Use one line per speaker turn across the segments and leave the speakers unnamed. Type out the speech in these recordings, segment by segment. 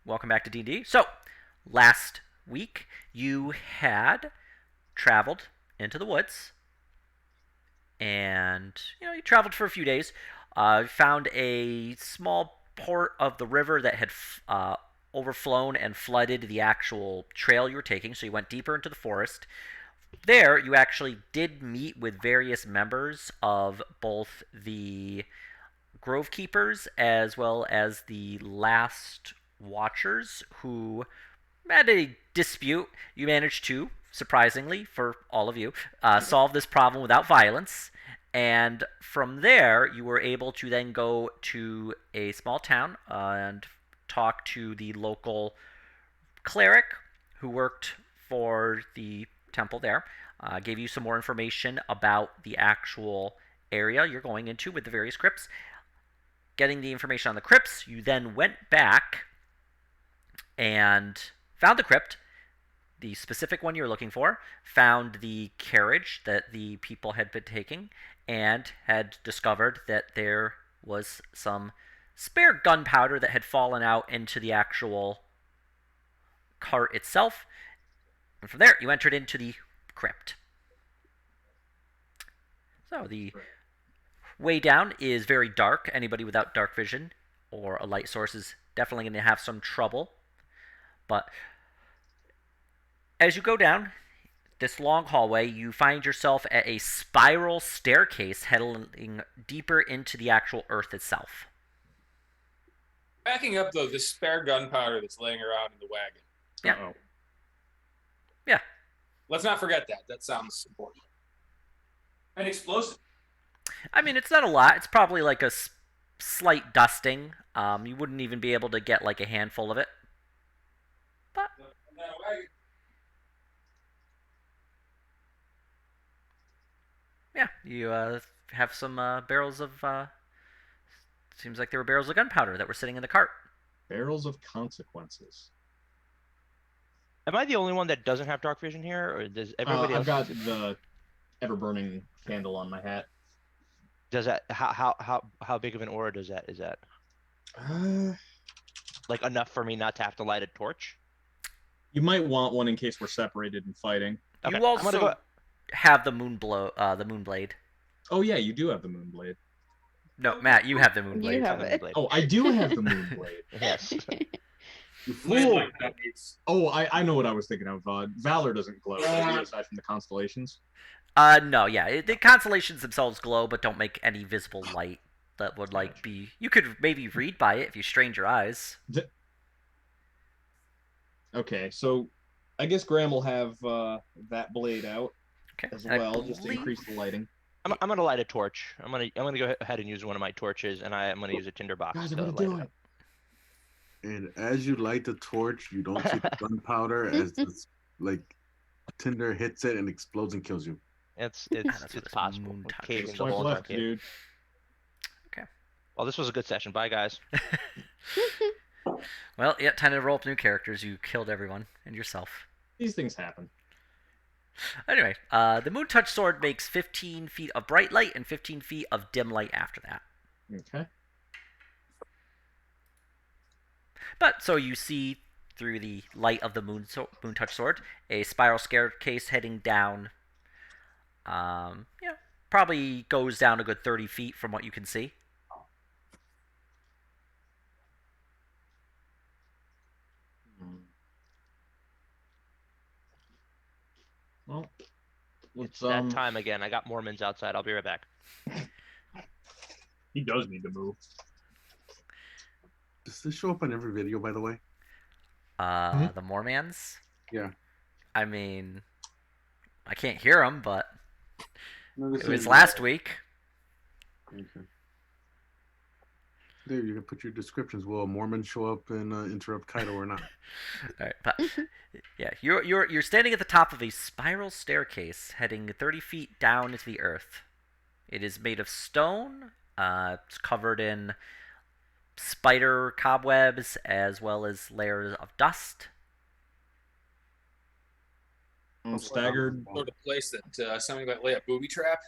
Welcome back to D&D. So, last week you had traveled into the woods, and you traveled for a few days. Found a small port of the river that had overflown and flooded the actual trail you were taking. So you went deeper into the forest. There, you actually did meet with various members of both the Grove Keepers as well as the Last Watchers, who had a dispute. You managed to, surprisingly for all of you, solve this problem without violence. And from there, you were able to then go to a small town and talk to the local cleric who worked for the temple there. Gave you some more information about the actual area you're going into with the various crypts. Getting the information on the crypts, you then went back and found the crypt, the specific one you were looking for, found the carriage that the people had been taking, and had discovered that there was some spare gunpowder that had fallen out into the actual cart itself. And from there, you entered into the crypt. So the way down is very dark. Anybody without dark vision or a light source is definitely going to have some trouble. But as you go down this long hallway, you find yourself at a spiral staircase heading deeper into the actual earth itself.
Backing up, though, the spare gunpowder that's laying around in the wagon.
Yeah. Yeah.
Let's not forget that. That sounds important. And explosive.
I mean, it's not a lot. It's probably like a slight dusting. You wouldn't even be able to get like a handful of it. But yeah, you have some barrels of. Seems like there were barrels of gunpowder that were sitting in the cart.
Barrels of consequences.
Am I the only one that doesn't have dark vision here, or does everybody else?
I've got the ever-burning candle on my hat.
Does that how big of an aura does that? Is that like enough for me not to have to light a torch?
You might want one in case we're separated and fighting.
Okay. You also have the moonblade.
Oh yeah, you do have the moonblade.
No, Matt, you have the moonblade.
You have it.
Oh, I do have the moonblade.
Yes.
You fool! Oh, I know what I was thinking of. Valor doesn't glow, aside from the constellations.
No, yeah, the constellations themselves glow, but don't make any visible light that would be. You could maybe read by it if you strained your eyes.
Okay, so I guess Graham will have that blade out as well, just to increase the lighting.
I'm gonna light a torch. I'm gonna go ahead and use one of my torches, and I'm gonna use a tinderbox.
Guys, I'm gonna do it.
And as you light the torch, you don't see the gunpowder as this tinder hits it and explodes and kills you.
It's possible.
Left, dude.
Okay.
Well, this was a good session. Bye, guys.
Well, yeah, time to roll up new characters. You killed everyone and yourself.
These things happen.
Anyway, the Moon Touch Sword makes 15 feet of bright light and 15 feet of dim light after that.
Okay.
But, so you see through the light of the Moon Touch Sword, a spiral staircase heading down, probably goes down a good 30 feet from what you can see.
Well,
it's that time again. I got Mormons outside. I'll be right back.
He does need to move.
Does this show up on every video, by the way?
The Mormons?
Yeah.
I mean, I can't hear them, but it was last week.
Okay. There, you can put your descriptions. Will a Mormon show up and interrupt Kaido or not?
All right, but yeah, you're standing at the top of a spiral staircase heading 30 feet down into the earth. It is made of stone. It's covered in spider cobwebs as well as layers of dust.
I'm staggered.
Sort of place that somebody might lay a booby trap.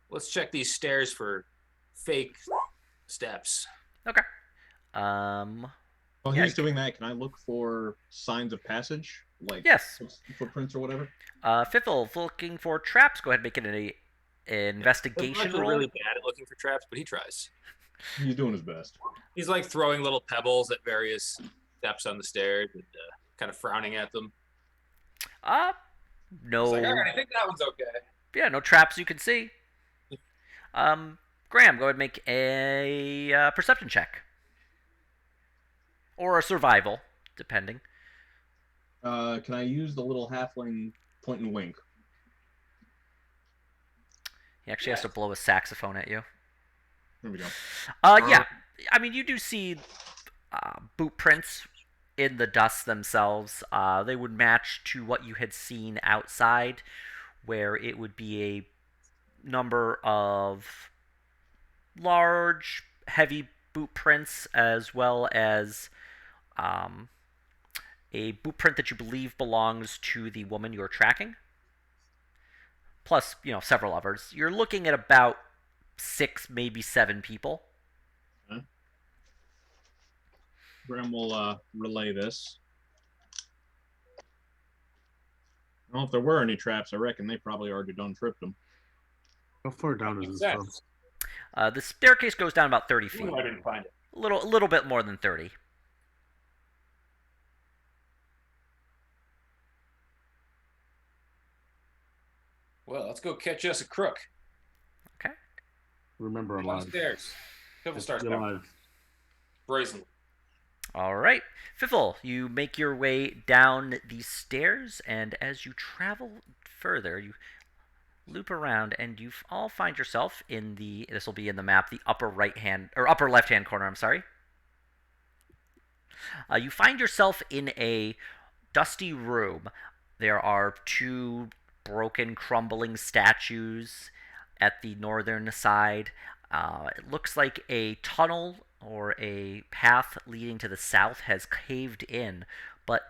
Let's check these stairs for fake steps.
Okay.
While
Yeah,
he's doing that, can I look for signs of passage, like
yes.
footprints or whatever?
Fiffle, looking for traps. Go ahead and make it an
He's
investigation
actually
roll.
really bad at looking for traps, but he tries.
He's doing his best.
He's like throwing little pebbles at various steps on the stairs and kind of frowning at them.
No.
He's like, all right, I think that one's okay.
Yeah, no traps you can see. Graham, go ahead and make a perception check. Or a survival, depending.
Can I use the little halfling point and wink?
He actually has to blow a saxophone at you.
There we go.
Yeah. I mean, you do see boot prints in the dust themselves. They would match to what you had seen outside, where it would be a number of large, heavy boot prints, as well as a boot print that you believe belongs to the woman you're tracking. Plus, several others. You're looking at about 6, maybe 7 people.
Okay. Graham will relay this. Well, if there were any traps, I reckon they probably already done tripped them.
How far down is this from?
The staircase goes down about 30 feet.
I didn't find it.
A little bit more than 30.
Well, let's go catch us a crook.
Okay.
Remember, alive.
Downstairs. Piffle starts
Still
coming.
alive.
Brazenly.
All right. Fiffle, you make your way down these stairs, and as you travel further, you loop around, and you all find yourself in this will be in the map, the upper left-hand corner, I'm sorry. You find yourself in a dusty room. There are 2 broken, crumbling statues at the northern side. It looks like a tunnel or a path leading to the south has caved in, but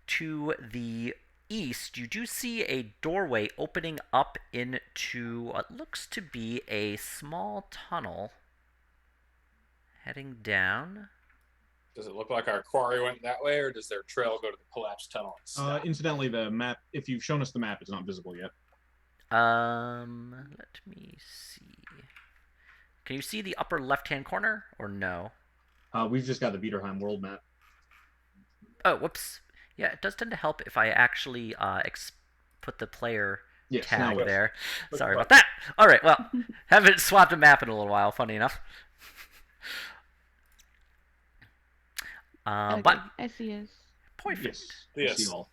to the east, you do see a doorway opening up into what looks to be a small tunnel heading down.
Does it look like our quarry went that way, or does their trail go to the collapsed tunnel?
Incidentally, the map, if you've shown us the map, is not visible yet.
Let me see. Can you see the upper left-hand corner, or no?
We've just got the Viderheim world map.
Oh, whoops. Yeah, it does tend to help if I actually put the player tag there. Sorry about that. All right, well, haven't swapped a map in a little while, funny enough.
Okay,
But
I see his.
perfect.
Yes. I see all.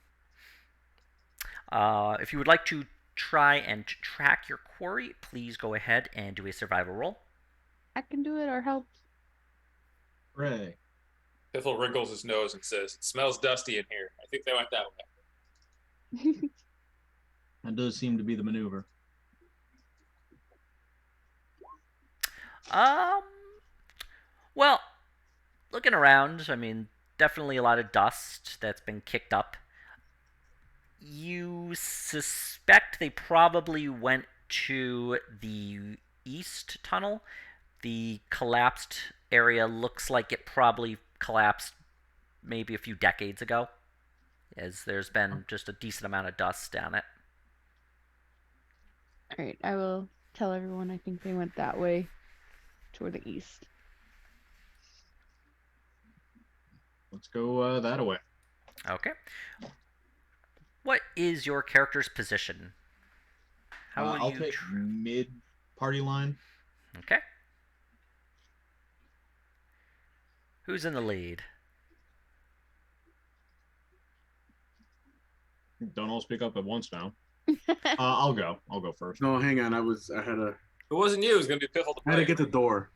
If you would like to try and track your quarry, please go ahead and do a survival roll.
I can do it or help.
Hooray.
Piffle wrinkles his nose and says, "It smells dusty in here. I think they went that way."
That does seem to be the maneuver.
Well, looking around, I mean, definitely a lot of dust that's been kicked up. You suspect they probably went to the east tunnel. The collapsed area looks like it probably collapsed maybe a few decades ago, as there's been just a decent amount of dust down it.
Alright, I will tell everyone I think they went that way, toward the east.
Let's go that way.
Okay. What is your character's position? How will
I'll
you
take mid party line.
Okay. Who's in the lead?
Don't all speak up at once now. I'll go. I'll go first.
No, hang on. I had to.
If it wasn't you, it was going to be Piffle the
I had to
player.
get the door.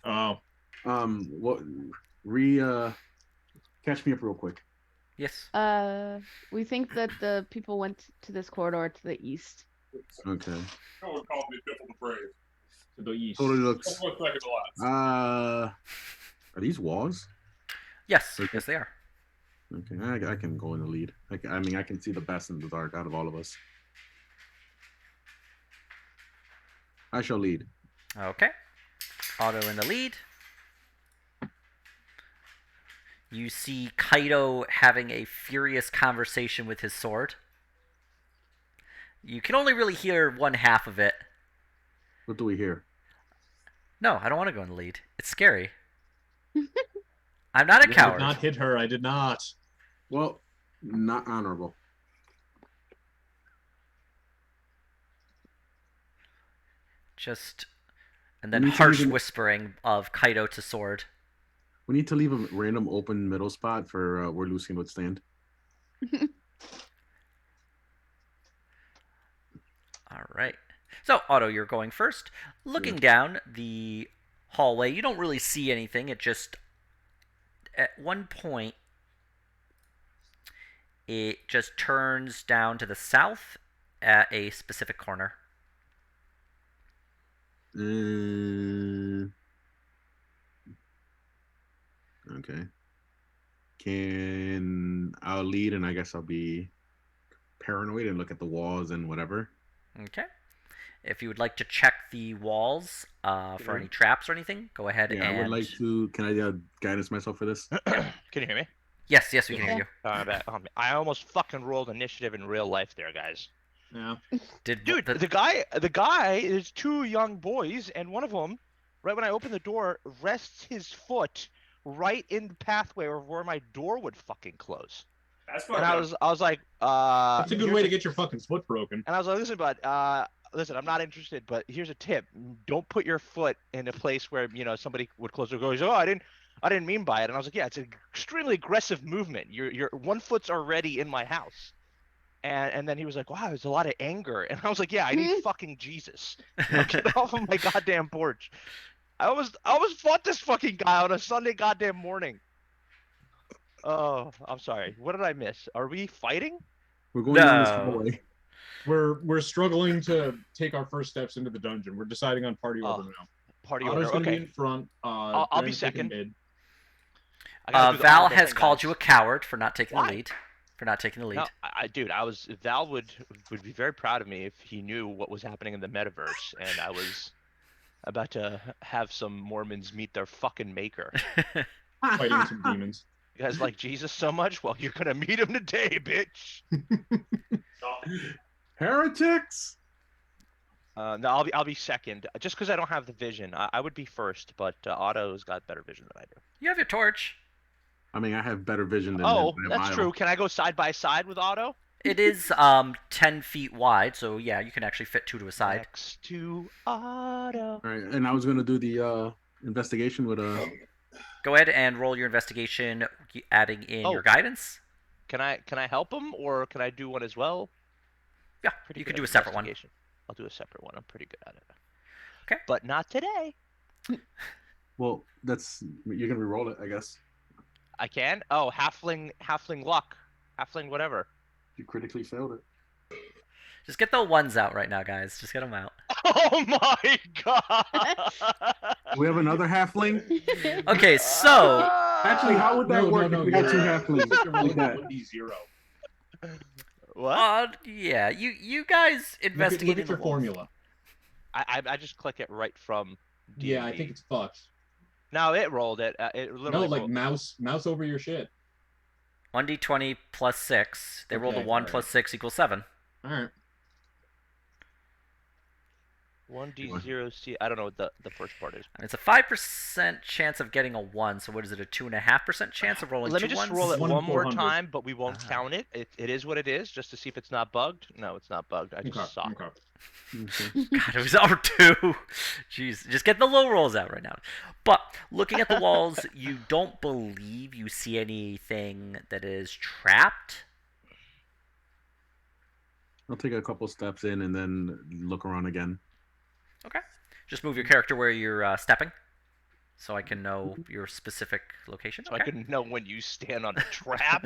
Oh.
What? Catch me up real quick.
Yes.
We think that the people went to this corridor to the east.
Okay.
No one called me Piffle the Brave.
To the east.
Totally looks.
That's one second to last.
Are these walls?
Yes.
Okay.
Yes, they are.
Okay, I can go in the lead. I mean, I can see the best in the dark out of all of us. I shall lead.
Okay. Otto in the lead. You see Kaido having a furious conversation with his sword. You can only really hear one half of it.
What do we hear?
No, I don't want to go in the lead. It's scary. I'm not a
I did
coward.
not hit her. I did not.
Well, not honorable.
Just and
We
then
need to
harsh
leave
whispering of Kaido to sword.
We need to leave a random open middle spot for where Lucian would stand.
All right. So, Otto, you're going first. Looking down the hallway, you don't really see anything. It just, at one point, it just turns down to the south at a specific corner.
Okay. I'll lead, and I guess I'll be paranoid and look at the walls and whatever.
Okay. If you would like to check the walls for any traps or anything, go ahead
Yeah,
and...
I would like to. Can I guidance myself for this?
Can you hear me?
Yes, we can hear you.
I almost fucking rolled initiative in real life there, guys.
Yeah.
Dude, the guy is two young boys, and one of them, right when I open the door, rests his foot right in the pathway of where my door would fucking close.
That's
And
fucked
I
up.
was like,
That's a good way to get your fucking foot broken.
And I was like, listen, bud, listen, I'm not interested, but here's a tip: don't put your foot in a place where somebody would close their door. He's like, oh, I didn't mean by it. And I was like, yeah, it's an extremely aggressive movement. Your one foot's already in my house. And then he was like, wow, there's a lot of anger. And I was like, yeah, I need fucking Jesus. Now get off of my goddamn porch. I almost fought this fucking guy on a Sunday goddamn morning. Oh, I'm sorry. What did I miss? Are we fighting?
We're going down this
No.
hallway.
We're struggling to take our first steps into the dungeon. We're deciding on party order now.
Party
Otto's
order.
gonna be
Okay.
in front.
I'll be
Brandon's taking
second.
mid.
I gotta do the
Val
honorable
has
thing,
called
guys.
you a coward for not taking
Why?
the lead. For not taking the lead.
No, dude, Val would be very proud of me if he knew what was happening in the metaverse, and I was about to have some Mormons meet their fucking maker.
Fighting some demons.
You guys like Jesus so much? Well, you're gonna meet him today, bitch.
Heretics.
No, I'll be second, just because I don't have the vision. I would be first, but Otto's got better vision than I do.
You have your torch.
I mean, I have better vision than.
Oh,
than
that's
Milo.
true. Can I go side by side with Otto?
It is 10 feet wide, so yeah, you can actually fit two to a side.
Next to Otto.
All right, and I was gonna do the investigation with a.
Go ahead and roll your investigation, adding in your guidance.
Can I help him, or can I do one as well?
Yeah,
Pretty
you
good
can do
at
a separate one.
investigation. I'll do a separate one. I'm pretty good at it.
Okay.
But not today.
Well, you're gonna re-roll it, I guess.
I can? Oh, halfling luck. Halfling whatever.
You critically failed it.
Just get the ones out right now, guys. Just get them out.
Oh my god!
We have another halfling.
Okay, so
Actually, how would that work
No,
if we had two
you're-
halflings?
Your
Like
rolling
that.
would be 0.
What?
yeah, you guys
Look
investigated
at your
the walls.
formula.
I just click it right from D&D.
Yeah, I think it's fucked.
No, it rolled it. It
No,
literally
like
rolled.
mouse over your shit.
1d20 plus 6. They rolled a
Okay,
1
alright.
plus 6 equals 7.
All right.
1d0c. I don't know what the first part is.
And it's a 5% chance of getting a 1, so what is it, a 2.5% chance of rolling
Let
two
me just
ones?
roll it
One in
one more
400.
time, but we won't
Ah.
count it. It is what it is, just to see if it's not bugged. No, it's not bugged. I just
Okay,
suck.
okay.
Okay.
God, it was over 2. Jeez, just get the low rolls out right now. But looking at the walls, you don't believe you see anything that is trapped.
I'll take a couple steps in and then look around again.
Okay. Just move your character where you're stepping, so I can know your specific location.
So I
Okay.
can know when you stand on a trap.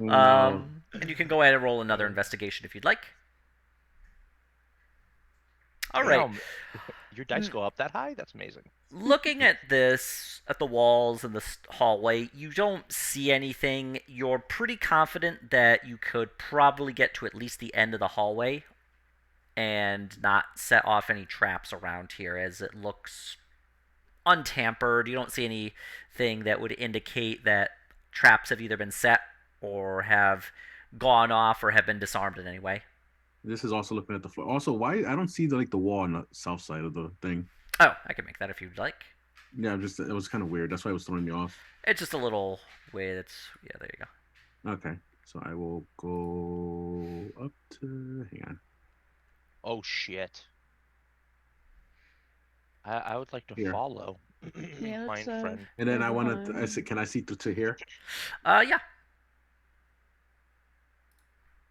And you can go ahead and roll another investigation if you'd like. All right.
Damn, your dice go up that high? That's amazing.
Looking at this, at the walls and the hallway, you don't see anything. You're pretty confident that you could probably get to at least the end of the hallway and not set off any traps around here, as it looks untampered. You don't see anything that would indicate that traps have either been set or have gone off or have been disarmed in any way.
This is also looking at the floor. Also, why I don't see the wall on the south side of the thing.
Oh, I can make that if you'd like.
Yeah, it was kind of weird. That's why it was throwing me off.
It's just a little way that's, yeah, there you go.
Okay, so I will go up to. Hang on.
Oh shit. I would like to
Here.
follow.
Yeah,
my
let's,
friend.
And then I
Hold
wanted. I
on.
said, can I see to here?
Yeah.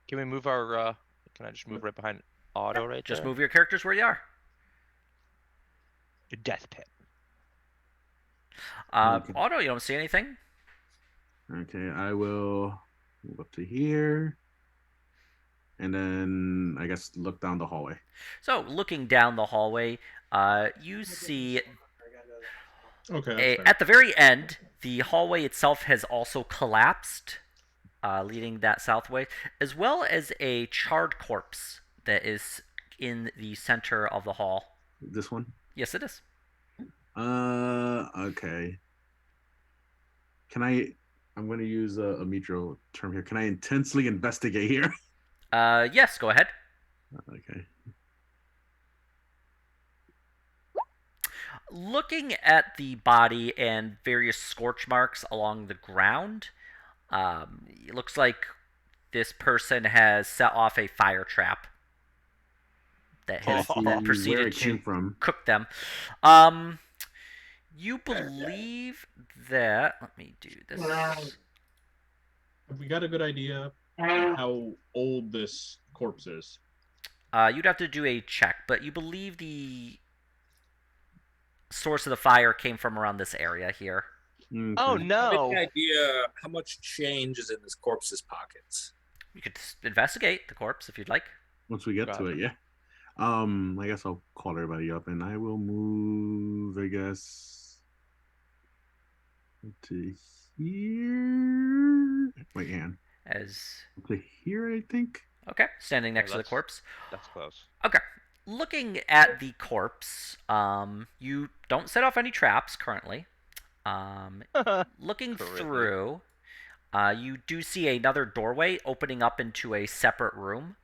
Can we move our? Can I just move right behind Otto right
Just
there?
move your characters where you are.
The death pit.
Okay.
Otto, you don't see anything?
Okay, I will move up to here, and then I guess look down the hallway.
So, looking down the hallway, you see
Okay, that's fair.
at the very end, the hallway itself has also collapsed, leading that south way, as well as a charred corpse that is in the center of the hall.
This one.
Yes, it is.
Okay. Can I? I'm going to use a Mitro term here. Can I intensely investigate here?
Yes, go ahead.
Okay.
Looking at the body and various scorch marks along the ground, it looks like this person has set off a fire trap that
Can I
has
see
that
where
proceeded
it came
to
from?
cook them. You believe that. Let me do this.
Have we got a good idea of how old this corpse is?
You'd have to do a check, but you believe the source of the fire came from around this area here.
Okay.
Oh no!
Any idea how much change is in this corpse's pockets?
You could investigate the corpse if you'd like.
Once we get to it, yeah. I guess I'll call everybody up, and I will move. I guess to here. Wait, Ann.
As
To here, I think.
okay, standing next to the
that's-
corpse.
That's close.
Okay. Looking at the corpse, you don't set off any traps currently. Looking
Currently.
through, you do see another doorway opening up into a separate room.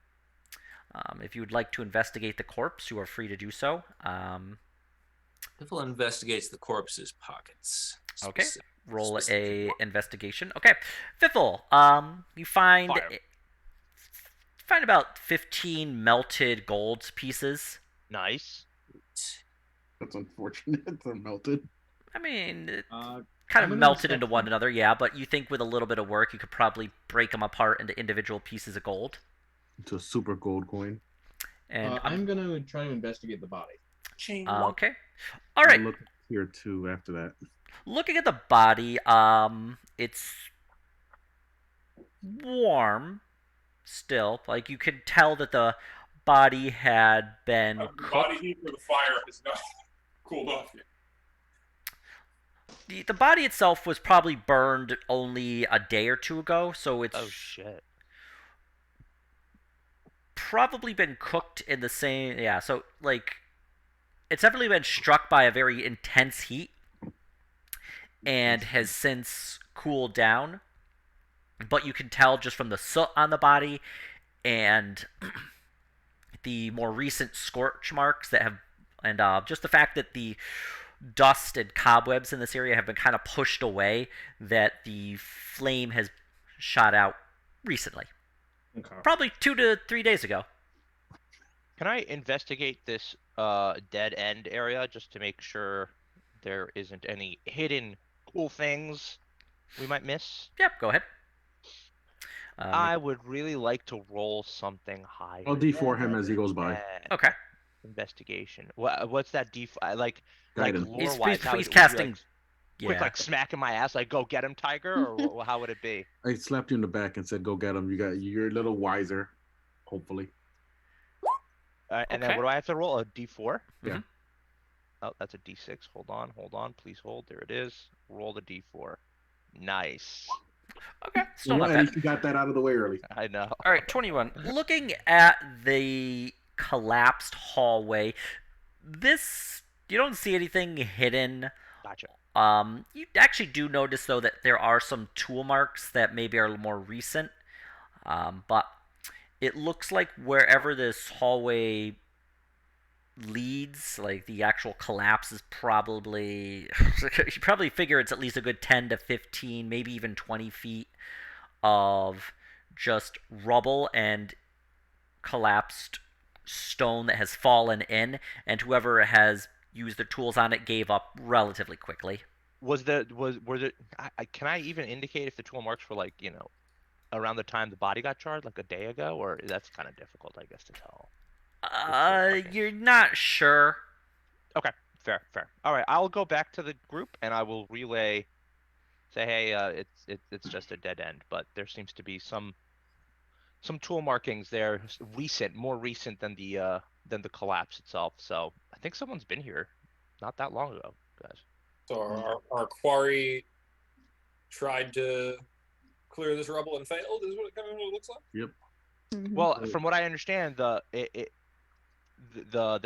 If you would like to investigate the corpse, you are free to do so.
Piffle investigates the corpse's pockets.
Okay.
Specific-
Roll
specific-
a investigation. Okay, Fiffle, you find
Fire.
find about 15 melted gold pieces.
Nice.
That's unfortunate. They're melted.
I mean, it
I'm
kind of
gonna
melted
inspect
into one another, yeah. But you think with a little bit of work, you could probably break them apart into individual pieces of gold.
Into a super gold coin.
And
I'm gonna try to investigate the body.
okay, all right.
I'll look here too after that.
Looking at the body, it's warm still. Like you could tell that the body had been
The
cooked.
body heat for the fire has not cooled off yet.
The body itself was probably burned only a day or two ago, so it's
Oh shit.
probably been cooked in the same. Yeah, so like it's definitely been struck by a very intense heat and has since cooled down. But you can tell just from the soot on the body and the more recent scorch marks that have, and just the fact that the dust and cobwebs in this area have been kind of pushed away, that the flame has shot out recently.
Okay.
Probably 2 to 3 days ago.
Can I investigate this dead end area just to make sure there isn't any hidden cool things we might miss?
Yep, go ahead.
I would really like to roll something higher.
I'll D4 him as he goes by.
than
Okay.
Investigation. What's that like
Guidance.
lore wise?
He's casting.
Quick,
Yeah.
like smacking my ass, like go get him, Tiger, or how would it be?
I slapped you in the back and said, "Go get him." You're a little wiser, hopefully.
And
Okay.
then what do I have to roll? A D4?
Yeah.
Oh, that's a D6. Hold on. Please hold. There it is. Roll the D4. Nice.
Okay, still
Well,
not
at
bad.
least you got that out of the way early.
I know.
All right, 21. Looking at the collapsed hallway, you don't see anything hidden
Gotcha.
You actually do notice though that there are some tool marks that maybe are a little more recent, but it looks like wherever this hallway leads, like the actual collapse is probably you probably figure it's at least a good 10 to 15, maybe even 20 feet of just rubble and collapsed stone that has fallen in, and whoever has used their tools on it gave up relatively quickly.
Was it? Can I even indicate if the tool marks were like around the time the body got charred, like a day ago, or that's kind of difficult, I guess, to tell.
You're not sure.
Okay, fair. All right, I'll go back to the group and I will relay. Say, hey, it's just a dead end, but there seems to be some tool markings there, more recent than the collapse itself. So I think someone's been here not that long ago, guys.
So our quarry tried to clear this rubble and failed. Is what it kind of looks like.
Yep.
Well, from what I understand, the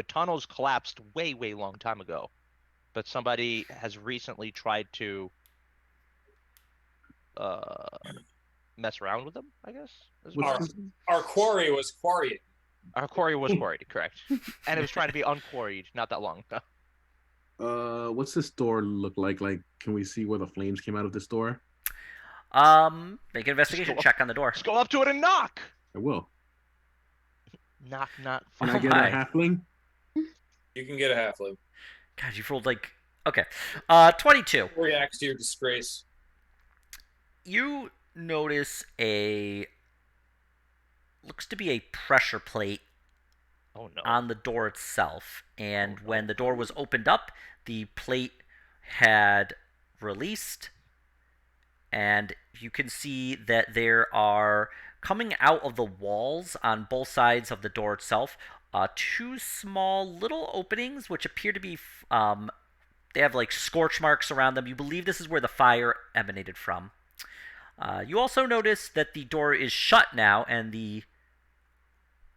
tunnels collapsed way long time ago, but somebody has recently tried to mess around with them, I guess.
Our quarry was quarrying.
Our quarry was quarried, correct, and it was trying to be unquarried not that long ago.
What's this door look like? Like, can we see where the flames came out of this door?
Make an investigation check on the door.
Just go up to it and knock.
I will.
Knock.
Can I get a halfling?
You can get a halfling.
God, you've rolled like okay. 22.
Reacts to your disgrace.
You notice looks to be a pressure plate on the door itself, and when the door was opened up, the plate had released, and you can see that there are coming out of the walls on both sides of the door itself two small little openings which appear to be they have like scorch marks around them. You believe this is where the fire emanated from. You also notice that the door is shut now, and the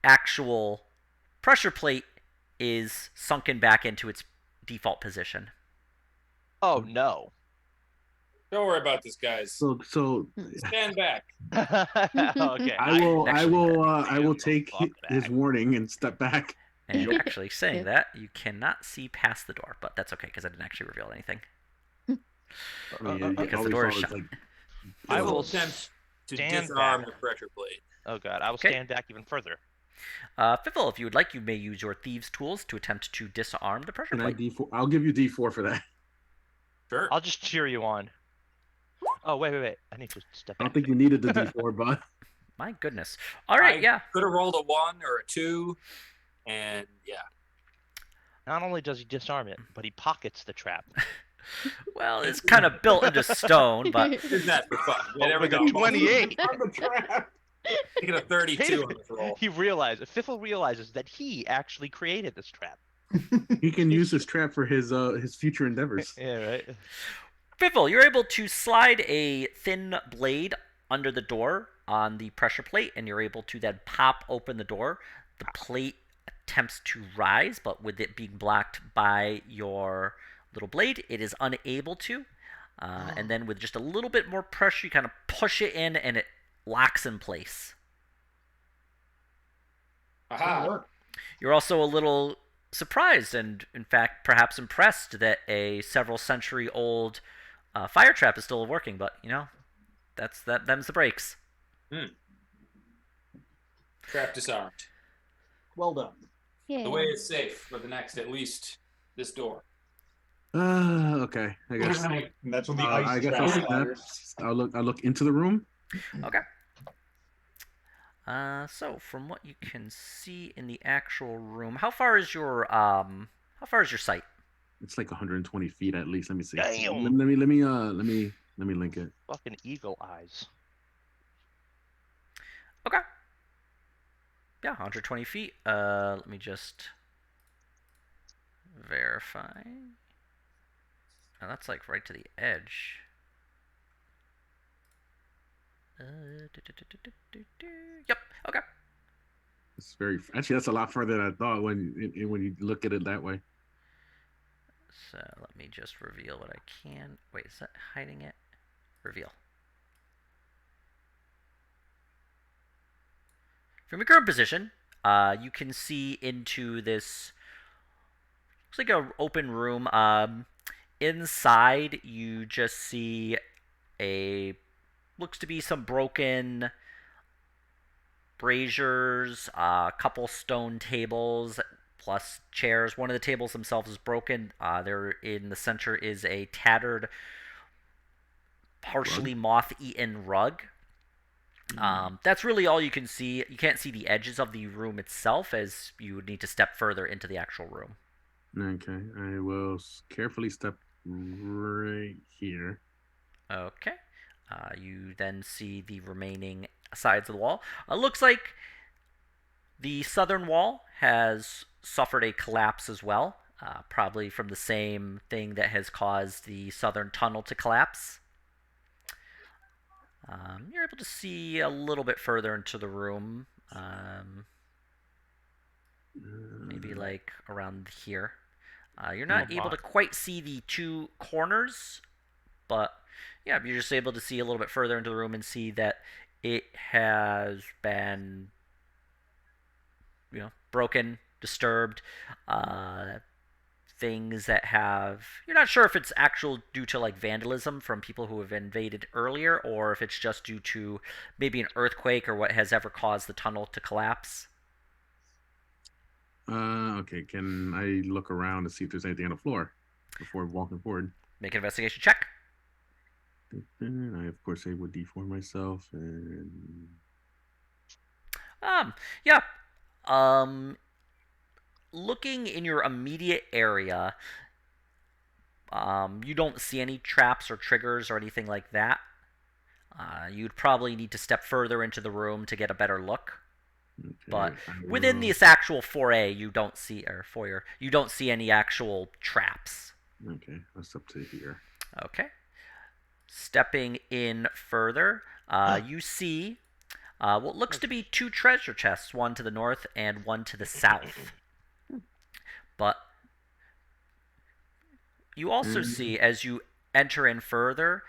actual pressure plate is sunken back into its default position.
Oh no!
Don't worry about this, guys.
So
stand back.
Okay.
I will take his warning and step back.
And you're actually saying that you cannot see past the door, but that's okay because I didn't actually reveal anything. Because the door is shut.
I will
attempt to disarm the pressure plate.
Oh god, I will stand back even further.
Fiffle, if you would like, you may use your thieves' tools to attempt to disarm the pressure plate.
D4? I'll give you D4 for that.
Sure.
I'll just cheer you on. Oh wait! I need to step back.
I don't think you needed the D4, bud.
My goodness. All right,
I could have rolled a 1 or a 2, and yeah.
Not only does he disarm it, but he pockets the trap.
Well, it's kind of built into stone, but
did that for fun.
With a 28
on the trap. Taking a 32 on this roll.
Fiffle realizes that he actually created this trap.
He can use this trap for his future endeavors.
Yeah, right.
Fiffle, you're able to slide a thin blade under the door on the pressure plate, and you're able to then pop open the door. The plate attempts to rise, but with it being blocked by your little blade, it is unable to. And then with just a little bit more pressure, you kind of push it in, and it locks in place.
Aha!
You're also a little surprised and, in fact, perhaps impressed that a several century old fire trap is still working, but, them's the breaks.
Trap disarmed.
Well done.
Yeah.
The way is safe for the next, at least, this door.
Okay. I guess.
And that's when the
I
ice
guess
trap
I'll look into the room.
Okay. So from what you can see in the actual room, how far is your sight?
It's like 120 feet at least. Let me see.
Damn.
Let me link it.
Fucking eagle eyes.
Okay. Yeah, 120 feet. Let me just verify. Oh, that's like right to the edge. Yep. Okay.
It's actually that's a lot further than I thought when you look at it that way.
So let me just reveal what I can. Wait, is that hiding it? Reveal. From your current position, you can see into this. Looks like an open room. Inside, you just see a looks to be some broken braziers, a couple stone tables, plus chairs. One of the tables themselves is broken. There in the center is a tattered, partially moth-eaten rug. That's really all you can see. You can't see the edges of the room itself, as you would need to step further into the actual room.
Okay, I will carefully step right here.
Okay. You then see the remaining sides of the wall. Looks like the southern wall has suffered a collapse as well, probably from the same thing that has caused the southern tunnel to collapse. You're able to see a little bit further into the room, maybe like around here. You're not able to quite see the two corners, but yeah, you're just able to see a little bit further into the room and see that it has been, broken, disturbed. Things that have, you're not sure if it's actual due to like vandalism from people who have invaded earlier, or if it's just due to maybe an earthquake or what has ever caused the tunnel to collapse.
Okay, can I look around to see if there's anything on the floor before walking forward?
Make an investigation check.
And I, of course, I would D4 myself, and
yeah. Looking in your immediate area, you don't see any traps or triggers or anything like that. You'd probably need to step further into the room to get a better look.
okay,
But within this actual foyer, you don't see, or foyer, you don't see any actual traps.
Okay, that's up to here.
Okay. Stepping in further, you see what looks to be two treasure chests, one to the north and one to the south. But you also see, as you enter in further,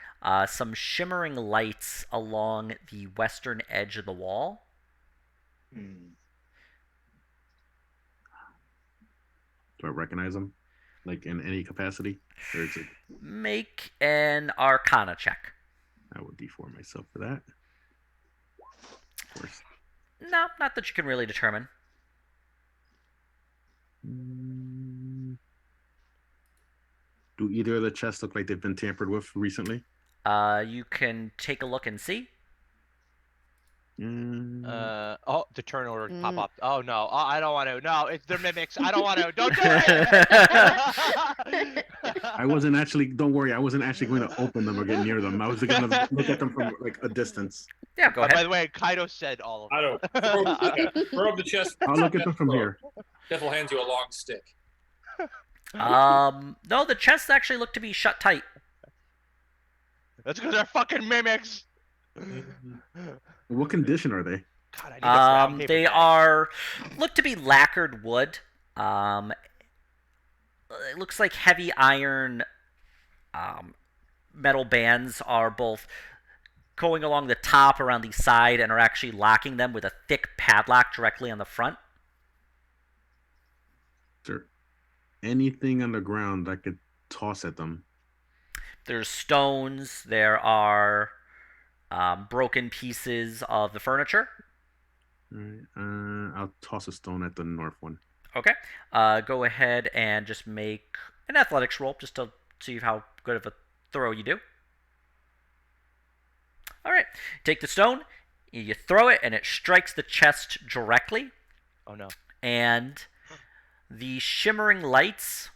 some shimmering lights along the western edge of the wall.
Do I recognize them, like in any capacity, or is it?
Make an Arcana check.
I will D4 myself for that. Of course.
No, not that you can really determine.
Do either of the chests look like they've been tampered with recently?
You can take a look and see.
The turn order pop up. Oh no, I don't want to. No, it's their mimics. I don't want to. Don't do it.
I wasn't actually. Don't worry, I wasn't actually going to open them or get near them. I was going to look at them from like a distance.
Yeah, go ahead.
By the way, Kaido said all of them.
I don't. Throw up the chest.
I'll look at them from here.
Devil hands you a long stick.
No, the chests actually look to be shut tight.
That's because they're fucking mimics.
What condition are they?
God, I need
They look to be lacquered wood. It looks like heavy iron metal bands are both going along the top around the side and are actually locking them with a thick padlock directly on the front.
Sir, anything on the ground I could toss at them?
There's stones. There are broken pieces of the furniture.
All right, I'll toss a stone at the north one.
Okay. Go ahead and just make an athletics roll just to see how good of a throw you do. All right. Take the stone, you throw it, and it strikes the chest directly.
Oh no.
And the shimmering lights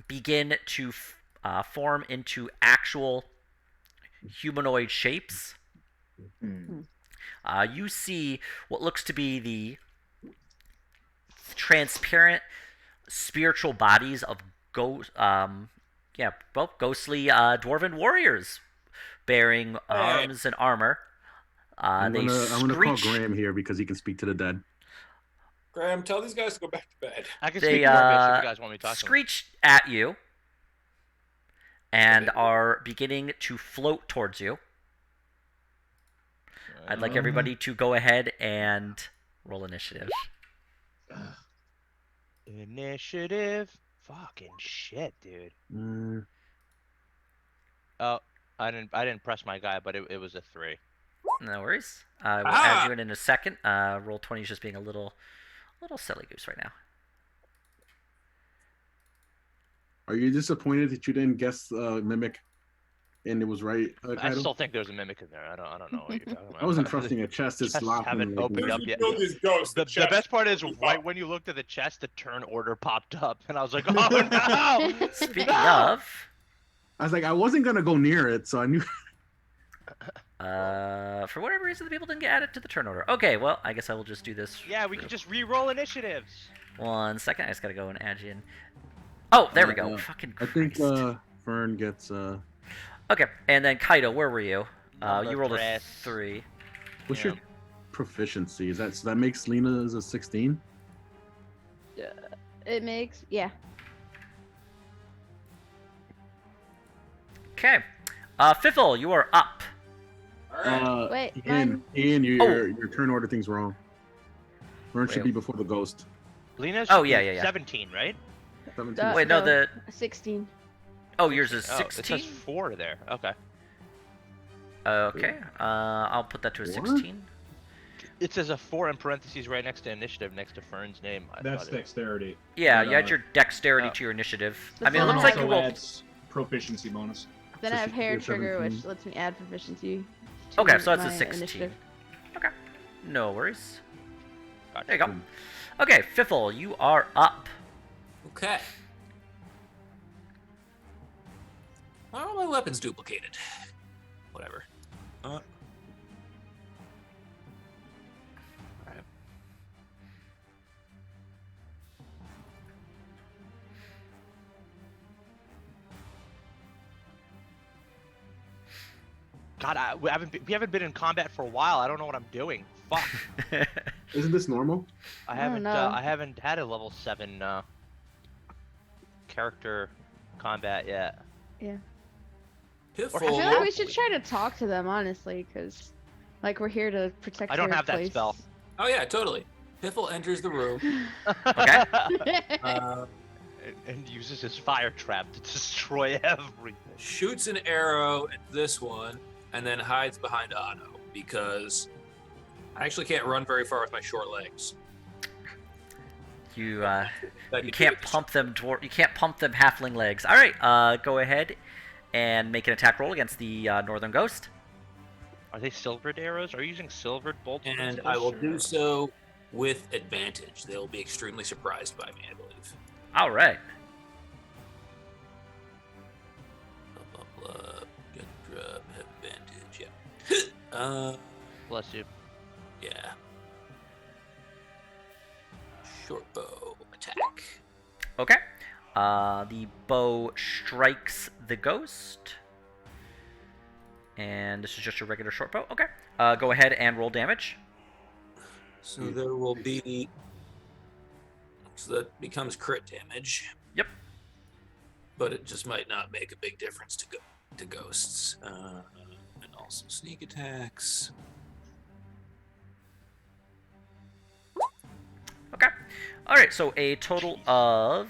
begin to form into actual humanoid shapes. You see what looks to be the transparent spiritual bodies of ghostly dwarven warriors bearing arms and armor.
I'm
They
gonna call
screech.
Graham here because he can speak to the dead.
Graham, tell these guys to go back to bed.
I can
They
speak Dwarvish if you guys want me to talk to them.
screech at you and are beginning to float towards you. I'd like everybody to go ahead and roll initiative.
Initiative. Fucking shit, dude.
Mm,
Oh, I didn't press my guy, but it was a 3.
No worries. I will
Aha!
add you in a second. Roll 20 is just being a little silly goose right now.
are you disappointed that you didn't guess mimic, and it was right?
I
Kaido?
still think there's a mimic in there. I don't know what you're talking about.
I wasn't trusting a chest. It's
Chests
laughing.
haven't
like,
opened up
You
yet.
killed these ghosts.
The best part is right when you looked at the chest, the turn order popped up, and I was like, "Oh no!"
Speaking
No!
of,
I was like, I wasn't gonna go near it, so I knew.
for whatever reason, the people didn't get added to the turn order. Okay, well, I guess I will just do this.
Yeah, we could just re-roll initiatives.
1 second. I just gotta go and add you in. Oh, there we go. Fucking
I
Christ.
think Fern gets.
Okay, and then Kaido, where were you?
Number
You rolled a
tres.
3.
What's
Yeah.
your proficiency? Is that so? That makes Lena's a 16.
It makes, yeah.
Okay. Fiffle, you are up.
All right.
Wait,
Ian,
Oh.
your turn order thing's wrong. Fern should
Wait.
be before the ghost.
Lena's
Oh, yeah.
17, right?
17.
Wait, no, the.
16.
Oh, yours is
Oh, it
16?
says 4 there. Okay.
Okay. I'll put that to a
What?
16.
It says a 4 in parentheses right next to initiative, next to Fern's name.
That's
thought it-
dexterity.
Yeah,
But,
you add your dexterity
oh.
to your initiative.
The
I mean, it
phone
looks like you
also
rolled.
adds proficiency bonus.
Then
So
I have
she-
hair
you're
trigger, which
17.
lets me add proficiency. to
Okay, so that's a
my
16.
initiative.
Okay. No worries.
Gotcha.
There you go. Okay, Fiffle, you are up.
Okay. Why are all my weapons duplicated? Whatever. Alright.
God, we haven't been in combat for a while. I don't know what I'm doing. Fuck.
Isn't this normal?
I
I
haven't
don't know.
I haven't had a level 7 character combat yet.
Yeah.
Piffle.
I feel like we should try to talk to them, honestly, because, like, we're here to protect
I don't
their
have that
place.
spell.
Oh yeah, totally. Piffle enters the room.
Okay.
And uses his fire trap to destroy everything.
Shoots an arrow at this one, and then hides behind Otto because I actually can't run very far with my short legs.
You
That
you
could
can't
do it.
pump them you can't pump them halfling legs. All right, go ahead and make an attack roll against the northern ghost.
Are they silvered arrows? Are you using silvered bolts? on
And
this
I will
or-
do so with advantage. They'll be extremely surprised by me, I believe.
All right.
Blah, blah, blah. Good drop, have advantage, yeah.
Bless you.
Yeah. Short bow attack.
Okay. The bow strikes the ghost. And this is just a regular short bow. Okay. Go ahead and roll damage.
So there will be. So that becomes crit damage.
Yep.
But it just might not make a big difference to ghosts. And also sneak attacks.
Okay. All right. So a total of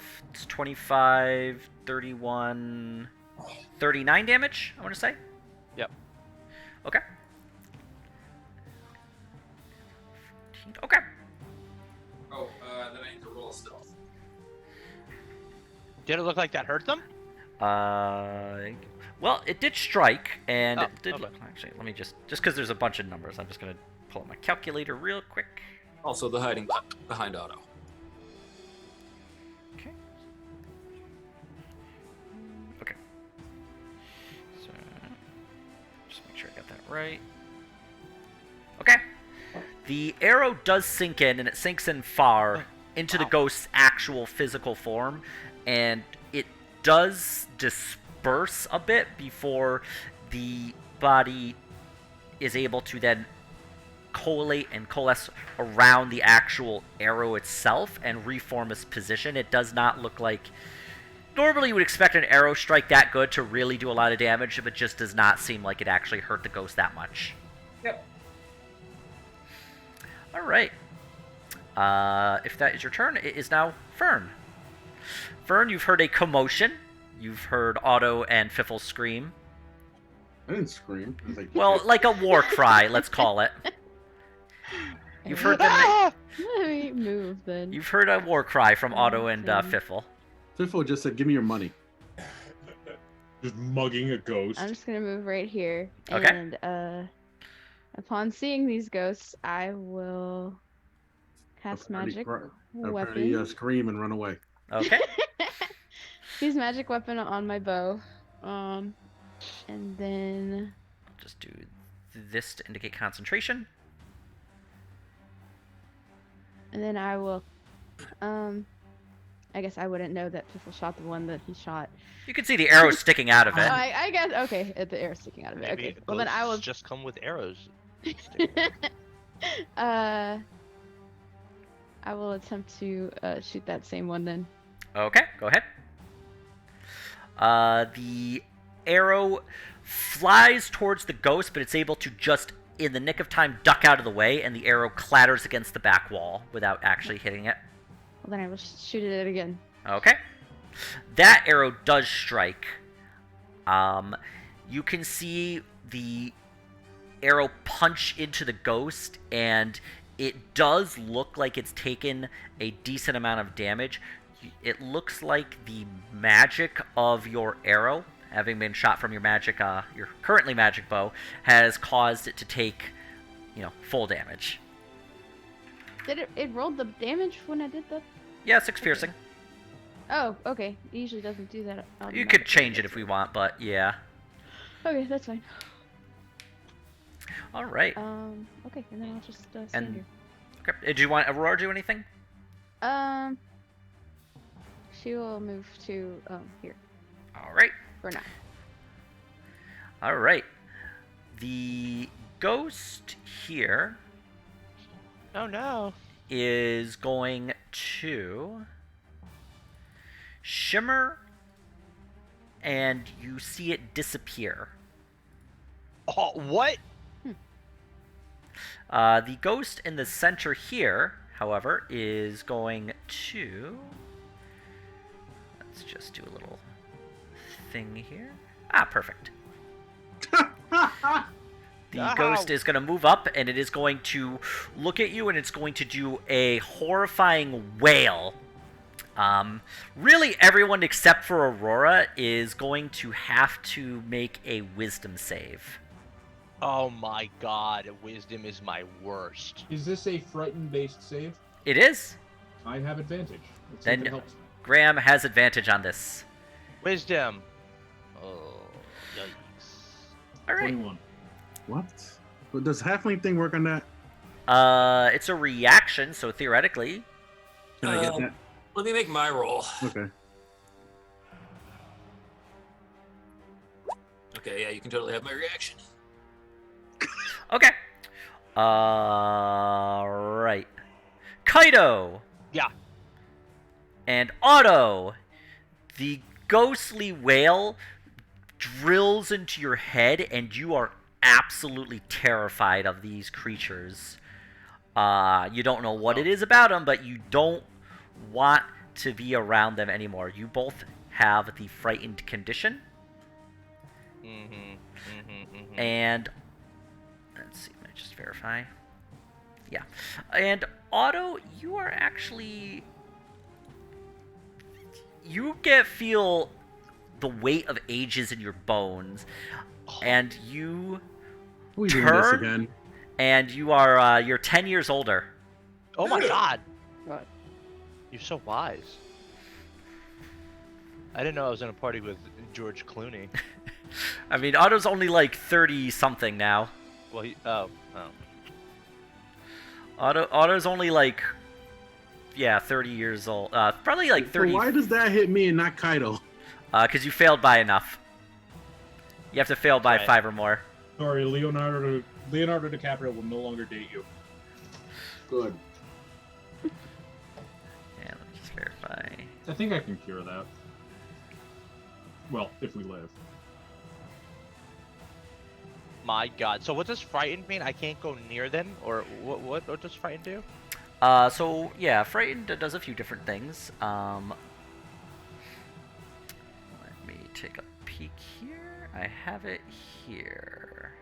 25, 31, 39 damage, I want to say.
Yep.
Okay. Okay.
Oh, then I need to roll stealth.
Did it look like that hurt them?
Well, it did strike, and
Oh,
it did.
okay.
Actually, let me just because there's a bunch of numbers, I'm just gonna pull up my calculator real quick.
Also, the hiding behind Otto.
Okay. Okay. So, just make sure I got that right. Okay. The arrow does sink in, and it sinks in far into the
Wow.
ghost's actual physical form, and it does disperse a bit before the body is able to then collate and coalesce around the actual arrow itself and reform its position. It does not look like... Normally you would expect an arrow strike that good to really do a lot of damage, but it just does not seem like it actually hurt the ghost that much.
Yep.
Alright. If that is your turn, it is now Fern. Fern, you've heard a commotion. You've heard Otto and Fiffle scream.
I didn't scream. I was like,
Well, like a war cry, let's call it. You've heard the
Ah!
Let me move then.
You've heard a war cry from Otto and Fiffle.
Fiffle just said, "Give me your money."
Just mugging a ghost.
I'm just gonna move right here.
Okay.
And upon seeing these ghosts, I will cast magic weapon.
Scream and run away.
Okay.
Use magic weapon on my bow. And then
I'll just do this to indicate concentration.
and then I will I guess I wouldn't know that Piffle shot the one that he shot.
You can see the arrow sticking out of
Oh,
it.
I guess okay, the arrow sticking out of it.
Maybe
Okay. Well then I will
just come with arrows.
I will attempt to shoot that same one then.
Okay, go ahead. The arrow flies towards the ghost, but it's able to just, in the nick of time, duck out of the way, and the arrow clatters against the back wall without actually hitting it.
Well then I will shoot it again.
Okay. That arrow does strike. You can see the arrow punch into the ghost, and it does look like it's taken a decent amount of damage. It looks like the magic of your arrow, having been shot from your magic, your currently magic bow, has caused it to take, full damage.
Did it rolled the damage when I did that?
Yeah, 6 piercing.
Oh, okay. It usually doesn't do that.
You could change it if we want, but yeah.
Okay, that's fine.
All right.
Okay, and then I'll just stand
And-
here.
Okay. Did you want Aurora to do anything?
She will move to here
All right.
for now.
All right. The ghost here
Oh no.
is going to shimmer, and you see it disappear.
Oh, what?
The ghost in the center here, however, is going to... Let's just do a little thing here. Ah, perfect. The ghost is going to move up, and it is going to look at you, and it's going to do a horrifying wail. Really, everyone except for Aurora is going to have to make a wisdom save.
Oh my god, wisdom is my worst.
Is this a frightened-based save?
It is.
I have advantage. Let's see
Then-
if it helps me.
Graham has advantage on this.
Wisdom. Oh, yikes.
All right.
21.
What? But does halfling thing work on that?
It's a reaction, so theoretically,
Can I get that?
Let me make my roll.
Okay.
Okay, yeah, you can totally have my reaction.
okay. Right. Kaido
Yeah.
and Otto, the ghostly wail drills into your head, and you are absolutely terrified of these creatures. You don't know what it is about them, but you don't want to be around them anymore. You both have the frightened condition. And let's see, let me just verify. Yeah. And Otto, you are actually... You feel the weight of ages in your bones, and you
We doing this
turn,
again.
and you're 10 years older.
Oh my god.
What?
You're so wise. I didn't know I was in a party with George Clooney.
I mean, Otto's only like 30-something now.
Well, oh.
Otto's only like, 30 years old. Probably like
So
30,
why does that hit me and not Kaido?
because you failed by enough. You have to fail by
Right.
5 or more.
Sorry, Leonardo Leonardo DiCaprio will no longer date you.
Good.
Yeah, let me just verify.
I think I can cure that. Well, if we live.
My God. So what does frightened mean? I can't go near them, or what does frightened do?
So yeah, frightened does a few different things. Let me take a peek here. I have it here.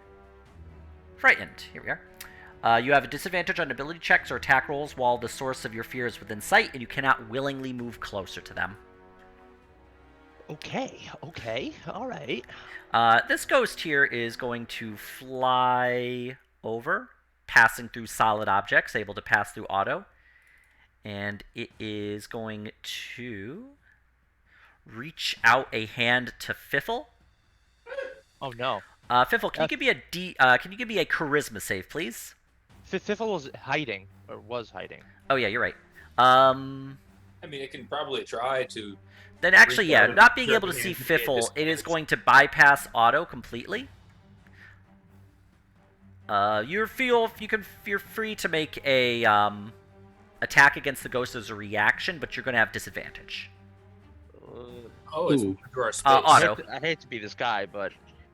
Frightened. Here we are. You have a disadvantage on ability checks or attack rolls while the source of your fear is within sight, and you cannot willingly move closer to them.
Okay, all right.
This ghost here is going to fly over, passing through solid objects, able to pass through auto. And it is going to reach out a hand to Fiffle.
Oh no.
Fiffle, can you give me can you give me a charisma save, please?
Fiffle was hiding, or was hiding.
Oh yeah, you're right.
I mean, it can probably try to.
Then actually,
reach
yeah,
out
not being
and
able to see
grab it
Fiffle,
and
it is
disadvantage.
going to bypass auto completely. You're free to make a attack against the ghost as a reaction, but you're going to have disadvantage.
Oh, it's
Ooh.
moving through our space.
Auto.
I hate to be this guy, but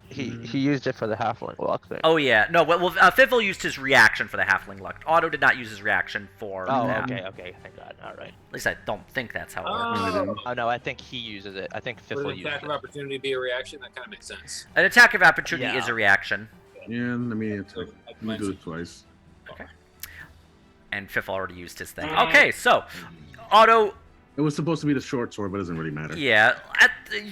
he used it for the halfling luck thing.
Oh yeah, no. Well, Fiffle used his reaction for the halfling luck. Auto did not use his reaction for
Oh,
that.
okay, thank God. All right.
At least I don't think that's how it works.
Oh,
Oh no, I think he uses it. I think
would
Fiffle
an
uses
attack of
it.
opportunity be a reaction? That kind of makes sense.
An attack of opportunity
Yeah.
is a reaction,
Yeah, let me do it twice.
and Fiffle already used his thing. Okay, so Auto,
It was supposed to be the short sword, but it doesn't really matter.
yeah,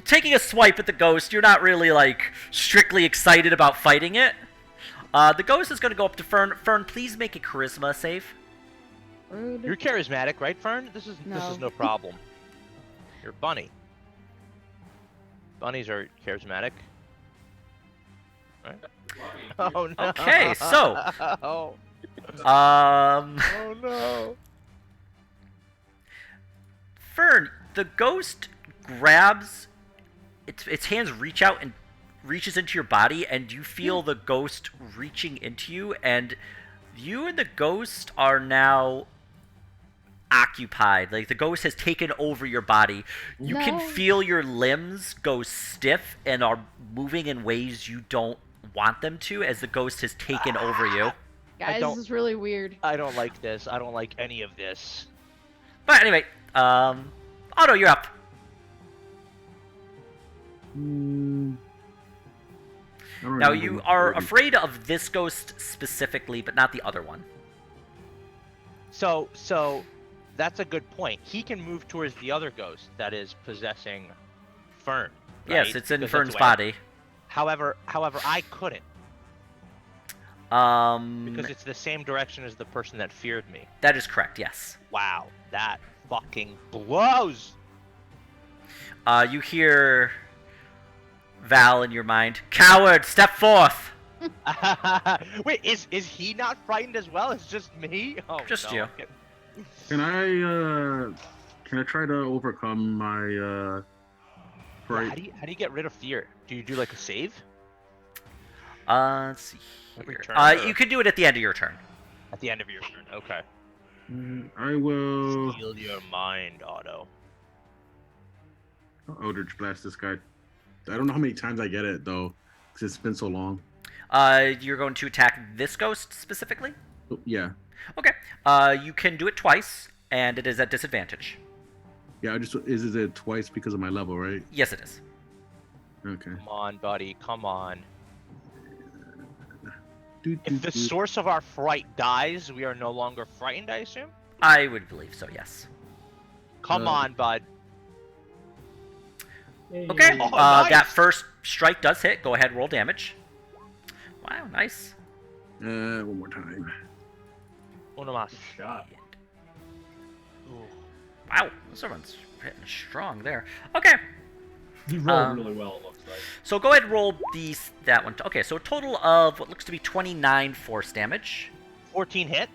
taking a swipe at the ghost, you're not really like strictly excited about fighting it. The ghost is going to go up to Fern. Fern, please make a charisma save.
Rude.
You're charismatic, right, Fern? This is
No.
no problem. You're Bunny. Bunnies are charismatic. Right? Oh no.
Okay, so,
Oh
um,
no.
Fern, the ghost grabs its hands reach out and reaches into your body, and you feel the ghost reaching into you, and you and the ghost are now occupied. Like, the ghost has taken over your body. You can
No.
feel your limbs go stiff and are moving in ways you don't want them to as the ghost has taken over you.
Guys,
don't-
this is really weird.
I don't like this. I don't like any of this.
But anyway, Otto, you're up.
Hmm. I don't
Now,
remember
you
what
are
it is.
afraid of this ghost specifically, but not the other one.
So that's a good point. He can move towards the other ghost that is possessing Fern.
Yes,
right?
it's in
Because
Fern's
that's
body.
However, I couldn't because it's the same direction as the person that feared me.
That is correct, yes.
Wow, that fucking blows.
You hear Val in your mind, "Coward, step forth!"
Wait, is he not frightened as well? It's just me? Oh,
Just
no.
you.
Can I try to overcome my
Yeah,
fright?
how do you get rid of fear? Do you do like a save
Let's see
Every
here.
turn, or-
You can do it at the end of your turn.
at the end of your turn? Okay.
I will
Steal your mind, Otto.
Eldritch Blast this guy. I don't know how many times I get it though, because it's been so long.
You're going to attack this ghost specifically?
Oh, yeah,
Okay. You can do it twice, and it is at disadvantage.
yeah. Is it twice because of my level, right?
Yes, it is.
Okay.
Come on, buddy. Come on.
Do,
If the source of our fright dies, we are no longer frightened, I assume?
I would believe so, yes.
Come on, bud.
Okay.
Oh,
That
nice.
first strike does hit. Go ahead, roll damage. Wow, nice.
One more time.
Uno más.
Shot.
Ooh.
Wow, someone's hitting strong there. Okay.
He rolled
Um,
really well, it looks like.
So go ahead and roll that one. Okay, so a total of what looks to be 29 force damage.
14 hit?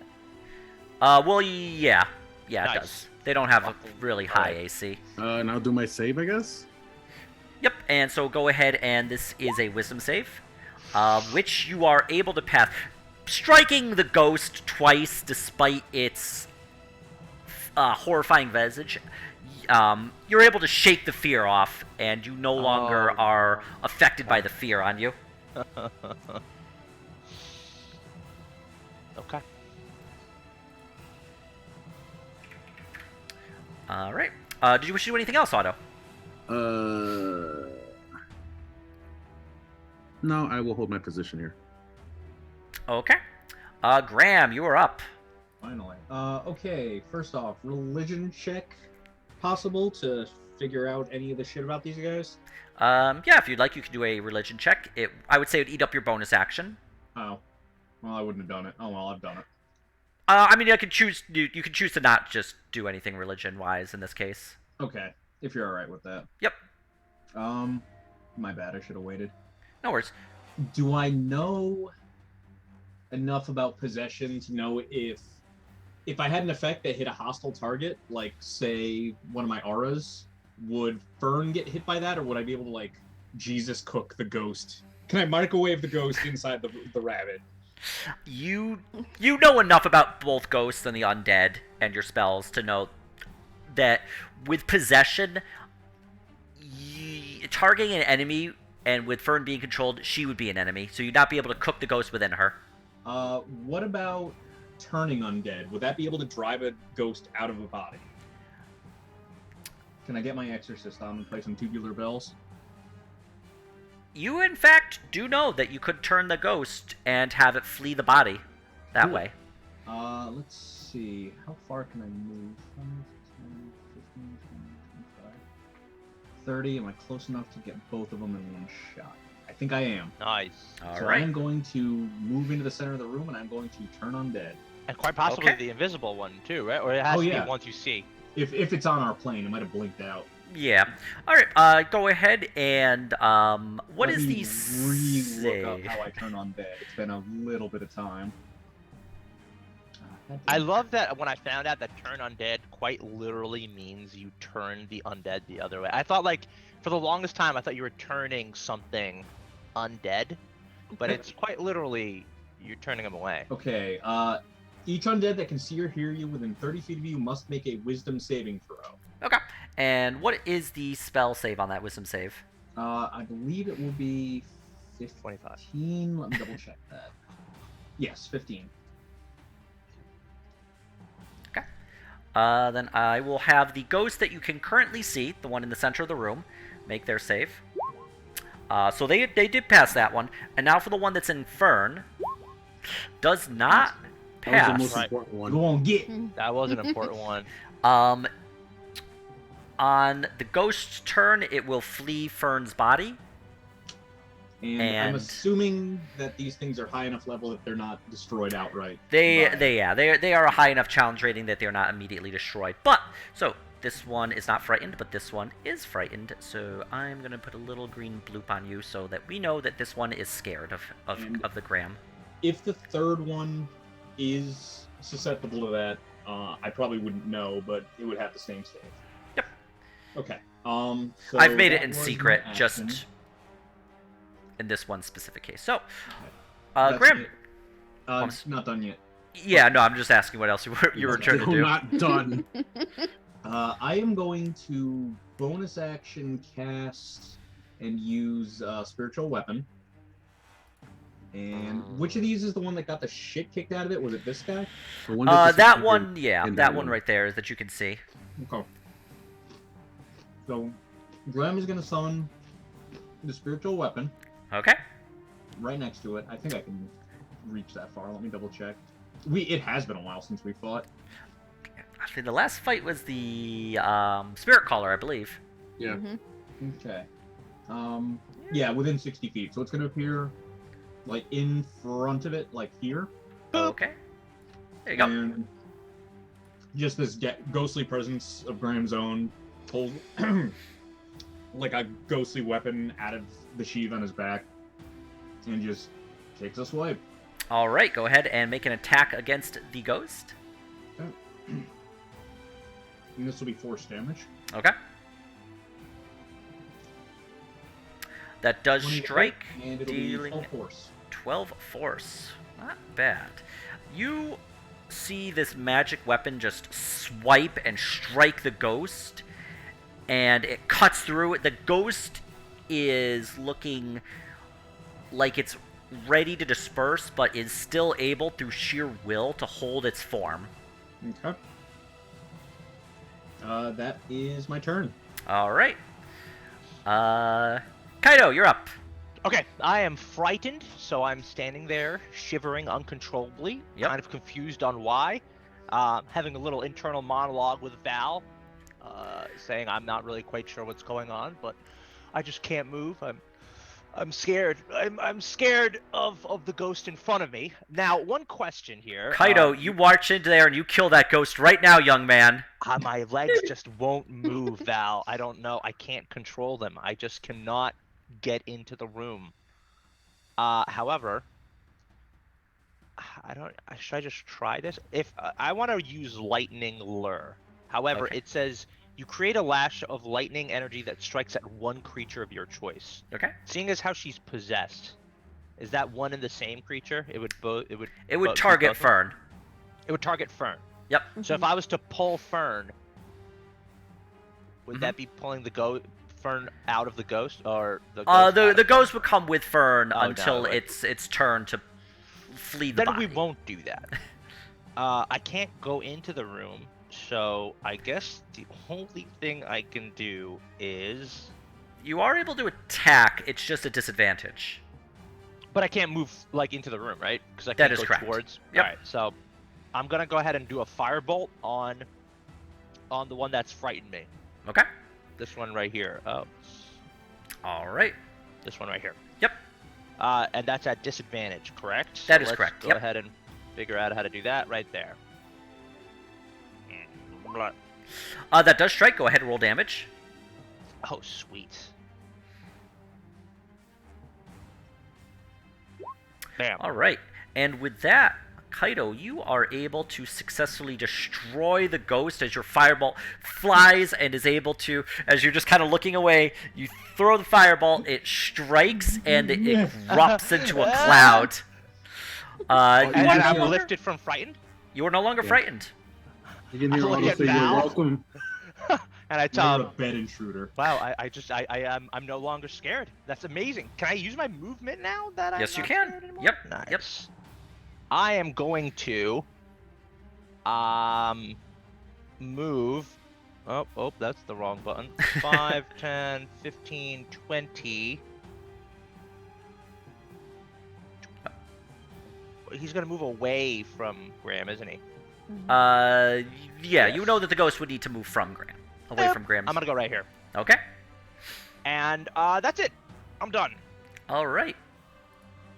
Well, yeah. Yeah,
Nice.
it does. They don't have a
Fucking
really high
right.
AC.
And I'll do my save, I guess.
Yep, and so go ahead and this is a wisdom save, which you are able to pass. striking the ghost twice, despite its horrifying visage, you're able to shake the fear off, and you no longer are affected by the fear on you.
Okay.
All right. Did you wish to do anything else, Otto?
No, I will hold my position here.
Okay. Graham, you are up.
Finally. Okay, first off, religion check possible to figure out any of the shit about these guys?
Yeah, if you'd like, you can do a religion check. I would say it would eat up your bonus action.
Oh. Well, I wouldn't have done it. Oh, well, I've done it.
I mean, you can choose to not just do anything religion-wise in this case.
Okay, if you're alright with that.
Yep.
My bad, I should have waited.
No worries.
Do I know enough about possession to know if I had an effect that hit a hostile target, like, say, one of my auras, would Fern get hit by that, or would I be able to, like, Jesus cook the ghost? Can I microwave the ghost inside the rabbit?
You know enough about both ghosts and the undead and your spells to know that with possession, targeting an enemy, and with Fern being controlled, she would be an enemy, so you'd not be able to cook the ghost within her.
What about turning undead? Would that be able to drive a ghost out of a body? Can I get my exorcist on and play some tubular bells?
You, in fact, do know that you could turn the ghost and have it flee the body that
Cool.
way.
Let's see. How far can I move? 5, 10, 15, 20, 25, 30. Am I close enough to get both of them in one shot? I think I am.
Nice.
All
So
right.
I am going to move into the center of the room, and I'm going to turn undead.
And quite possibly
Okay.
the invisible one too, right? Or it has
Oh,
to
yeah.
be ones you see.
If it's on our plane, it might have blinked out.
Yeah. All right. Go ahead and what
Let
is
me
the
re-look up
save?
how I turn undead. It's been a little bit of time.
I love that when I found out that turn undead quite literally means you turn the undead the other way. I thought, like, for the longest time, I thought you were turning something undead, but it's quite literally you're turning them away.
Okay, each undead that can see or hear you within 30 feet of you must make a wisdom saving throw.
Okay. And what is the spell save on that wisdom save?
I believe it will be
25.
15. Let me double check that. Yes, 15.
Okay. Then I will have the ghost that you can currently see, the one in the center of the room, make their save. So they did pass that one. And now for the one that's in Fern. Does not
That was the
pass.
most
Right.
important one.
Go on, get.
That was an important one.
On the ghost's turn, it will flee Fern's body.
And I'm assuming that these things are high enough level that they're not destroyed outright.
They
by-
are a high enough challenge rating that they're not immediately destroyed. But so this one is not frightened, but this one is frightened. So I'm gonna put a little green bloop on you so that we know that this one is scared of the Graham.
If the third one is susceptible to that, I probably wouldn't know, but it would have the same save.
Yep.
Okay. So
I've made it
that
in
was my
secret,
action.
just in this one specific case. So,
That's
Graham.
it. It's not done yet.
Yeah, no, I'm just asking what else you were trying to
Still
do.
not done.
I am going to bonus action cast and use spiritual weapon. And which of these is the one that got the shit kicked out of it? Was it this guy?
The one that's
That
just-
one, yeah,
and
that one right there is that you can see.
Okay. So, Graham is going to summon the spiritual weapon
Okay.
right next to it. I think I can reach that far. Let me double check. It has been a while since we fought.
Actually, the last fight was the Spirit Caller, I believe.
Yeah.
Okay. Yeah, within 60 feet. So it's going to appear like in front of it, like here.
Okay. There you go.
And just this ghostly presence of Graham's own pulls like a ghostly weapon out of the sheath on his back and just takes a swipe.
All right, go ahead and make an attack against the ghost.
And this will be force damage.
Okay. That does
20
strike,
and it'll be
dealing
12 force.
12 force. Not bad. You see this magic weapon just swipe and strike the ghost, and it cuts through it. The ghost is looking like it's ready to disperse, but is still able, through sheer will, to hold its form.
Okay. That is my turn.
All right. Kaido, you're up.
Okay, I am frightened, so I'm standing there, shivering uncontrollably,
Yep.
kind of confused on why. Having a little internal monologue with Val, saying I'm not really quite sure what's going on, but I just can't move. I'm scared. I'm scared of the ghost in front of me. Now, one question here.
Kaido, you march into there and you kill that ghost right now, young man.
My legs just won't move, Val. I don't know. I can't control them. I just cannot get into the room. However, I don't. Should I just try this? If I want to use lightning lure. However,
Okay.
it says you create a lash of lightning energy that strikes at one creature of your choice.
Okay.
Seeing as how she's possessed, is that one and the same creature? It would both. It would.
It would
be
target
both of them?
Fern.
It would target Fern.
Yep.
So if I was to pull Fern, would
Mhm.
that be pulling the Fern out of the ghost, or the ghost out
The
of
ghost would come with Fern
Oh, no,
until
it
its turn to flee the
Then
body.
we won't do that. I can't go into the room, so I guess the only thing I can do is.
You are able to attack. It's just a disadvantage.
But I can't move like into the room, right? Because I
That
can't
is
go
correct.
towards.
Yep.
All right, so I'm gonna go ahead and do a firebolt on the one that's frightened me.
Okay.
This one right here. Oh,
All right.
this one right here.
Yep.
And that's at disadvantage, correct?
That is
let's
correct,
Go
yep.
ahead and figure out how to do that right there.
That does strike. Go ahead and roll damage.
Oh, sweet. Bam.
All right. And with that, Kaido, you are able to successfully destroy the ghost as your firebolt flies and is able to, as you're just kind of looking away, you throw the firebolt, it strikes, and it erupts into a cloud.
And
You are
I'm
no longer,
lifted from frightened,
you are no longer
Yeah.
frightened.
You can hear
Look
Otto
at
say you're
Val.
welcome.
and I
You're
tell
a bed intruder.
wow, I'm no longer scared. That's amazing. Can I use my movement now that I'm
Yes, you
not
can.
scared anymore?
Yep,
Nice.
yep.
I am going to move. Oh, that's the wrong button. 5, 10, 15, 20. He's gonna move away from Graham, isn't he?
Yeah,
Yes.
you know that the ghost would need to move from Graham. Away
Yep.
from Graham.
I'm gonna go right here.
Okay.
And that's it. I'm done.
All right.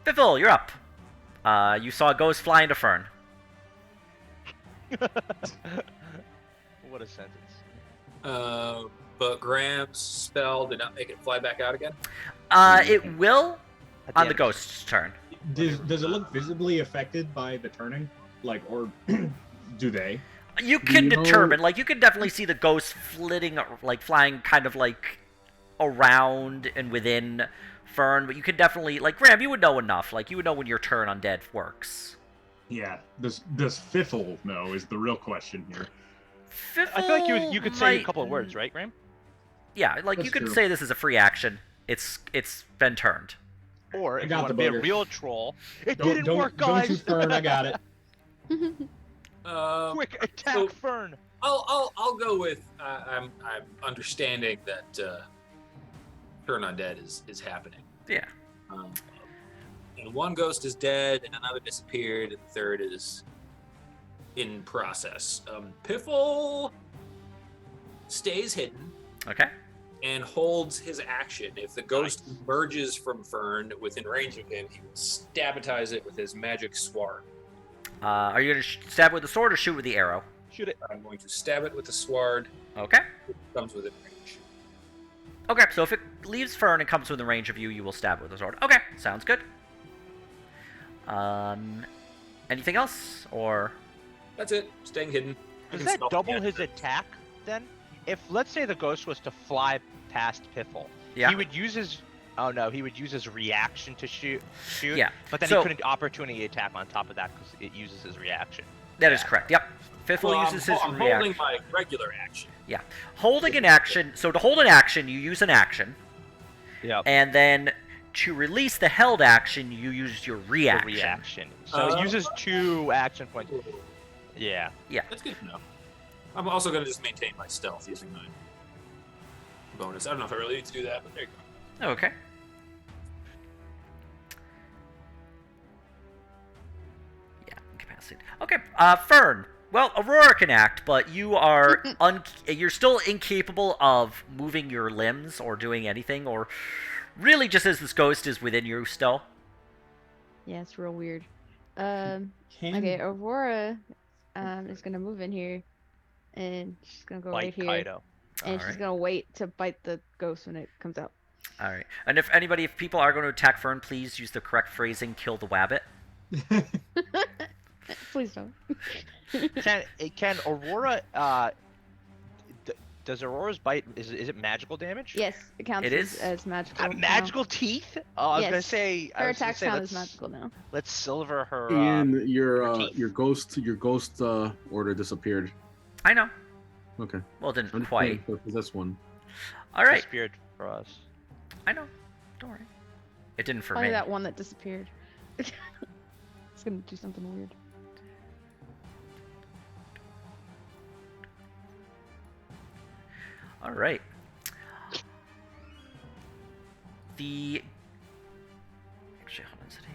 Biffle, you're up. You saw a ghost fly into Fern.
What a sentence.
But Graham's spell did not make it fly back out again.
It will
At the
on the
end.
ghost's turn.
Does it look visibly affected by the turning? Like, or do they?
You can
You know-
determine, like, you can definitely see the ghost flitting, like, flying kind of, like, around and within Fern, but you can definitely, like, Graham, you would know enough. Like, you would know when your turn undead works.
Yeah. Does Fiffle know is the real question here.
I feel like you could say a
might-
couple of words, right, Graham?
Yeah, like, you
That's
could
true.
say this is a free action. It's been turned.
Or
I
if you
got
want to
the
be a
booger.
real troll, it
Don't
didn't work,
don't
guys.
shoot Fern. I got it.
Quick attack,
so-
Fern.
I'll go with I'm understanding that turn undead is happening.
Yeah.
And one ghost is dead, and another disappeared, and the third is in process. Piffle stays hidden
Okay.
and holds his action. If the ghost emerges from Fern within range of him, he will stabatize it with his magic sword.
Are you going to stab with the sword or shoot with the arrow?
Shoot it.
I'm going to stab it with the sword.
Okay.
It comes within range.
Okay, so if it leaves Fern and comes within range of you, you will stab it with the sword. Okay, sounds good. Anything else? Or...
That's it. Staying hidden. I
Does
can
that
spell
double
again.
his attack then? If let's say the ghost was to fly past Piffle,
Yeah.
he would use his Oh no, he would use his reaction to shoot.
Yeah.
But then
So-
he couldn't opportunity attack on top of that because it uses his reaction.
That is
Yeah.
correct. Yep. Fiffle
Well,
uses his
I'm
reaction.
holding my regular action.
Yeah. Holding an action. So to hold an action, you use an action,
Yep.
and then to release the held action, you use your
The
reaction.
reaction. So it uses 2 action points. Yeah.
That's good to know. I'm also going to just maintain my stealth using my bonus. I don't know if I really need to do that, but there you go.
Okay. Yeah, incapacitated. Okay, Fern. Well, Aurora can act, but you are you're still incapable of moving your limbs or doing anything, or really just as this ghost is within you still.
Yeah, it's real weird.
Can
Okay, Aurora is gonna move in here, and she's gonna go right
Like
here,
Kaido.
and she's
Alright.
gonna wait to bite the ghost when it comes out.
All right. And if people are going to attack Fern, please use the correct phrasing. Kill the wabbit.
Please don't.
Can Aurora does Aurora's bite is it magical damage?
Yes, it counts
It
as,
is?
as magical. now.
Magical teeth? Oh, I was gonna
Yes.
say
Her
I was gonna
attacks
say,
count as
let's-
magical now.
Let's silver her.
And
her teeth.
your ghost order disappeared.
I know.
Okay.
Well, it didn't
I'm
quite.
That's one.
All right.
disappeared for us.
I know. Don't worry. It didn't for
Only
me.
that one that disappeared. It's gonna do something weird.
All right. The actually, hold on, is it a...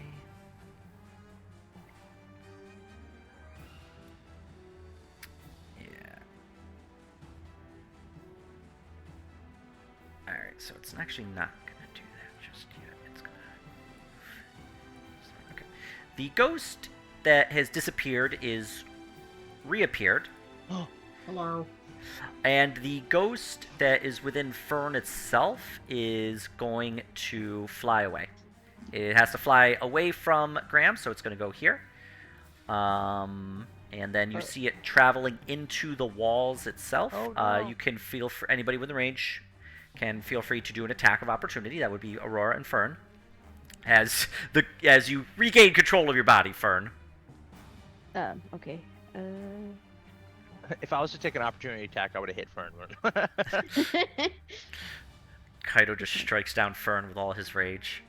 Yeah. All right, so it's actually not gonna do that just yet. It's gonna. Okay. The ghost that has disappeared is reappeared.
Hello.
And the ghost that is within Fern itself is going to fly away. It has to fly away from Graham, so it's going to go here. And then you see it traveling into the walls itself.
Oh, no.
You can feel for anybody within range can feel free to do an attack of opportunity. That would be Aurora and Fern. As you regain control of your body, Fern.
Okay.
If I was to take an opportunity attack, I would have hit Fern.
Kaido just strikes down Fern with all his rage.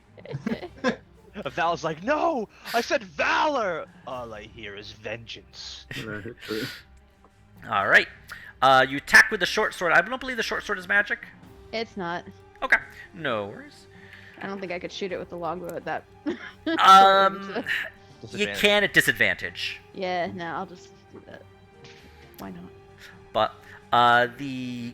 Val's like, no! I said valor! All I hear is vengeance.
All right. You attack with the short sword. I don't believe the short sword is magic.
It's not.
Okay. No worries.
I don't think I could shoot it with the longbow at that.
You
Disadvantage.
can at disadvantage,
Yeah, no, I'll just do that. Why not?
but you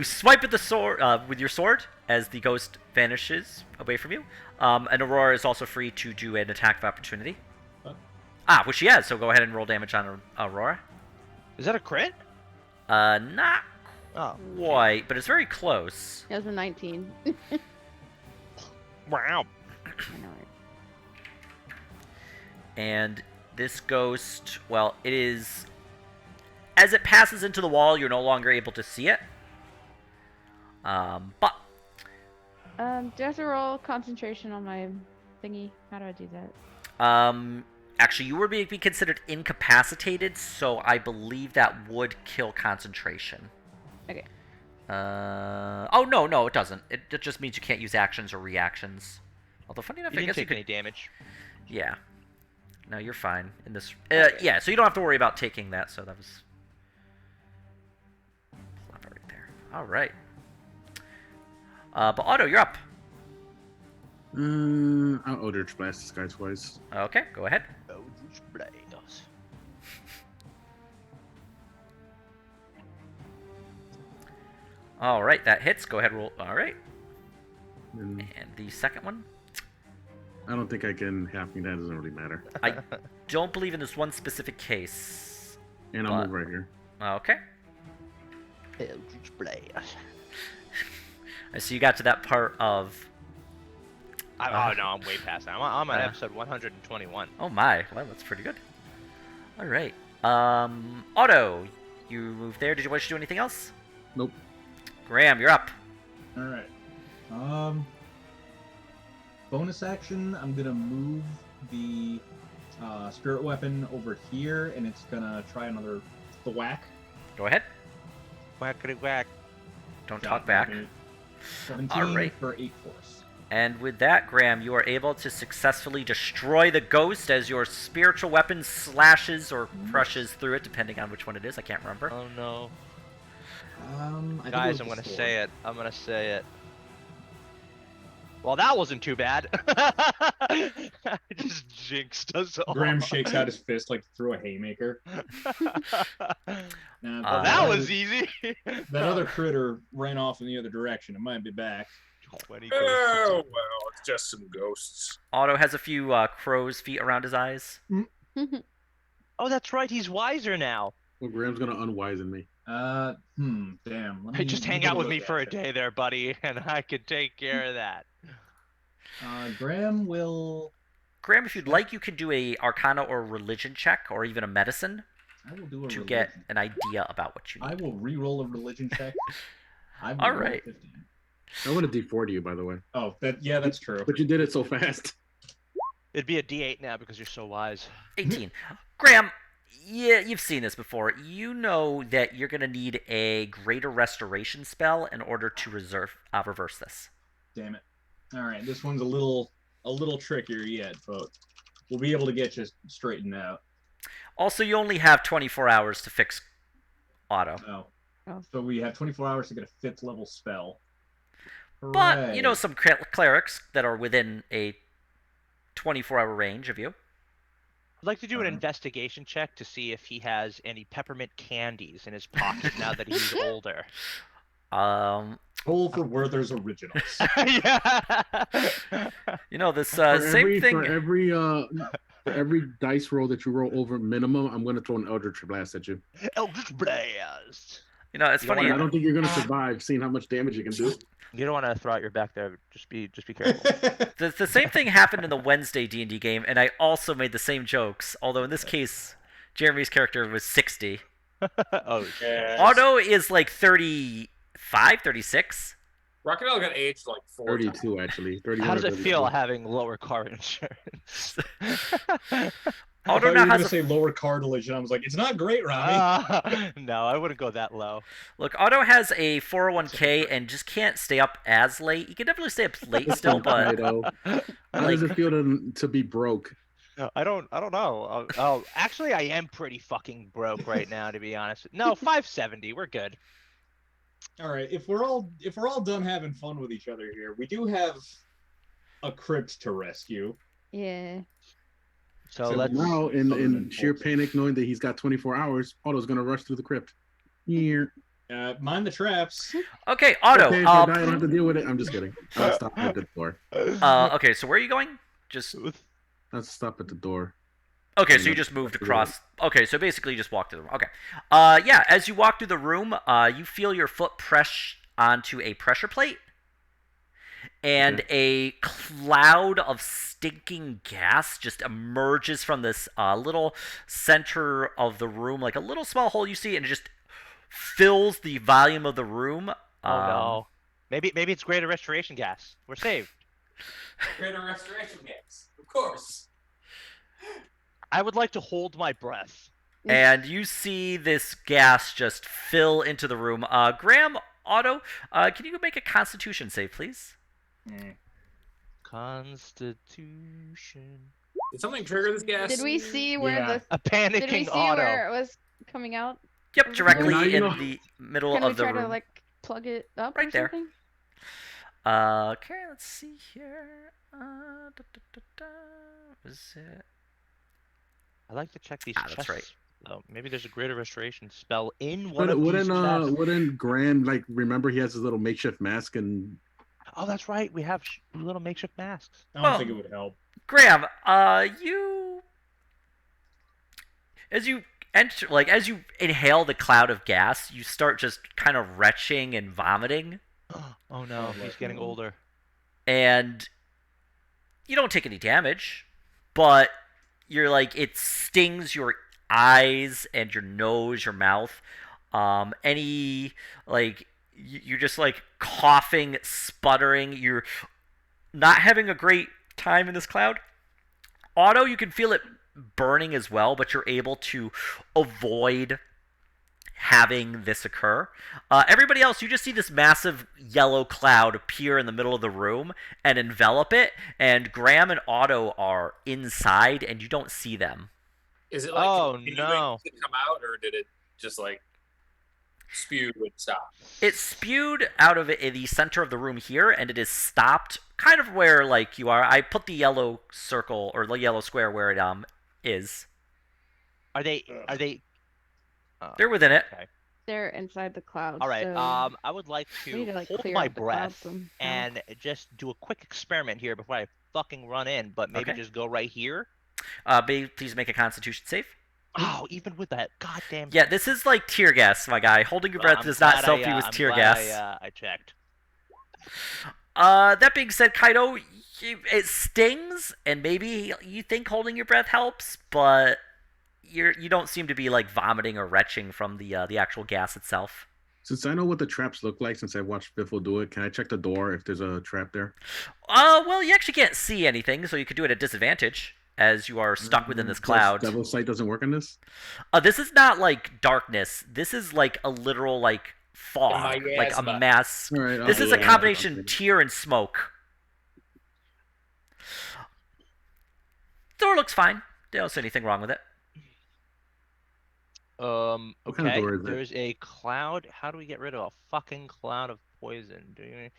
swipe at the sword with your sword as the ghost vanishes away from you. And Aurora is also free to do an attack of opportunity.
Huh?
Which she has. So go ahead and roll damage on Aurora.
Is that a crit?
Not
Oh.
quite, but it's very close.
It was a 19.
Wow.
I know it.
And this ghost, well, it is... As it passes into the wall, you're no longer able to see it. But...
Do I have to roll concentration on my thingy? How do I do that?
Actually, you would be considered incapacitated, so I believe that would kill concentration.
Okay.
Oh, no, it doesn't. It just means you can't use actions or reactions. Although, funny enough,
You
I
didn't
guess you
take
could...
any damage.
Yeah. No, you're fine in this.
Okay.
Yeah, so you don't have to worry about taking that. So that was. Flop it right there. All right. But Otto, you're up.
I'll Eldritch Blast this guy twice.
Okay, go ahead.
Oh, these blades.
All right, that hits. Go ahead, roll. All right,
And
and the second one.
I don't think I can halving that. Doesn't really matter.
I don't believe in this one specific case.
And I'll move right here.
Okay.
Eldritch blades.
I see you got to that part of.
Oh no, I'm way past that. I'm on
Uh.
episode 121.
Oh my! Well, that's pretty good. All right. Otto, you move there. Did you wish to do anything else?
Nope.
Graham, you're up.
All right. bonus action, I'm gonna move the spirit weapon over here, and it's gonna try another thwack.
Go ahead.
Whackity whack.
Don't
Got
talk back.
it. 17
Alright.
for 8 force.
And with that, Graham, you are able to successfully destroy the ghost as your spiritual weapon slashes or crushes through it, depending on which one it is. I can't remember.
Oh no.
I think it
Guys,
was
I'm
the
gonna
sword.
say it. I'm gonna say it. Well, that wasn't too bad. I just jinxed us all.
Graham shakes out his fist like threw a haymaker.
Well, that was easy.
That other critter ran off in the other direction. It might be back.
20
Oh well, it's just some ghosts.
Otto has a few crow's feet around his eyes.
Oh, that's right. He's wiser now.
Well, Graham's gonna unwisen me.
Damn.
Hey, just hang out with me for a day there, buddy, and I could take care of that.
Graham will.
Graham, if you'd like, you can do a Arcana or Religion check, or even a Medicine,
I will do a
to
religion.
get an idea about what you
I
need.
will re-roll a religion check. I will
All
roll
right.
15.
I would have D4'd you, by the way.
Oh, that's true.
But you did it so fast.
It'd be a D8 now because you're so wise.
18. Graham, yeah, you've seen this before. You know that you're going to need a Greater Restoration spell in order to reverse this.
Damn it. All right, this one's a little trickier yet, but we'll be able to get you straightened out.
Also, you only have 24 hours to fix Otto.
Oh. So we have 24 hours to get a 5th level spell.
But you know
Hooray.
some clerics that are within a 24-hour range of you.
I'd like to do an
Uh-huh.
investigation check to see if he has any peppermint candies in his pocket now that he's older.
Pull for Werther's originals.
Yeah.
You know this
For
same thing.
For every dice roll that you roll over minimum, I'm gonna throw an Eldritch Blast at you.
Eldritch Blast.
You know it's
You don't
funny.
I don't think you're gonna survive, seeing how much damage you can do.
You don't want to throw out your back there. Just be careful.
The same thing happened in the Wednesday D&D game, and I also made the same jokes. Although in this case, Jeremy's character was 60.
Oh,
Yeah.
Otto is like 35, 36.
Rocketel got aged like 4 times.
32 actually. 31
how does
or
it feel
32.
having lower car insurance?
I thought
Otto
you
now
were going
has
to
a
say lower cartilage, and I was like, it's not great, Rami.
No, I wouldn't go that low.
look. Otto has a 401k and just can't stay up as late. He can definitely stay up late still, but
Ido. How does it feel to be broke?
I don't know. Oh, actually, I am pretty fucking broke right now, to be honest. No, 570. We're good.
All right, if we're all done having fun with each other here, we do have a crypt to rescue.
Yeah.
So
So
let's.
Now,
Other
in
than
sheer
bolts.
panic, knowing that he's got 24 hours, Otto's gonna rush through the crypt. Here.
Mind the traps.
okay, Otto.
Okay, if I die, I don't have to deal with it. I'm just kidding. I'll stop at the door.
Okay, so where are you going? Just
I'll stop at the door.
okay. So you just moved across. Okay, so basically you just walked through the room. Okay. Yeah. As you walk through the room, you feel your foot press onto a pressure plate, and a cloud of stinking gas just emerges from this little center of the room, like a little small hole you see, and it just fills the volume of the room.
Oh no. Maybe it's greater restoration gas. We're saved.
Greater restoration games, of course.
I would like to hold my breath.
And you see this gas just fill into the room. Graham, Otto, can you make a Constitution save, please?
Constitution.
Did something trigger this gas?
Did we see where
Yeah.
the?
A
Did we
panicking
see
Auto.
where it was coming out?
Yep, directly
Well, now you
in
know.
the middle
Can we
of the
try
room.
to like plug it up
Right
or
there.
something?
Okay, let's see here. Was it?
I like to check these
That's
chests.
right.
Oh, maybe there's a greater restoration spell in one of
But
these chests.
wouldn't Graham like remember he has his little makeshift mask and
Oh, that's right. We have little makeshift masks.
I don't
Well-
think it would help.
Graham, as you enter, like as you inhale the cloud of gas, you start just kind of retching and vomiting,
Oh no,
Oh,
he's
like-
getting older.
and you don't take any damage, but you're like it stings your eyes and your nose, your mouth. Any like you're just like coughing, sputtering. You're not having a great time in this cloud. Auto, you can feel it burning as well, but you're able to avoid having this occur. Everybody else, you just see this massive yellow cloud appear in the middle of the room and envelop it, and Graham and Otto are inside, and you don't see them.
Is it like
Oh,
continuing
no.
to come out, or did it just like spew and stop?
It spewed out of it in the center of the room here, and it is stopped kind of where like you are. I put the yellow circle or the yellow square where it is.
Are they? Are they?
They're within it.
Okay.
They're inside the clouds.
All right.
So
I would like
we need
to
to like
hold
clear
my
out the clouds
breath
somehow.
and just do a quick experiment here before I fucking run in, but maybe
Okay.
just go right here.
Please make a Constitution save.
Oh, even with that goddamn.
Yeah, this is like tear gas, my guy. Holding your breath
I'm
does not
glad
help
I,
you with
I'm
tear
glad
gas.
I checked.
That being said, Kaido, it stings, and maybe you think holding your breath helps, but you don't seem to be like vomiting or retching from the actual gas itself.
Since I know what the traps look like, since I watched Biffle do it, can I check the door if there's a trap there?
Well, you actually can't see anything, so you could do it at disadvantage as you are stuck within this cloud.
Devil sight doesn't work on this.
This is not like darkness. This is like a literal like fog, like a
Miasma.
mass.
All right,
This
I'll
is
do
a
it.
combination tear and smoke. Door looks fine. They don't see anything wrong with it.
What kind of
Okay.
door is it?
There's a cloud. How do we get rid of a fucking cloud of poison? Do you?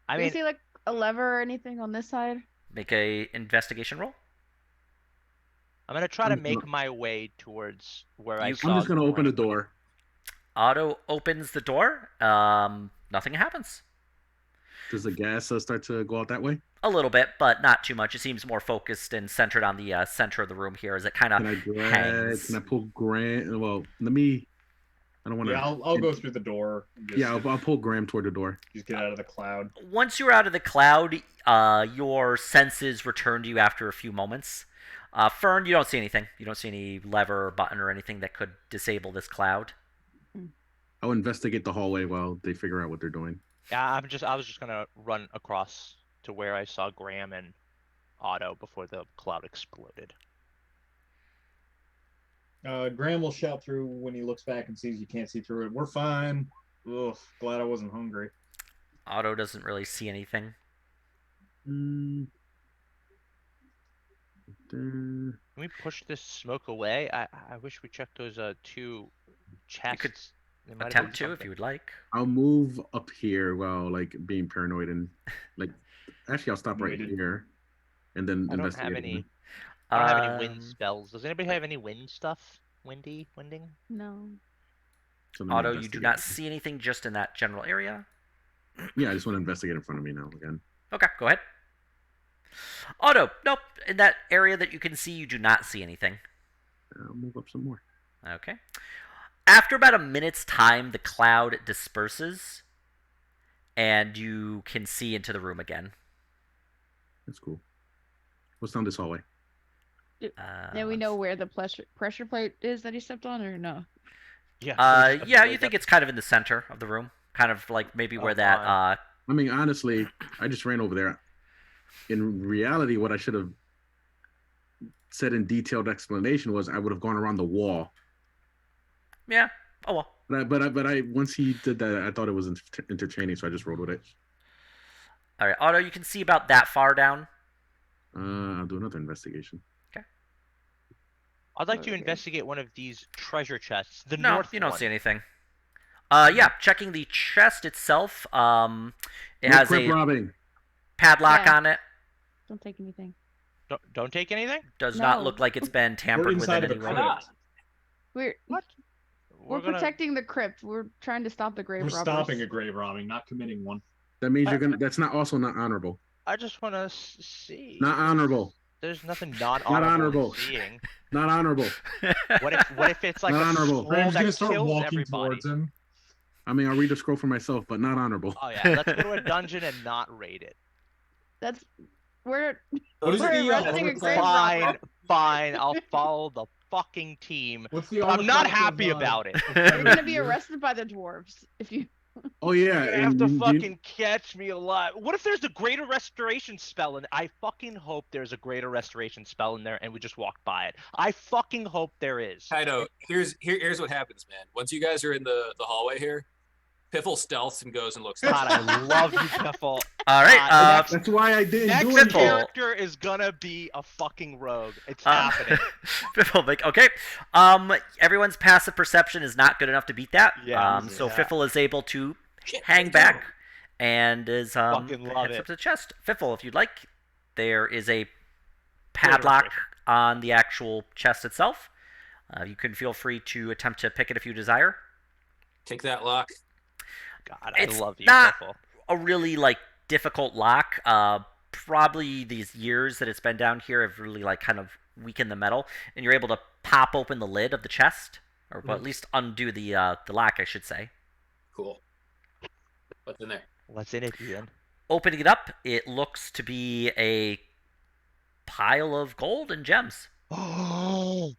I
Do you
mean,
see like a lever or anything on this side?
Make a investigation roll.
I'm gonna try to
I'm
make
gonna-
my way towards where I
You-
saw.
I'm just gonna open the
Graham.
door.
Otto opens the door. Nothing happens.
Does the gas start to go out that way?
A little bit, but not too much. It seems more focused and centered on the center of the room here, as it kind of
Can I drag?
hangs.
Can I pull Graham? Well, let me. I don't want to.
Yeah, I'll go through the door. And just,
Yeah, I'll pull Graham toward the door.
just get out of the cloud.
Once you're out of the cloud, your senses return to you after a few moments. Fern, you don't see anything. You don't see any lever or button or anything that could disable this cloud.
I'll investigate the hallway while they figure out what they're doing.
Yeah, I was just gonna run across to where I saw Graham and Otto before the cloud exploded.
Graham will shout through when he looks back and sees you can't see through it. We're fine. Ugh, glad I wasn't hungry.
Otto doesn't really see anything.
Can we push this smoke away? I wish we checked those two chests.
could
There might have been
Attempt to, if
something.
you would like.
I'll move up here while like being paranoid and like. Actually, I'll stop right
Waited.
here, and then
I don't
investigate.
have any.
again.
I don't have any wind
Um,
spells. Does anybody have any wind stuff? Winding?
No.
So let me
Otto, you do
investigate.
not see anything just in that general area.
Yeah, I just want to investigate in front of me now again.
Okay, go ahead. Otto, nope. In that area that you can see, you do not see anything.
I'll move up some more.
Okay. After about a minute's time, the cloud disperses, and you can see into the room again.
That's cool. What's down this hallway?
Now we know where the pressure plate is that he stepped on, or no?
Yeah.
Yeah, you think it's kind of in the center of the room, kind of like maybe where that.
fine.
I mean, honestly, I just ran over there. In reality, what I should have said in detailed explanation was I would have gone around the wall.
Yeah. Oh well.
But I once he did that, I thought it was entertaining, so I just rolled with it.
All right, Otto, you can see about that far down.
I'll do another investigation.
I'd like to
Okay.
investigate one of these treasure chests. The
No,
north
you don't
one.
see anything. Yeah, checking the chest itself. It
No
has
crib
a
robbing.
padlock
Yeah.
on it.
Don't take anything.
Don't take anything.
Does not
No.
look like it's been
We're
tampered with
inside
in
of
any
a
way.
crypt.
We're
We're gonna.
protecting the crypt. We're trying to stop the grave
We're
robbers.
stopping a grave robbing, not committing one.
That means you're gonna. That's not also not honorable.
I just want to see.
Not honorable.
There's nothing
honorable.
non-honorable in seeing.
Not honorable.
What if it's like
Not
a
honorable.
scroll
Graham's
that
gonna start
kills
walking
everybody?
towards him.
I mean, I'll read the scroll for myself, but not honorable.
Oh yeah, let's go to a dungeon and not raid it.
That's we're
What is
we're
it?
arresting a grave
Fine,
robber.
fine. I'll follow the fucking team.
What's the?
But I'm not
artifact
happy
of,
about it.
You're gonna be arrested by the dwarves if you.
Oh yeah,
You're gonna have
and
to
you,
fucking catch me alive. What if there's a greater restoration spell in? I fucking hope there's a greater restoration spell in there, and we just walk by it. I fucking hope there is.
Kaido, here's what happens, man. Once you guys are in the hallway here, Piffle stealths and goes and looks
God, I
down.
love you, Piffle.
All right.
Next,
that's why I didn't
next
do
Piffle.
anything.
character is gonna be a fucking rogue. It's happening.
Fiffle, like, okay. Everyone's passive perception is not good enough to beat that.
Yeah,
So
yeah.
Fiffle is able to
Shit,
hang
go.
back and is
Fucking love
heads
it.
up to the chest. Fiffle, if you'd like, there is a padlock on the actual chest itself. You can feel free to attempt to pick it if you desire.
Take that lock.
God,
It's
I love you,
not
Piffle.
a really difficult lock. Probably these years that it's been down here have really kind of weakened the metal, and you're able to pop open the lid of the chest, or at least undo the lock, I should say.
Cool. What's in there?
What's in it, Ian?
Opening it up, it looks to be a pile of gold and gems.
Oh,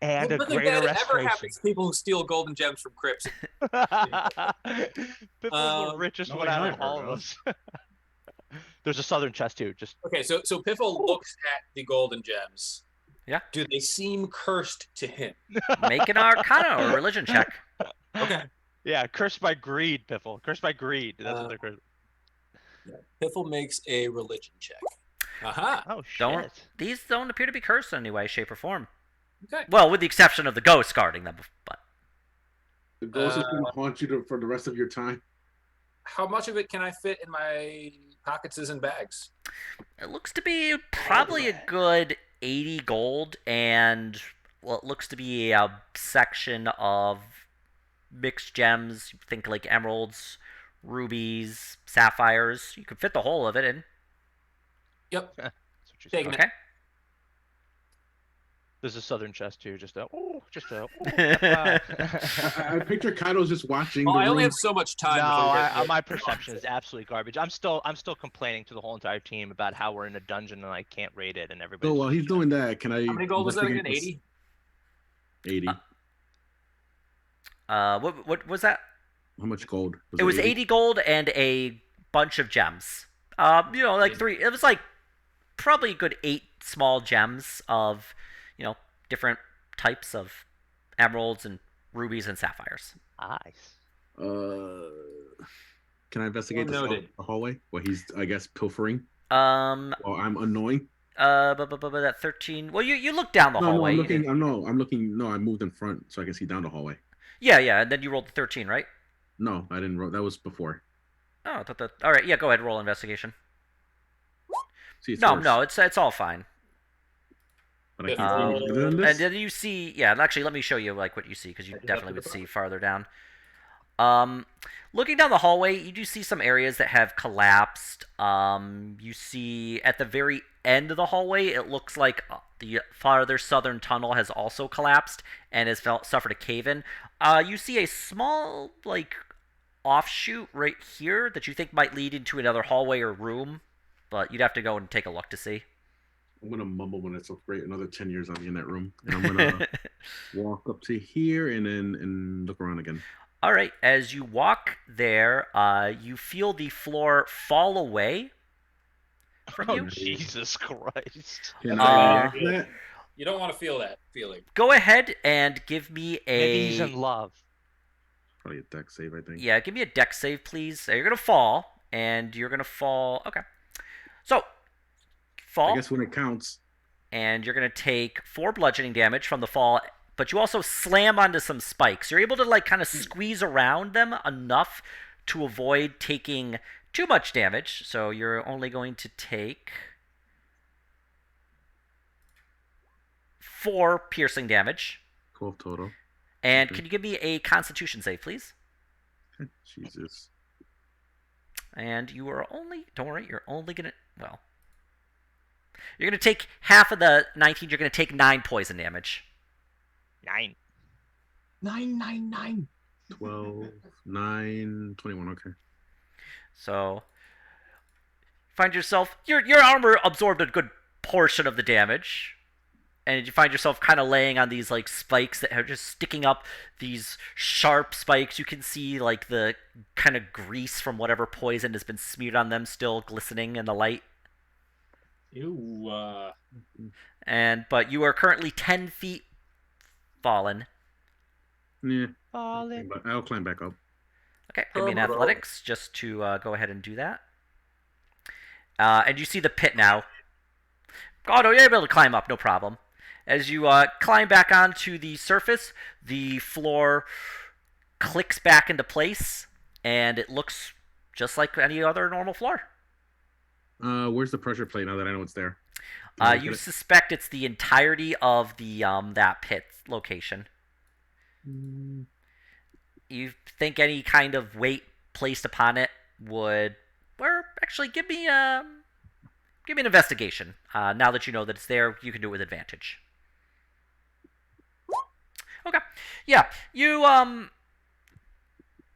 and a
Nothing
greater
bad ever
restoration.
happens to people who steal golden gems from crypts.
Piffle's the richest
no,
one
I
out
haven't
of all
heard
of us. There's a southern chest too. Just
Okay, so Piffle looks at the golden gems.
Yeah.
Do they seem cursed to him?
Make an Arcana or religion check.
Okay.
yeah, cursed by greed, Piffle. Cursed by greed. That's what they're cursed.
Piffle makes a religion check. Aha.
Oh shit.
These don't appear to be cursed in any way, shape, or form.
Okay.
Well, with the exception of the ghost guarding them, but
The ghost is going to haunt you for the rest of your time.
How much of it can I fit in my pockets and bags?
it looks to be probably a good 80 gold and what looks to be a section of mixed gems. Think like emeralds, rubies, sapphires. You could fit the whole of it in.
Yep.
That's what you
Taking
said.
Okay.
There's a southern chest too. Just a
I picture Kaido's just watching.
Well,
the
I only
room.
have so much time.
No,
before we get to
my
it.
perception is absolutely garbage. I'm still complaining to the whole entire team about how we're in a dungeon and I can't raid it, and everybody.
So while he's doing that, can I?
How many gold was that again?
investigate
80?
80.
What was that?
How much gold?
It was 80 gold and a bunch of gems. Three. It was probably a good 8 small gems of, different types of emeralds and rubies and sapphires.
Nice.
Can I investigate
Well
the
noted.
hallway? Well, he's I guess pilfering.
Um.
Well, I'm annoying.
That 13. Well, you look down the
No,
hallway.
I'm looking. I'm looking. No, I moved in front so I can see down the hallway.
Yeah, and then you rolled the 13, right?
No, I didn't roll. That was before.
Oh, I thought that. All right, yeah, go ahead, roll investigation.
See, it's
No,
worse.
it's all fine.
But I
Uh,
can't see it.
And then you see, yeah, and actually, let me show you what you see because you
I do
definitely
have
would
to
see farther down. Looking down the hallway, you do see some areas that have collapsed. You see at the very end of the hallway, it looks like the farther southern tunnel has also collapsed and has suffered a cave-in. You see a small offshoot right here that you think might lead into another hallway or room, but you'd have to go and take a look to see.
I'm gonna mumble when it's great. Another 10 years I'll be in that room, and I'm gonna walk up to here and look around again.
All right, as you walk there, you feel the floor fall away from
Oh
you.
Jesus Christ!
Can
Uh,
I react to that?
You don't want to feel that feeling.
Go ahead and give me
Maybe he's in
a
love.
Probably a deck save, I think.
give me a dex save, please. So you're gonna fall, and you're gonna fall. Okay, so
I
fall,
guess when it counts.
and you're gonna take 4 bludgeoning damage from the fall. But you also slam onto some spikes. You're able to kind of squeeze around them enough to avoid taking too much damage. So you're only going to take 4 piercing damage.
12 total.
And
Okay.
can you give me a Constitution save, please?
Jesus.
And you are only, don't worry, you're only gonna, you're gonna take half of the 19. You're gonna take 9 poison damage.
9.
999.
12, 9, 21. Okay.
So find yourself, your armor absorbed a good portion of the damage. and you find yourself kind of laying on these like spikes that are just sticking up, these sharp spikes. You can see like the kind of grease from whatever poison has been smeared on them still glistening in the light.
Ew.
But you are currently 10 feet fallen.
Yeah.
Falling.
But I'll climb back up.
Okay, give me an
Terminal.
athletics just to go ahead and do that. And you see the pit now. Oh no, you're able to climb up, no problem. As you climb back onto the surface, the floor clicks back into place, and it looks just like any other normal floor.
Where's the pressure plate now that I know it's there?
You suspect it's the entirety of the that pit location. You think any kind of weight placed upon it would, or actually, give me an investigation. Now that you know that it's there, you can do it with advantage. Okay. Yeah.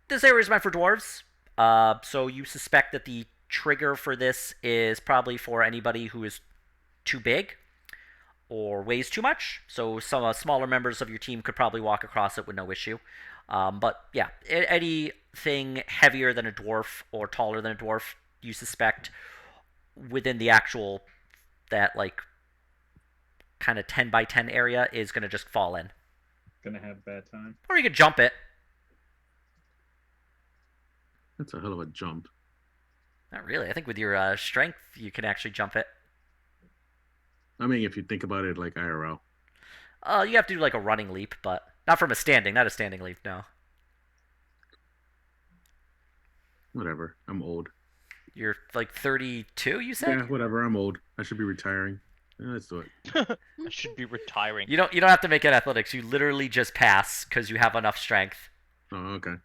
This area is meant for dwarves. So you suspect that the trigger for this is probably for anybody who is too big or weighs too much. So some smaller members of your team could probably walk across it with no issue. But yeah, anything heavier than a dwarf or taller than a dwarf, you suspect within the actual, that like kind of 10 by 10 area is going to just fall in.
Gonna have a bad time.
Or you could jump it.
That's a hell of a jump.
Not really. I think with your strength, you can actually jump it.
I mean, if you think about it like IRL.
You have to do like a running leap, but not from not a standing leap, no.
Whatever. I'm old.
You're like 32, you said?
Yeah, whatever. I'm old. I should be retiring. Yeah, let's do it.
I should be retiring.
You don't have to make it athletics. You literally just pass because you have enough strength.
Oh, okay.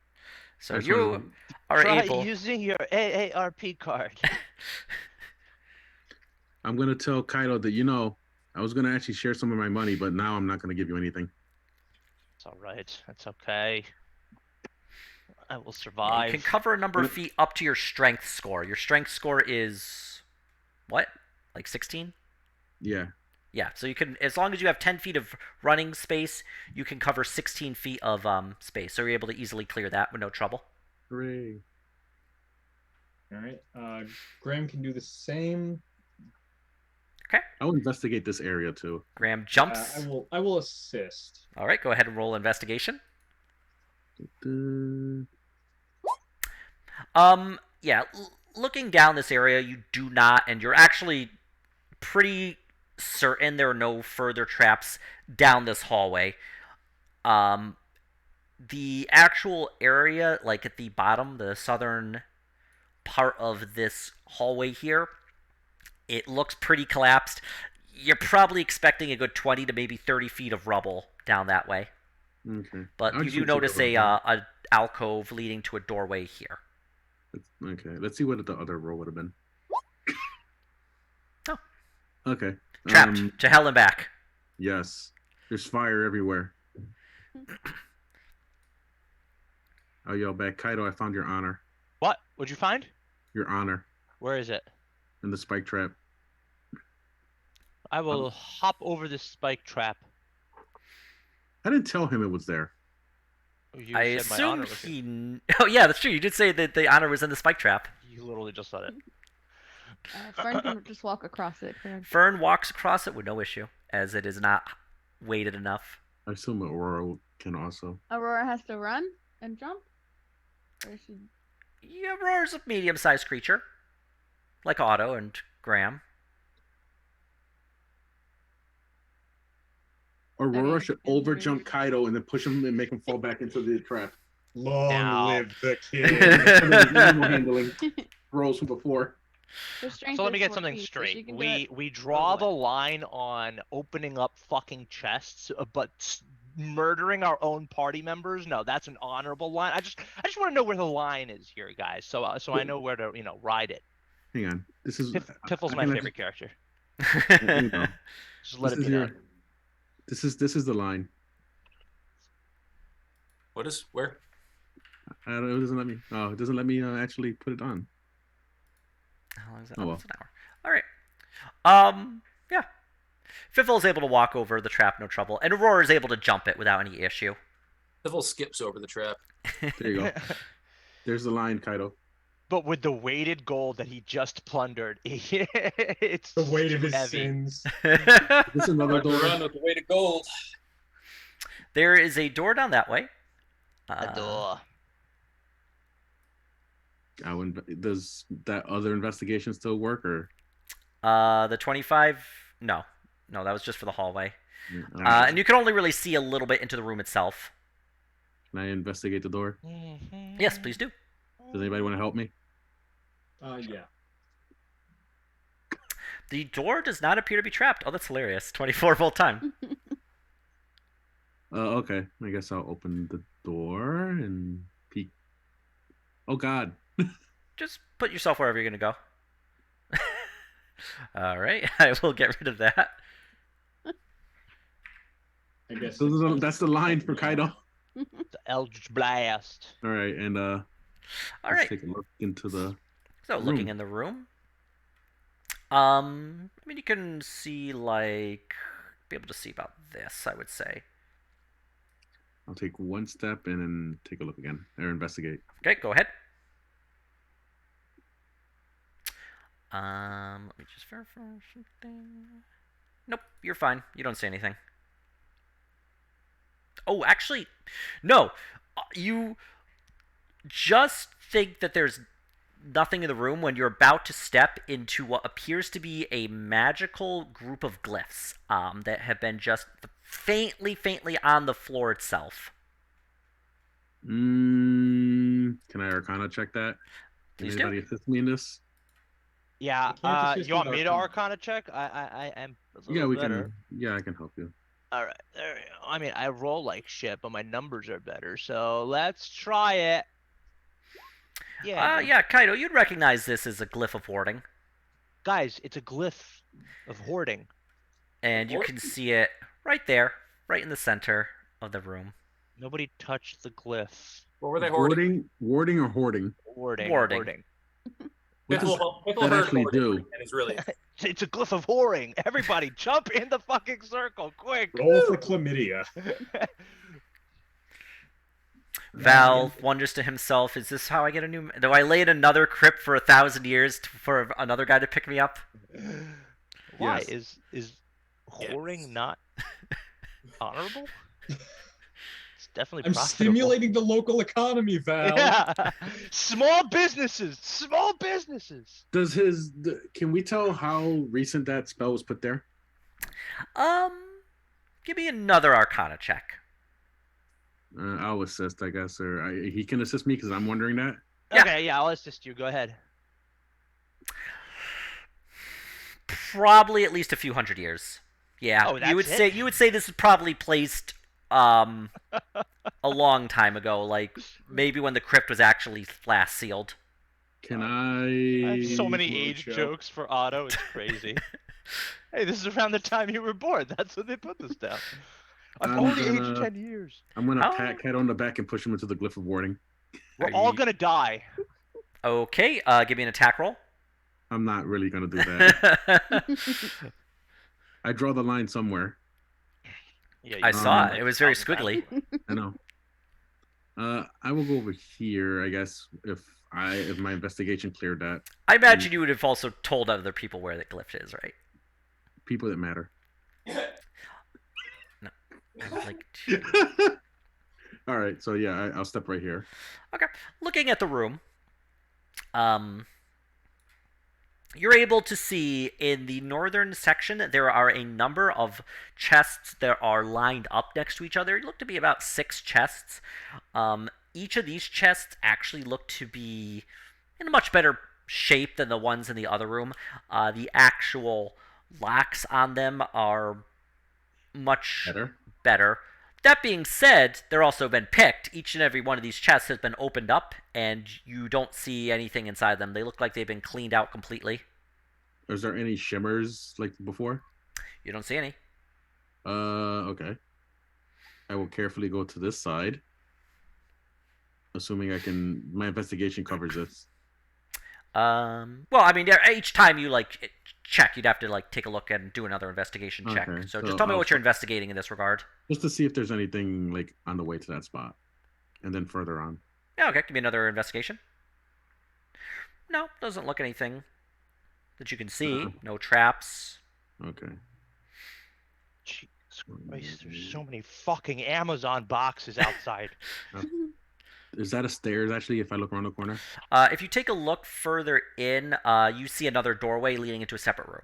So
That's
you
what
are
Try
able.
using your AARP card.
I'm gonna tell Kaido that I was gonna actually share some of my money, but now I'm not gonna give you anything.
It's all right. That's okay. I will
You
survive.
can cover a number of feet up to your strength score. Your strength score is what? Like 16?
Yeah.
Yeah, so you can, as long as you have 10 feet of running space, you can cover 16 feet of space. So you're able to easily clear that with no trouble.
Hooray.
All right. Graham can do the same.
Okay.
I'll investigate this area too.
Graham jumps.
I will assist.
All right, go ahead and roll investigation. Yeah, looking down this area, you do not, and you're actually pretty certain there are no further traps down this hallway. The actual area, like at the bottom, the southern part of this hallway here, it looks pretty collapsed. You're probably expecting a good 20 to maybe 30 feet of rubble down that way.
Okay.
But
I'll
you
just
do
go
notice
check it out.
a alcove leading to a doorway here.
Okay. Let's see what the other roll would have been.
Oh.
Okay.
Trapped to hell and back.
Yes. There's fire everywhere. I'll yell back, Kaido, I found your honor.
What? What'd you find?
Your honor
Where is it?
in the spike trap.
I will hop over this spike trap.
I didn't tell him it was there.
You
I
said my honor
assume
was
he. Oh yeah, that's true. You did say that the honor was in the spike trap.
You literally just said it.
Fern can just walk across it. Correct?
Fern walks across it with no issue, as it is not weighted enough.
I assume Aurora can also.
Aurora has to run and jump. Or she...
Yeah, Roar's a medium-sized creature, like Otto and Graham.
Aurora
Okay,
should
and
over
we're-
jump Kaido and then push him and make him fall back into the trap.
Long
Now.
live the king.
Animal handling rolls from before.
Her strength
So let me
is
get something
14, so she
straight.
can do
We
it.
we draw
what?
the line on opening up fucking chests, but murdering our own party members. No, that's an honorable line. I just want to know where the line is here, guys. So I know where to ride it.
Hang on. This is
Tiffle's
I
my
can
favorite character.
actually- you know,
Just let
this
it
is
be
your-
that.
This is the line.
What is where?
It doesn't let me. Oh, it doesn't let me actually put it on.
How long is that?
Oh, well.
It's an hour. All right. Yeah. Fiffle is able to walk over the trap, no trouble, and Aurora is able to jump it without any issue.
Piffle skips over the trap.
There you go. There's the line, Kaido.
But with the weighted gold that he just plundered, it's
The weight of
too
his
heavy.
sins.
This is another
Hard to
door.
run with the weight of gold.
There is a door down that way.
A door.
Does that other investigation still work, or?
The 25. No, that was just for the hallway.
Can
And you can only really see a little bit into the room itself.
I investigate the door?
Yes, please do.
Does anybody want to help me?
Yeah.
The door does not appear to be trapped. Oh, that's hilarious. 24 full time.
Okay. I guess I'll open the door and peek. Oh God.
Just put yourself wherever you're going to go. All right. I will get rid of that.
I guess.
That's the line for Kaido.
The Eldritch Blast.
All right, and
All
let's
right.
take a look into the.
So
room.
looking in the room. I mean, you can see be able to see about this, I would say.
I'll take one step and then take a look again or investigate.
Okay, go ahead. Let me just verify something. Nope, you're fine. You don't see anything. Oh, actually, no. You just think that there's nothing in the room when you're about to step into what appears to be a magical group of glyphs that have been just faintly on the floor itself.
Can I Arcana check that? Can
Please do.
anybody assist me in this?
Yeah.
can't assist
You want
with
me to
Arcana.
Arcana check? I am. A little
Yeah, we
better.
can. Yeah, I can help you.
All right. There we go. I mean, I roll like shit, but my numbers are better. So let's try it. Yeah.
Yeah, Kaido, you'd recognize this as a glyph of hoarding.
Guys, it's a glyph of hoarding.
And you can see it right there, right in the center of the room.
Nobody touched the glyph.
What were they hoarding?
Warding or hoarding?
Hoarding.
Hoarding.
What does
Piffle
that
heard
actually
hoarding,
do?
And it's really
It's a glyph of whoring. Everybody, jump in the fucking circle, quick.
Roll for chlamydia.
Val wonders to himself, is this how I get a new... Do I lay in another crypt for 1,000 years for another guy to pick me up?
Why
Yes.
is whoring not honorable? It's definitely
I'm
profitable.
stimulating the local economy, Val.
Yeah. Small businesses. Small businesses.
Can we tell how recent that spell was put there?
Give me another Arcana check.
I'll assist, I guess, or he can assist me because I'm wondering that.
Yeah.
Okay, yeah, I'll assist you. Go ahead.
Probably at least a few hundred years. Yeah,
Oh,
you would
that's
say
it?
you would say this is probably placed a long time ago, maybe when the crypt was actually last sealed.
Can
I have so
I?
many age jokes for Otto. It's crazy. Hey, this is around the time you were born. That's when they put this down. I've
I'm
only
gonna-
aged 10 years.
I'm gonna
Oh.
pat Kaido on the back and push him into the glyph of warding.
We're
Are
all
you-
gonna die.
Okay, give me an attack roll.
I'm not really gonna do that. I draw the line somewhere.
Yeah,
I
you
saw
like
it. It was very
1,000 times.
squiggly.
I know. I will go over here, I guess, if my investigation cleared that.
I imagine you would have also told other people where the glyph is, right?
People that matter.
I would like to...
All right, so yeah, I'll step right here.
Okay. Looking at the room, you're able to see in the northern section there are a number of chests that are lined up next to each other. It look to be about 6 chests. Each of these chests actually look to be in a much better shape than the ones in the other room. The actual locks on them are much better. That being said, they're also been picked. Each and every one of these chests has been opened up, and you don't see anything inside them. They look like they've been cleaned out completely.
Is there any shimmers like before?
You don't see any.
Okay. I will carefully go to this side, assuming my investigation covers this.
Well, I mean, each time you check. You'd have to like take a look and do another investigation check.
Okay,
So just
so
tell me what you're investigating in this regard.
just to see if there's anything like on the way to that spot, and then further on.
Yeah, okay. Give me another investigation. No, doesn't look anything that you can see. No traps.
Okay.
Jesus Christ, there's so many fucking Amazon boxes outside.
Is that a stairs actually? If I look around the corner.
If you take a look further in, you see another doorway leading into a separate room.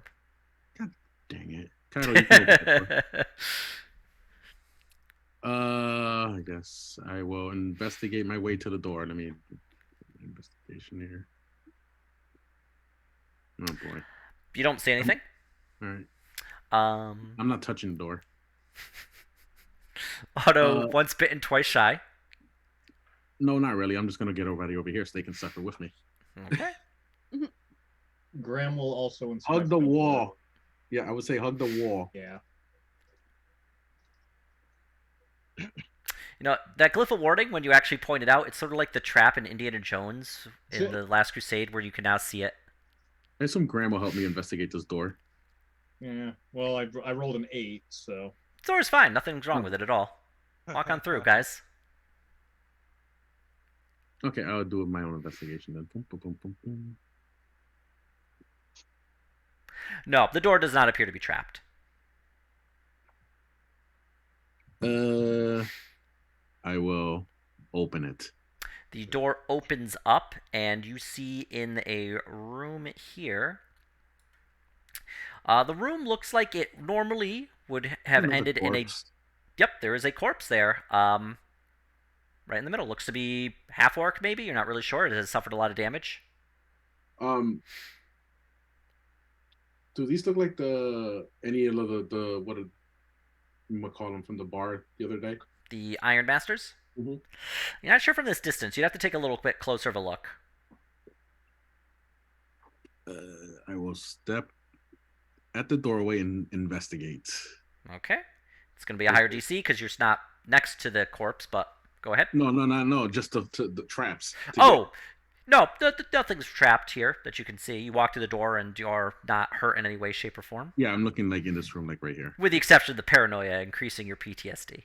God dang it, Kyle, you can open the door. I guess I will investigate my way to the door. Let me investigation here. Oh boy.
You don't see anything.
All right.
Um,
I'm not touching the door.
Otto, once bitten, twice shy.
No, not really. I'm just gonna get everybody over here so they can suffer with me.
Okay.
Graham will also inspect
Hug the
door.
wall. Yeah, I would say hug the wall.
Yeah.
You know, that glyph of warding, when you actually point it out, it's sort of like the trap in Indiana Jones in the Last Crusade, where you can now see it.
I assume Graham will help me investigate this door.
Yeah. Well, I rolled an 8, so.
The door's fine. Nothing's wrong with it at all. Walk on through, guys.
Okay, I'll do my own investigation then. Boom, boom, boom, boom, boom.
No, the door does not appear to be trapped.
I will open it.
The door opens up, and you see in a room here. The room looks like it normally would have
Another
ended in a.
corpse.
Yep, there is a corpse there. Right in the middle. Looks to be half orc, maybe. You're not really sure. It has suffered a lot of damage.
Do these look like any of the what did you call them from the bar the other day?
The Iron Masters.
Mhm.
You're not sure from this distance. You'd have to take a little bit closer of a look.
I will step at the doorway and investigate.
Okay. It's going to be a higher DC because you're not next to the corpse, but go ahead.
No. Just to the traps.
Oh, no. Nothing's trapped here that you can see. You walk to the door and you're not hurt in any way, shape, or form.
Yeah, I'm looking like in this room, like right here.
With the exception of the paranoia increasing your PTSD.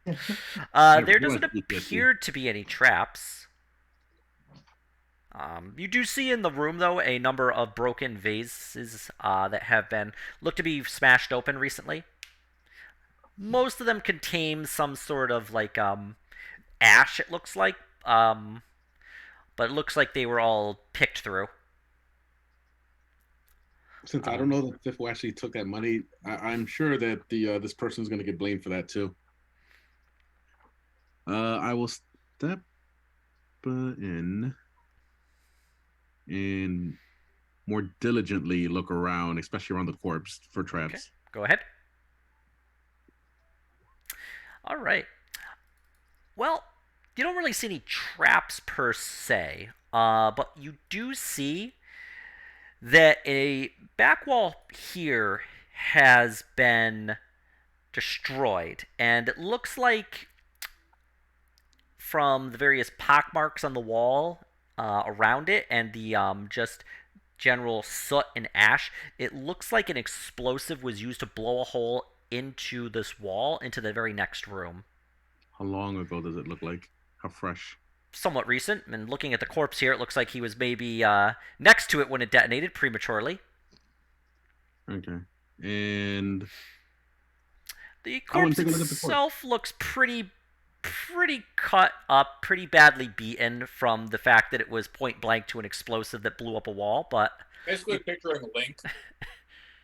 There doesn't appear to be any traps. You do see in the room, though, a number of broken vases that have been looked to be smashed open recently. Most of them contain some sort of like ash. It looks like, but it looks like they were all picked through.
Since I don't know that Fifo actually took that money, I'm sure that this person's going to get blamed for that too. I will step in and more diligently look around, especially around the corpse, for traps.
Okay, go ahead. All right. Well, you don't really see any traps per se, but you do see that a back wall here has been destroyed, and it looks like from the various pockmarks on the wall around it and the just general soot and ash, it looks like an explosive was used to blow a hole into this wall into the very next room.
How long ago does it look like? How fresh?
Somewhat recent, and looking at the corpse here, it looks like he was maybe next to it when it detonated prematurely.
Okay. And
the corpse itself looks pretty cut up, pretty badly beaten from the fact that it was point blank to an explosive that blew up a wall, but
Basically picturing Link.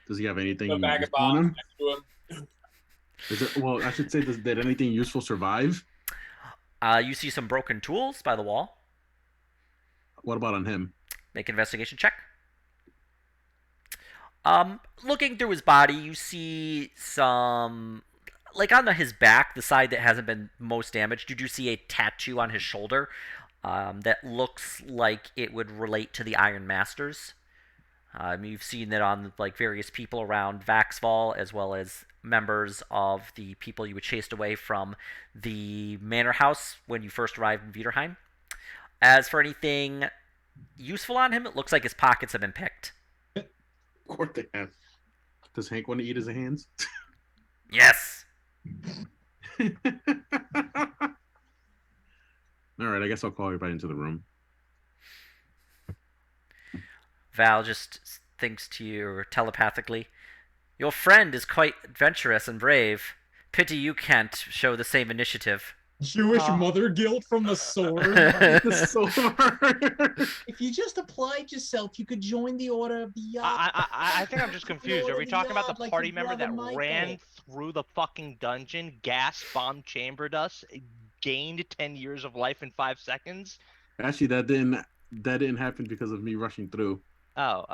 Does he have anything
A bag of
useful on
bombs
him?
next to him.
Well, I should say, did anything useful survive?
You see some broken tools by the wall.
What about on him?
Make an investigation check. Looking through his body, you see some, like on his back, the side that hasn't been most damaged, you do see a tattoo on his shoulder that looks like it would relate to the Iron Masters. You've seen that on like various people around Vaxval, as well as members of the people you were chased away from the manor house when you first arrived in Viderheim. As for anything useful on him, it looks like his pockets have been picked.
course they have. Does Hank want to eat his hands?
Yes.
All right, I guess I'll call everybody into the room.
Val just thinks to you telepathically, "Your friend is quite adventurous and brave. Pity you can't show the same initiative."
Jewish mother guilt from the sword.
The sword.
If you just applied yourself, you could join the Order of the Yard.
I think I'm just confused. Are we talking about the party member that ran through the fucking dungeon, gas bomb chambered us, gained 10 years of life in 5 seconds?
Actually, that didn't happen because of me rushing through.
Oh,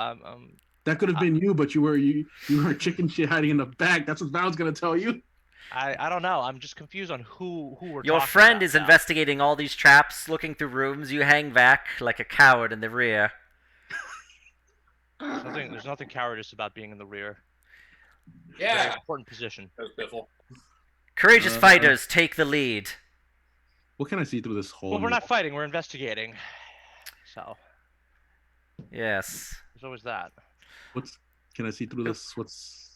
That could have been you, but you were chicken shit hiding in the back. That's what Val's gonna tell you.
I don't know. I'm just confused on who we're
Your
talking
friend
about
is
now.
investigating all these traps, looking through rooms. You hang back like a coward in the rear.
There's nothing cowardice about being in the rear.
Yeah.
Very important position.
That was piffle.
Courageous fighters take the lead.
What can I see through this hole?
Well, we're not fighting. We're investigating. So
Yes.
there's always that.
Can I see through this? What's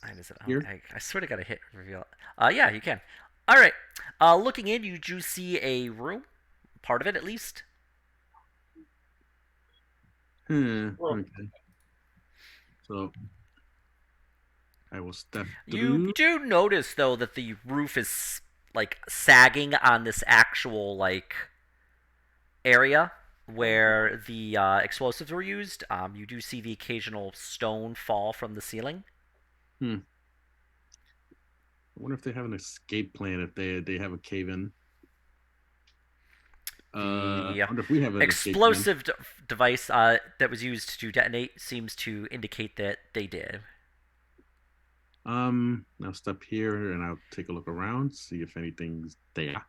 here?
I sort of got to hit reveal. Yeah, you can. All right. Looking in, you do see a room, part of it at least.
Okay. So I will step through.
You do notice though that the roof is like sagging on this actual like area where the explosives were used. You do see the occasional stone fall from the ceiling.
I wonder if they have an escape plan if they have a cave in. I wonder if we have an
explosive device that was used to detonate seems to indicate that they did.
I'll step here and I'll take a look around, see if anything's there.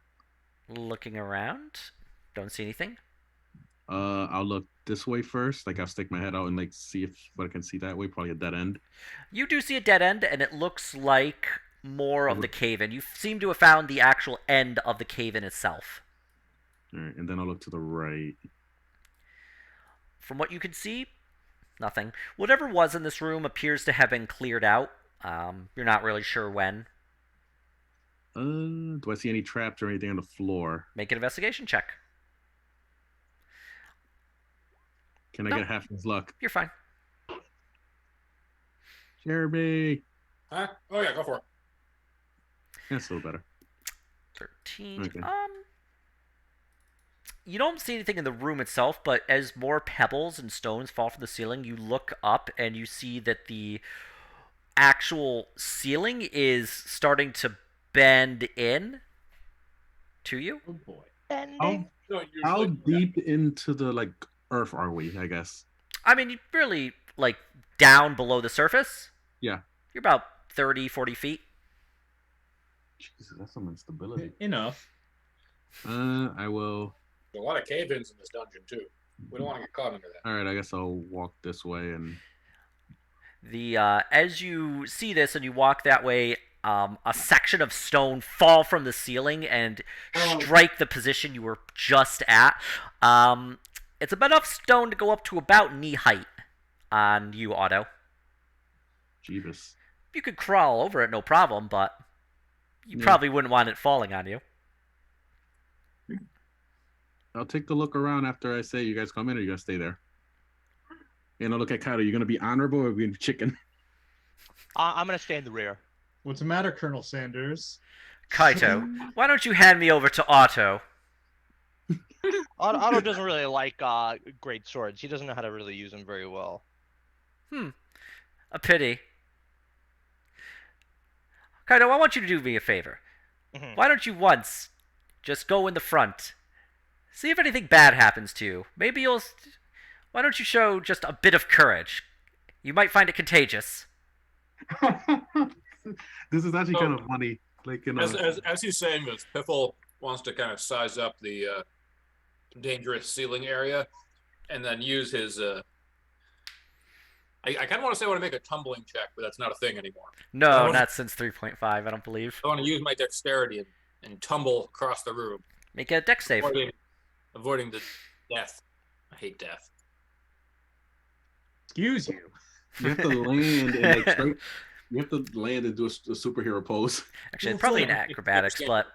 Looking around, don't see anything.
I'll look this way first. Like I'll stick my head out and like see what I can see that way. Probably a dead end.
You do see a dead end, and it looks like more of the cave-in. You seem to have found the actual end of the cave-in itself.
All right, and then I'll look to the right.
From what you can see, nothing. Whatever was in this room appears to have been cleared out. You're not really sure when.
Do I see any traps or anything on the floor?
Make an investigation check.
Can I get half his luck?
You're fine.
Jeremy.
Huh? Oh yeah, go for it.
That's a little better.
13.
Okay.
You don't see anything in the room itself, but as more pebbles and stones fall from the ceiling, you look up and you see that the actual ceiling is starting to bend in to you.
Oh boy.
Bending.
How deep into the like earth are we? I guess.
I mean, you're really like down below the surface.
Yeah.
You're about 30, 40 feet.
Jesus, that's some instability.
Enough.
I will.
There's a lot of cave-ins in this dungeon too. We don't want to get caught under that.
All right, I guess I'll walk this way and.
As you see this and you walk that way, a section of stone fall from the ceiling and strike the position you were just at. It's enough stone to go up to about knee height on you, Otto.
Jeebus.
You could crawl over it, no problem, but you probably wouldn't want it falling on you.
I'll take a look around after I say you guys come in, or you guys stay there. And I'll look at Kaito. You gonna be honorable or being chicken?
I'm gonna stay in the rear.
What's the matter, Colonel Sanders?
Kaito, why don't you hand me over to Otto?
Otto doesn't really like great swords. He doesn't know how to really use them very well.
A pity. Kaito, I want you to do me a favor.
Mhm.
Why don't you once just go in the front? See if anything bad happens to you. Maybe you'll... Why don't you show just a bit of courage? You might find it contagious.
This is actually kind of funny. Like, you know,
As he's saying this, Piffle wants to kind of size up the dangerous ceiling area, and then use his. I kind of want to say I want to make a tumbling check, but that's not a thing anymore.
No, not since 3.5, I don't believe.
I want to use my dexterity and tumble across the room,
Make a dex save.
avoiding the death. I hate death.
Excuse you.
You have to land and like straight. You have to land and do a superhero pose.
Actually, it's probably in acrobatics, but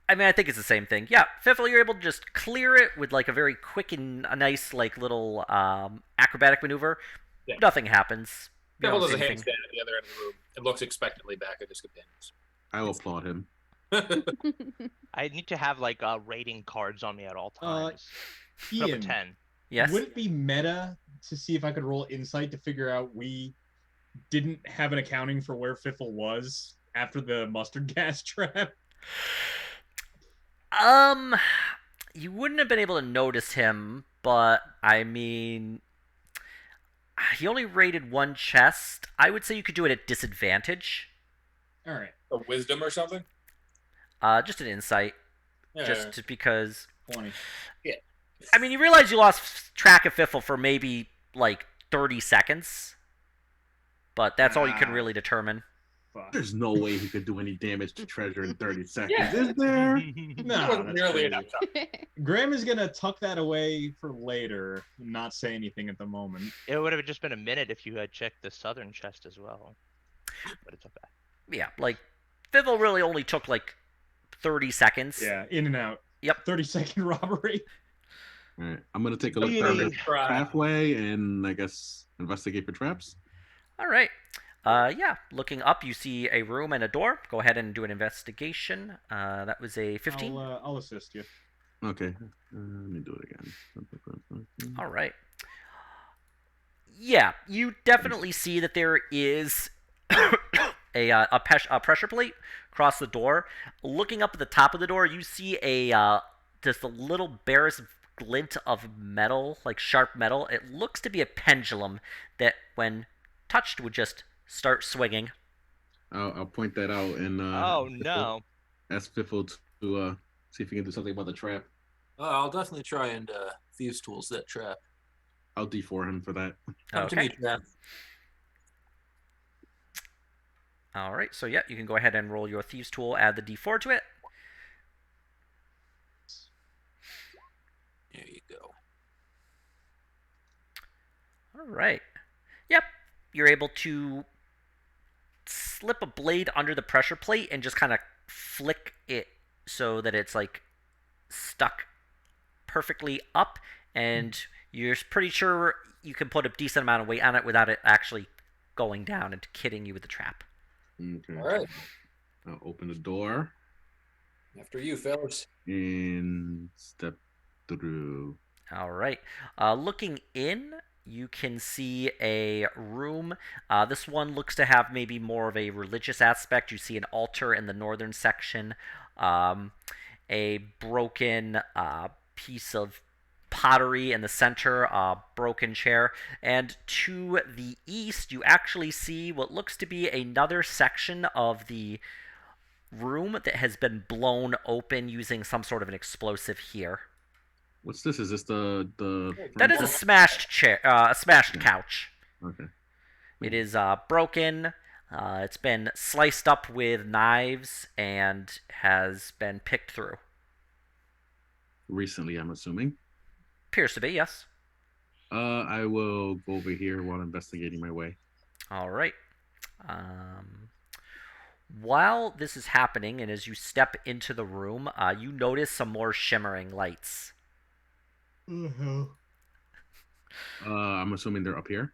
I mean, I think it's the same thing. Yeah, Fiffle, you're able to just clear it with like a very quick and a nice like little acrobatic maneuver.
Yeah.
Nothing happens. You
Devil
don't
does
see
a
anything.
handstand at the other end of the room and looks expectantly back at his companions.
I will applaud him.
I need to have like rating cards on me at all
Uh,
times. Put up a
Ian,
10.
Yes.
would it be meta to see if I could roll insight to figure out we didn't have an accounting for where Fiffle was after the mustard gas trap?
You wouldn't have been able to notice him, but I mean, he only raided one chest. I would say you could do it at disadvantage.
All right,
A wisdom or something?
Just an insight,
Yeah.
just because.
20.
I mean, you realize you lost track of Fiffle for maybe like 30 seconds, but that's all you can really determine.
Fuck.
There's no way he could do any damage to treasure in 30 seconds,
Yeah.
is there?
No,
wasn't
that's
nearly
crazy.
enough time.
Graham is gonna tuck that away for later and not say anything at the moment.
It would have just been a minute if you had checked the southern chest as well. But it's okay.
Yeah, like Fiffle really only took like 30 seconds.
Yeah, in and out.
Yep.
30-second robbery.
All right, I'm gonna take a look
Yeah.
down the
Try.
pathway and I guess investigate for traps.
All right. Yeah, looking up, you see a room and a door. Go ahead and do an investigation. That was a 15.
I'll assist you.
Okay, let me do it again.
All right. Yeah, you definitely see that there is a pressure plate across the door. Looking up at the top of the door, you see just a little barest glint of metal, like sharp metal. It looks to be a pendulum that, when touched, would just start swinging.
I'll point that out and
Oh no.
ask Fiffle to see if he can do something about the trap.
I'll definitely try and Thieves' Tools that trap.
I'll D4 him for that.
Come to me, trap.
All right, so yeah, you can go ahead and roll your Thieves' Tool, add the D4 to it.
There you go.
All right. Yep, you're able to slip a blade under the pressure plate and just kind of flick it so that it's like stuck perfectly up, and you're pretty sure you can put a decent amount of weight on it without it actually going down and hitting you with the trap.
Okay.
All right.
I'll open the door
After you, fellas.
and step through.
All right. Looking in, you can see a room. This one looks to have maybe more of a religious aspect. You see an altar in the northern section, a broken piece of pottery in the center, a broken chair, and to the east, you actually see what looks to be another section of the room that has been blown open using some sort of an explosive here.
What's this? Is this the
That is a smashed chair, a smashed couch.
Okay.
It is broken. It's been sliced up with knives and has been picked through.
Recently, I'm assuming.
Appears to be, yes.
I will go over here while investigating my way.
All right. While this is happening, and as you step into the room, you notice some more shimmering lights.
I'm assuming they're up here.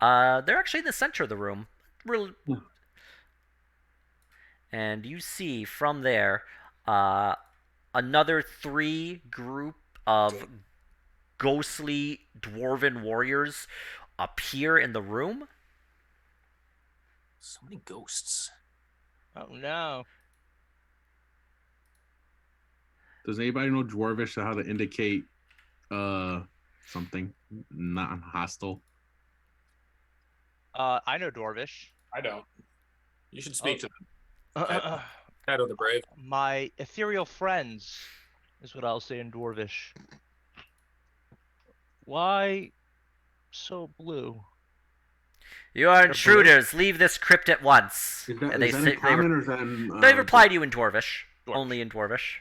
They're actually in the center of the room. Really.
Yeah.
And you see from there another 3 group of ghostly dwarven warriors appear in the room.
So many ghosts.
Oh no.
Does anybody know Dwarvish how to indicate something not hostile?
I know Dwarvish.
I don't. You should speak to them.
Uh,
Shadow the Brave.
my ethereal friends is what I'll say in Dwarvish. Why so blue?
You are
They're
intruders. Leave this crypt at once.
Is that,
And
is that in common or is that in,
they reply to you in Dwarvish.
Dwarvish.
Only in Dwarvish.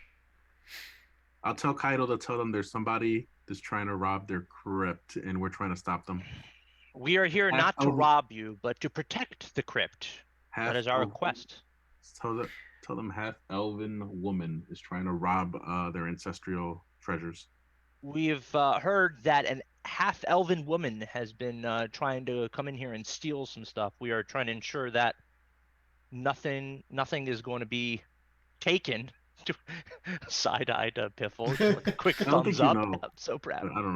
I'll tell Kaido to tell them there's somebody that's trying to rob their crypt and we're trying to stop them.
We are here
Half
not to
elven-
rob you, but to protect the crypt.
half
That is our
elven-
request.
Tell them half elven woman is trying to rob their ancestral treasures.
We've heard that an half elven woman has been trying to come in here and steal some stuff. We are trying to ensure that nothing is going to be taken. Side-eyed Piffle, like a quick
I don't
thumbs
think you
up.
know.
I'm so
I
proud.
don't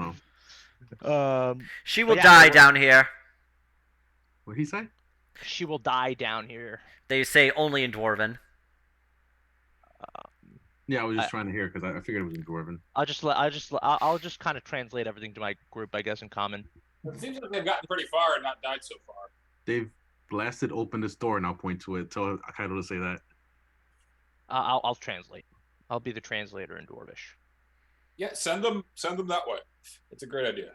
know.
She
But
will
yeah,
die
we're-
down here.
What did he say?
She will die down here.
They say only in Dwarven.
Yeah, I was just
I-
trying to hear because I figured it was in Dwarven.
I'll just kind of translate everything to my group, I guess, in common.
It seems like they've gotten pretty far and not died so far.
They've blasted open this door, and I'll point to it. Tell Kaido to say that.
I'll translate. I'll be the translator in Dwarvish.
Yeah, send them that way. It's a great idea.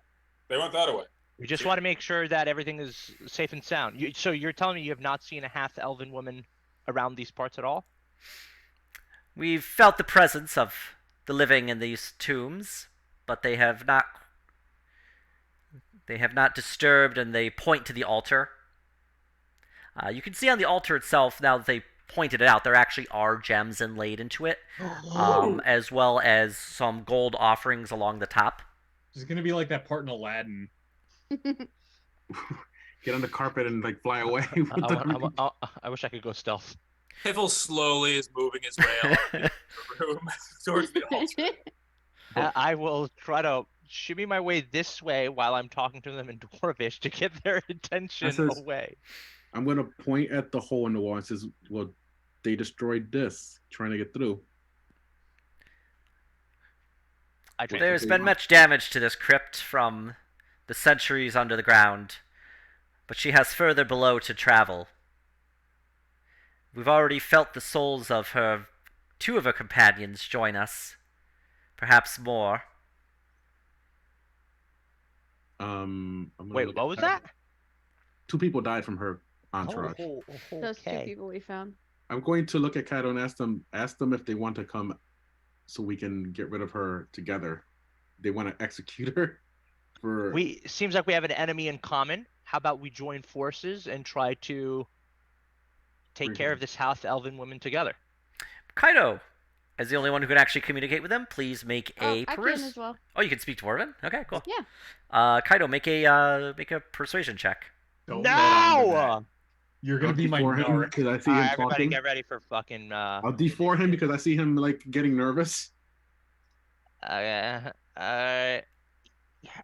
They went that way.
We just want to make sure that everything is safe and sound. So you're telling me you have not seen a half elven woman around these parts at all?
We've felt the presence of the living in these tombs, but they have not disturbed, and they point to the altar. You can see on the altar itself, now that they pointed it out, there actually are gems inlaid into it, as well as some gold offerings along the top.
It's gonna be like that part in Aladdin.
Get on the carpet and like fly away. with the
I wish I could go stealth.
Piffle slowly is moving his way along the room towards the altar.
I will try to shimmy my way this way while I'm talking to them in Dwarvish to get their attention
says-
away.
I'm gonna point at the hole in the wall and says, "Well, they destroyed this, trying to get through."
I translate.
There's been much damage to this crypt from the centuries under the ground, but she has further below to travel. We've already felt the souls of two of her companions join us, perhaps more.
I'm gonna
Wait,
look
what
at
was
Kaido.
that?
2 people died from her entourage.
Those two
Okay.
people we found.
I'm going to look at Kaido and ask them if they want to come, so we can get rid of her together. They want to execute her.
Seems like we have an enemy in common. How about we join forces and try to take
Bring
care
her.
of this half elven woman together?
Kaido, as the only one who can actually communicate with them, please make
Oh,
a
I can
persuasion.
as well.
Oh, you can speak Dwarven? Okay, cool.
Yeah.
Kaido, make a persuasion check.
Don't let on to that.
No!
You're gonna
I'll
be my
D4 him
narc.
because I see
All
him
right, everybody,
talking.
get ready for fucking.
I'll D4 him because I see him like getting nervous.
Yeah,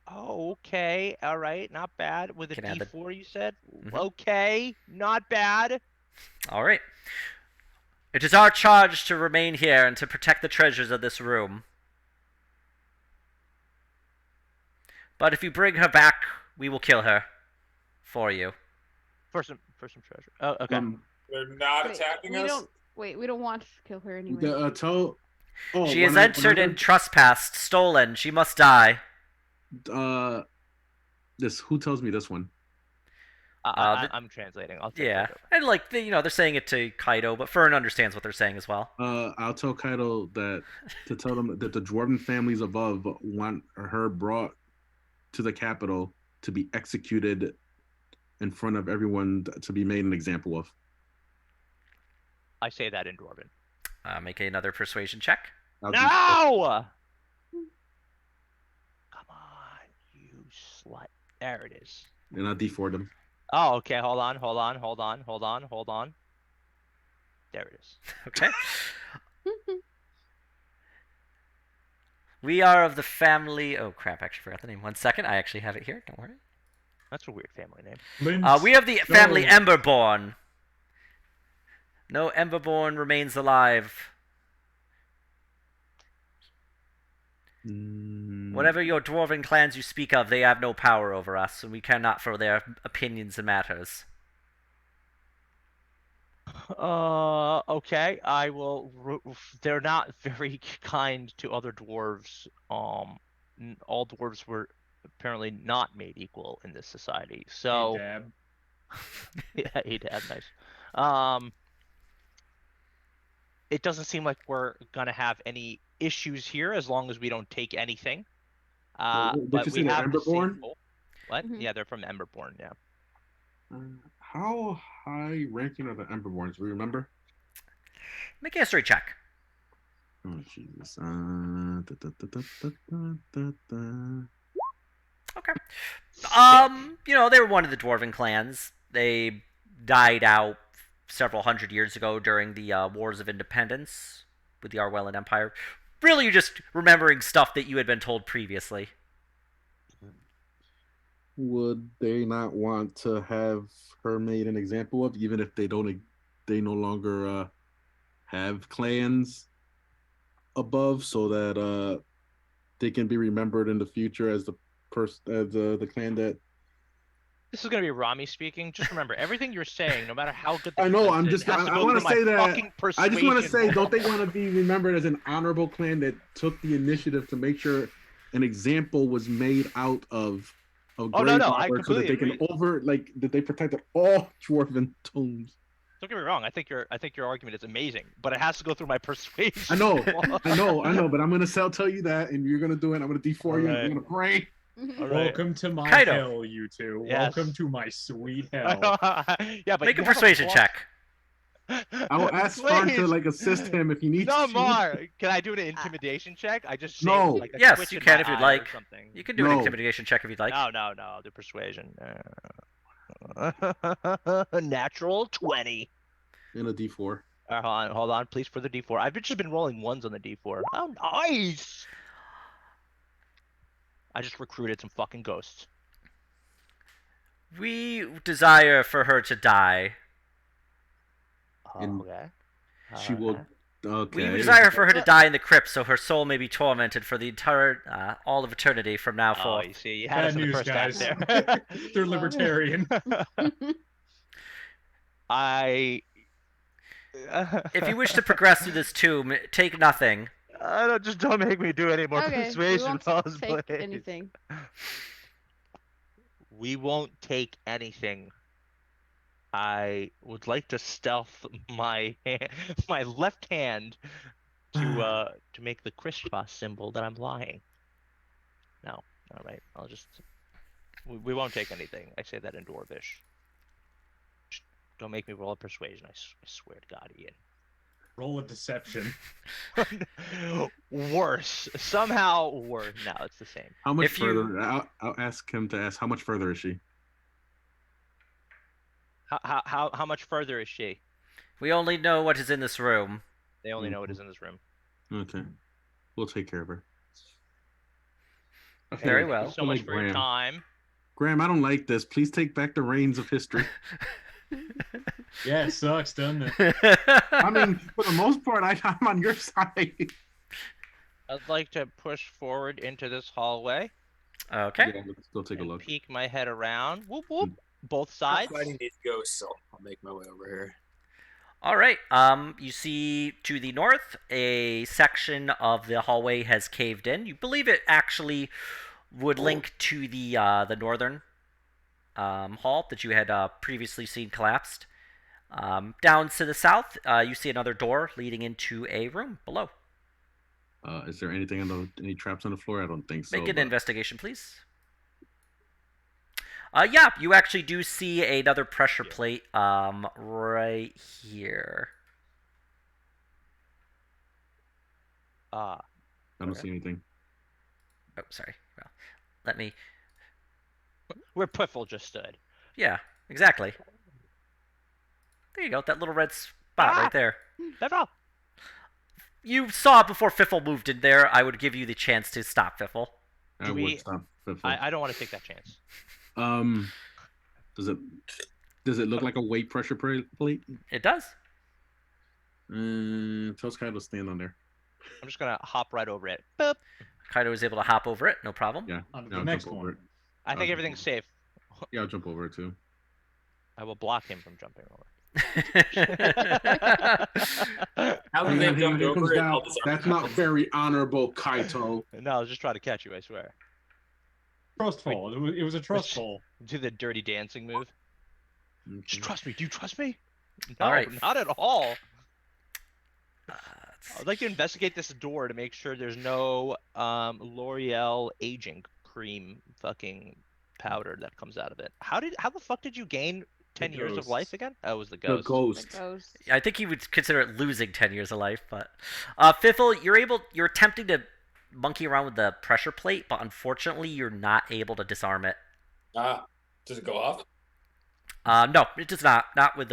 oh, okay. All right. Not bad. With a
Can add the-
D4, you said?
Mhm.
Okay. Not bad.
All right. It is our charge to remain here and to protect the treasures of this room. But if you bring her back, we will kill her for you.
For some treasure. Oh, okay.
They're not
Wait,
attacking
we
us.
don't. Wait, we don't want to kill her anyway.
Tell. Oh,
She has
when I
entered and
heard,
trespassed, stolen. She must die.
this. Who tells me this one?
I'm translating. I'll take
Yeah,
it.
and like they're saying it to Kaido, but Fern understands what they're saying as well.
I'll tell Kaido to tell them that the Dwarven families above want her brought to the capital to be executed in front of everyone, to be made an example of.
I say that in Dwarven.
Make another persuasion check.
I'll do-
No! Come on, you slut. There it is.
And I'll D4 them.
Oh, okay. Hold on. There it is.
Okay. We are of the family. Oh crap! I actually forgot the name. 1 second. I actually have it here. Don't worry.
That's a weird family name.
We have the family
No.
Emberborn. No Emberborn remains alive. Whatever your dwarven clans you speak of, they have no power over us, and we care not for their opinions and matters.
Okay. I will. They're not very kind to other dwarves. All dwarves were apparently not made equal in this society. So.
Hey, Dab.
Yeah, Adab, nice. It doesn't seem like we're gonna have any issues here as long as we don't take anything.
Did
But
you
we
say
have the same
Emberborn?
goal. What?
Mhm.
Yeah, they're from Emberborn. Yeah.
How high ranking are the Emberborns? Do we remember?
Make a history check.
Oh Jesus. Da, da, da, da, da, da, da.
Okay.
Sick.
They were one of the dwarven clans. They died out several hundred years ago during the Wars of Independence with the Arwellan Empire. Really, you're just remembering stuff that you had been told previously.
Would they not want to have her made an example of, even if they no longer have clans above, so that they can be remembered in the future as the clan that.
This is gonna be Rami speaking. Just remember, everything you're saying, no matter how good the
I know.
defense
I'm
is,
just.
has to
I
go
want
through
to
my
say that.
fucking
I just want to
persuasion
say, don't they
roll.
want to be remembered as an honorable clan that took the initiative to make sure an example was made out of
Oh no,
great
no, I
artwork, so that
completely
they can
agree.
that they protected all dwarven tombs.
Don't get me wrong. I think your argument is amazing, but it has to go through my persuasion.
I know,
roll.
I know, but I'm gonna tell you that, and you're gonna do it. I'm gonna D4
All
you.
right.
I'm gonna pray.
All right.
Welcome to my
Kaido.
hell, you two.
Yes.
Welcome to my sweet hell.
Yeah, but
Make
you
a
have
persuasion
plus-
check.
I will ask Farn to
Please.
assist him if he needs
No
to.
more. Can I do an intimidation check? I just say
No.
like a
Yes,
twitch
you
in
can
my
if you'd
eye
like.
or something.
You can do an
No.
intimidation check if you'd like.
No, I'll do persuasion. Natural 20.
In a D4.
Hold on, please, for the D4. I've just been rolling ones on the D4. Oh, nice! I just recruited some fucking ghosts.
We desire for her to die.
And
Okay.
She will. Okay.
We desire for her to die in the crypt, so her soul may be tormented for the entire, all of eternity from now
Oh,
forth.
you see, you had us
Bad
in the
news,
first
guys.
act there.
They're libertarian.
I.
If you wish to progress through this tomb, take nothing.
Just don't make me do any more
Okay, we
persuasion
won't
rolls,
take
please.
anything.
We won't take anything. I would like to stealth my left hand to make the crisscross symbol that I'm lying. No, all right. I'll just. We won't take anything. I say that in Dwarvish. Just don't make me roll a persuasion. I swear to God, Ian.
Roll a deception.
Worse. Somehow worse. No, it's the same.
How much
If you-
further? I'll ask him to ask how much further is she?
How much further is she?
We only know what is in this room.
They only know what is in this room.
Okay, we'll take care of her. I feel
Very
like-
well.
I
Thank you so
feel
much
like
for your
Graham.
time.
Graham, I don't like this. Please take back the reins of history.
Yeah, it sucks, doesn't it?
I mean, for the most part, I'm on your side.
I'd like to push forward into this hallway
Okay.
Yeah, let's go take a
and
look.
peek my head around. Whoop whoop.
Mm.
Both
I'm
sides.
fighting these ghosts, so I'll make my way over here.
All right. You see to the north, a section of the hallway has caved in. You believe it actually would link to the northern hall that you had previously seen collapsed. Down to the south, you see another door leading into a room below.
Is there anything any traps on the floor? I don't think so.
Make an
but-
investigation, please. Yeah, you actually do see another pressure plate right here.
Ah.
I don't
Okay.
see anything.
Oh, sorry. Well, let me.
Where Piffle just stood.
Yeah, exactly. There you go. That little red spot
Ah!
right there.
Piffle!
You saw it before Fiffle moved in there. I would give you the chance to stop Fiffle.
I
Do
would
we-
stop.
I don't want to take that chance.
Does it look like a weight pressure plate?
It does.
Tell Sky to stand on there.
I'm just gonna hop right over it. Boop.
Kaido was able to hop over it, no problem.
Yeah.
On to
yeah,
the
I'll
next
jump over
one.
it.
I think
Okay.
everything's safe.
Yeah, I'll jump over it too.
I will block him from jumping over.
How
Hang
do they
on,
jump
here comes
over it?
down.
I'll disarm
That's
them.
not very honorable, Kaito.
No, I was just trying to catch you, I swear.
Trust fall. It was a trust
Which-
fall.
Do the dirty dancing move. Just trust me. Do you trust me? No,
All right.
not at all.
Let's
I'd like to investigate this door to make sure there's no L'Oreal aging cream fucking powder that comes out of it. How the fuck did you gain 10 years of
ghosts.
life again? That was the
The
ghost.
The
ghost.
ghost.
I think he would consider it losing 10 years of life, but Fiffle, you're attempting to monkey around with the pressure plate, but unfortunately you're not able to disarm it.
Does it go off?
No, it does not. Not with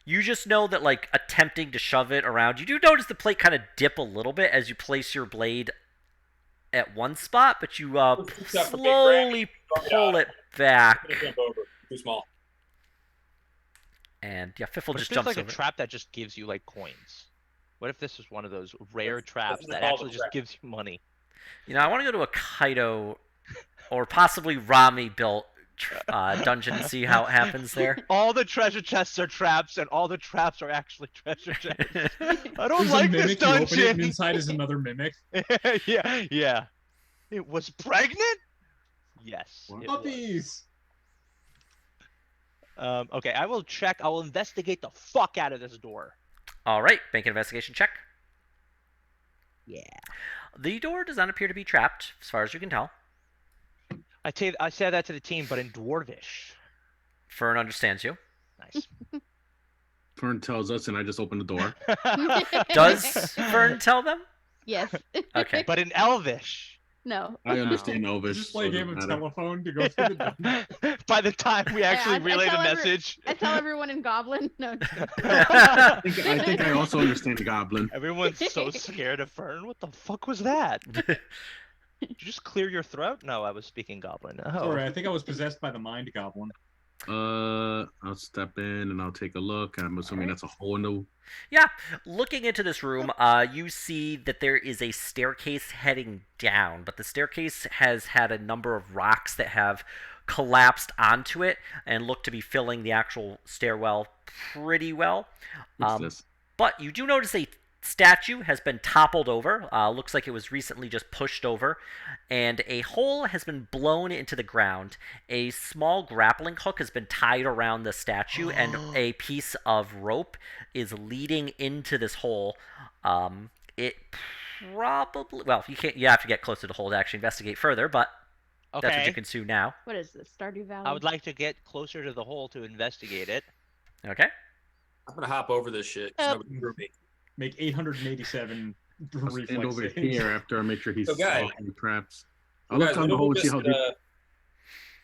You just know that like attempting to shove it around, you do notice the plate kind of dip a little bit as you place your blade at one spot, but you slowly pull it back,
Jump over. Too small.
and yeah, Fiffle
What if
just
there's
jumps
like
over.
a trap that just gives you like coins? What if this is one of those rare traps
the
that
call
actually
to
just
trap.
gives you money?
You know, I want to go to a Kaido or possibly Rami built dungeon and see how it happens there.
All the treasure chests are traps, and all the traps are actually treasure chests. I don't
There's
like
a
this
mimic. You open it, and
dungeon.
inside is another mimic.
Yeah. It was pregnant? Yes.
What?
It was.
Puppies.
Okay, I will check. I will investigate the fuck out of this door.
All right, make an investigation check.
Yeah.
The door does not appear to be trapped, as far as you can tell.
I said that to the team, but in Dwarvish.
Fern understands you.
Nice.
Fern tells us, and I just open the door.
Does Fern tell them?
Yes.
Okay.
But in Elvish.
No.
I understand Elvish.
Just play a
so it
game of
doesn't matter.
telephone to go through the dungeon.
By the time we actually
I
relay the
tell
message,
I tell everyone in Goblin. No.
I think I also understand Goblin.
everyone's so scared of Fern. What the fuck was that? Did you just clear your throat? No, I was speaking Goblin. Oh.
Sorry, I think I was possessed by the mind goblin.
I'll step in and I'll take a look. I'm assuming that's a hole in the.
Yeah, looking into this room, you see that there is a staircase heading down, but the staircase has had a number of rocks that have collapsed onto it and look to be filling the actual stairwell pretty well.
What's this?
But you do notice a statue has been toppled over. Looks like it was recently just pushed over. And a hole has been blown into the ground. A small grappling hook has been tied around the statue, and a piece of rope is leading into this hole. It probably... Well, you have to get close to the hole to actually investigate further, but that's what you
Okay.
can do now.
What is this? Stardew Valley?
I would like to get closer to the hole to investigate it.
Okay.
I'm gonna hop over this shit. 'cause
Oh.
nobody threw me.
Make 887
I'll stand
reflex
over
saves.
here after I make sure he's
So, guys-
off the traps. I'll
You
look
guys,
on the
what
hole
if
and
we
see how
just,
deep.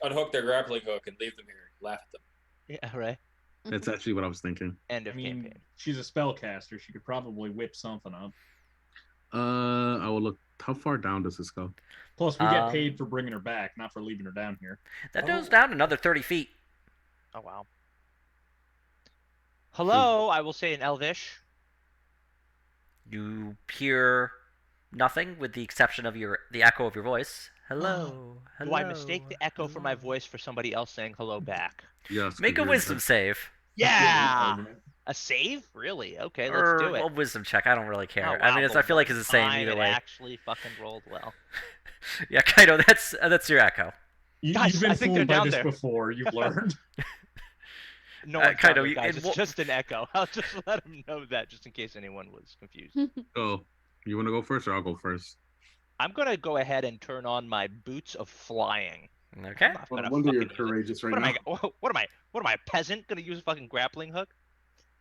unhook their grappling hook and leave them here. Laugh at them.
Yeah, right.
That's actually what I was thinking.
End
I
of
mean,
campaign.
she's a spellcaster. She could probably whip something up.
I will look. How far down does this go?
Plus, we get paid for bringing her back, not for leaving her down here.
That goes down another 30 feet.
Oh wow. Hello, I will say in Elvish.
You hear nothing with the exception of the echo of your voice. Hello.
Do I mistake the echo for my voice for somebody else saying hello back?
Yes.
Make a
'cause
wisdom save.
Yeah. A save? Really? Okay, let's
Or
do it.
a wisdom check. I don't really care.
Oh,
I
wow,
mean, I
the
feel like it's the same
time
either
it
way.
actually fucking rolled well.
Yeah, Kaido, that's your echo.
Guys,
You've been
I think they're
fooled by
down
this
there.
before. You've learned.
No
Uh,
one's
Kaido,
down there,
you-
guys.
and
It's
what-
just an echo. I'll just let them know that, just in case anyone was confused.
Oh, you want to go first, or I'll go first?
I'm gonna go ahead and turn on my boots of flying.
Okay.
I'm not
Well,
gonna
I wonder you're
fucking use it.
courageous right
What am
now.
I? What am I? A peasant gonna use a fucking grappling hook?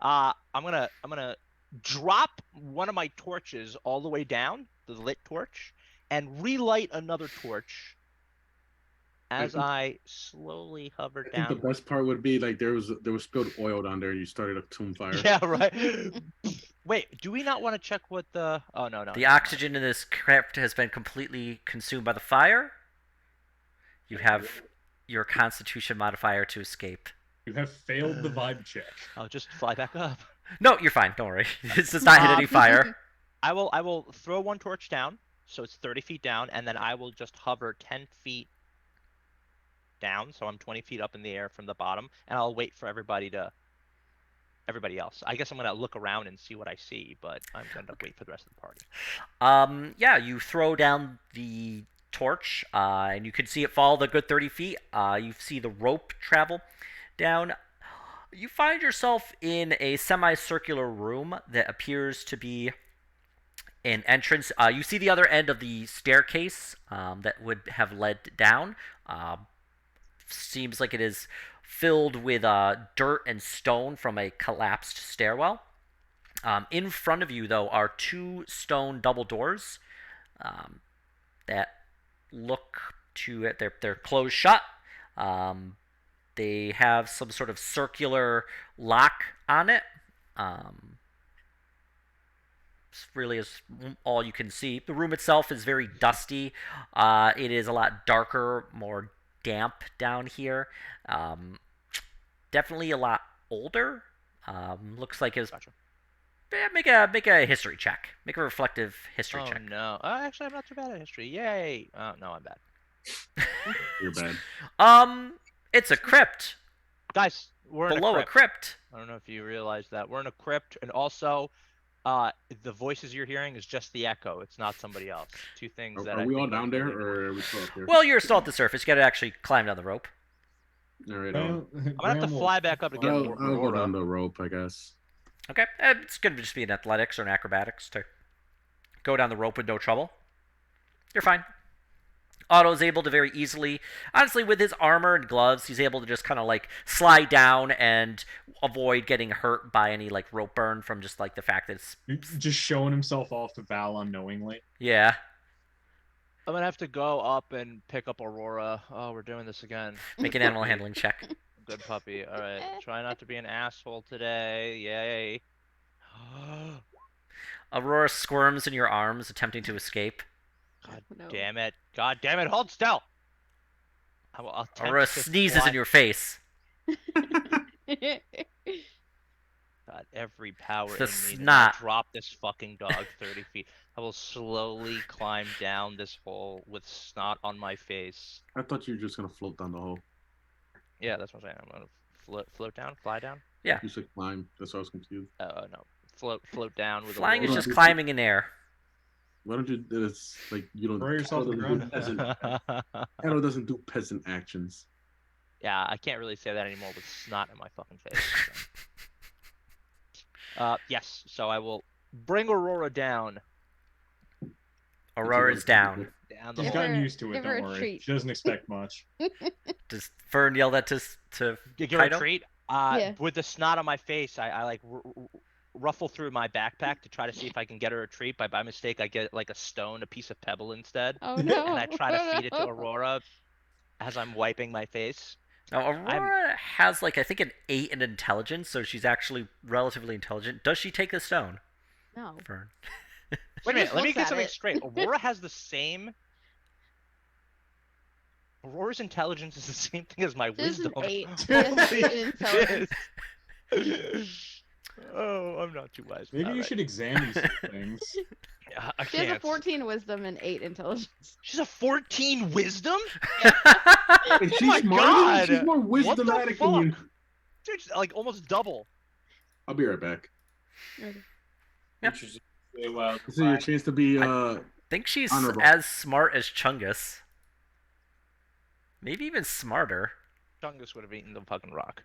I'm gonna drop one of my torches all the way down, the lit torch, and relight another torch as I slowly hover
I think the
down.
best part would be like there was spilled oil down there. You started a tomb fire.
Yeah, right. Wait, do we not want to check what the? Oh no.
The oxygen in this crypt has been completely consumed by the fire. You have your constitution modifier to escape.
You have failed the vibe check.
I'll just fly back up.
No, you're fine. Don't worry. This does not hit any fire.
I will throw one torch down, so it's 30 feet down, and then I will just hover 10 feet down, so I'm 20 feet up in the air from the bottom, and I'll wait for everybody else. I guess I'm gonna look around and see what I see, but I'm gonna wait for the rest of the party.
Yeah, you throw down the torch, and you can see it fall the good 30 feet. You see the rope travel down. You find yourself in a semicircular room that appears to be an entrance. You see the other end of the staircase that would have led down. Seems like it is filled with dirt and stone from a collapsed stairwell. In front of you, though, are two stone double doors that look to it. They're closed shut. They have some sort of circular lock on it. Really is all you can see. The room itself is very dusty. It is a lot darker, more damp down here. Definitely a lot older. Looks like it's.
Gotcha.
Make a history check. Make a reflective history
Oh
check.
no! Actually, I'm not too bad at history. Yay! No, I'm bad.
You're bad.
It's a crypt
Guys, we're in
below
a
a crypt.
I don't know if you realize that we're in a crypt, and also, the voices you're hearing is just the echo. It's not somebody else. Two things that
Are
I
we
think
all down
are
there,
really
or are we still up here?
Well, you're still at the surface. You got to actually climb down the rope.
All right,
Graham,
I'm gonna have to fly back up to get
I'll
more
go
Aurora.
down the rope, I guess.
Okay, it's going to just be an athletics or an acrobatics to go down the rope with no trouble. You're fine. Otto is able to very easily, honestly, with his armor and gloves, he's able to just kind of like slide down and avoid getting hurt by any like rope burn from just like the fact that it's
just showing himself off to Val unknowingly.
yeah.
I'm gonna have to go up and pick up Aurora. Oh, we're doing this again.
Make an animal handling check.
Good puppy. All right. Try not to be an asshole today. Yay.
Aurora squirms in your arms, attempting to escape.
God
No.
damn it. God damn it. Hold still. I'll attempt
Aurora
to
sneezes
fly.
in your face.
God, every power
The
in me to
snot.
not drop this fucking dog 30 feet. I will slowly climb down this hole with snot on my face.
I thought you were just gonna float down the hole.
Yeah, that's what I'm saying. I'm gonna float down, fly down.
You said climb. That's why I was confused.
No, float down with
Flying is
Aurora.
just climbing in air.
Why don't you? It's like you don't.
Throw yourself to the ground.
Edo doesn't do peasant actions.
Yeah, I can't really say that anymore with snot in my fucking face. Yes, so I will bring Aurora down.
Aurora's down.
Down the
She's
Give
hole.
gotten
her-
used to it,
give her
don't
a
worry.
treat.
She doesn't expect much.
Does Fern yell that to
Give her a
Kaido?
treat.
Yeah.
With the snot on my face, I like ruffle through my backpack to try to see if I can get her a treat. By mistake, I get like a stone, a piece of pebble instead,
Oh no.
and I try to feed it to
No.
Aurora as I'm wiping my face.
Now, Aurora has like I think an 8 in intelligence, so she's actually relatively intelligent. Does she take the stone,
No.
Fern?
Wait a minute,
just
let me
looks
get
at
something
it.
straight. Aurora has the same. Aurora's intelligence is the same thing as my
This is
wisdom.
an 8.
Holy
Yes, in intelligence.
shit. Oh, I'm not too wise.
Maybe you
Alright.
should examine some things.
Yeah, I
She has a
can't.
14 wisdom and 8 intelligence.
She's a 14 wisdom?
And
Oh
she's
my
smarter.
God!
She's more
What the
wisdomatic than you.
fuck? Dude, she's like almost double.
I'll be right back.
Okay.
Yeah.
Interesting. Well,
This is your chance to be.
Think she's
Honorable.
as smart as Chungus. Maybe even smarter.
Chungus would have eaten the fucking rock.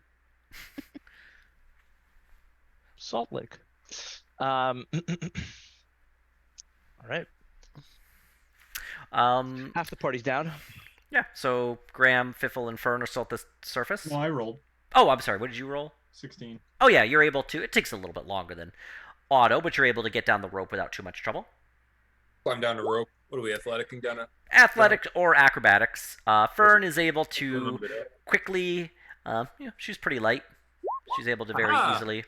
Salt Lake. All right. Half the party's down.
Yeah. So Graham, Fiffle, and Fern are still at the surface.
Well, I rolled
Oh, I'm sorry. What did you roll?
16.
Oh yeah, you're able to. It takes a little bit longer than Auto, but you're able to get down the rope without too much trouble.
climb down the rope. What are we athleticing down?
Athletics or acrobatics. Fern is able
A little
to
bit of-
quickly. She's pretty light. She's able to very
Aha.
easily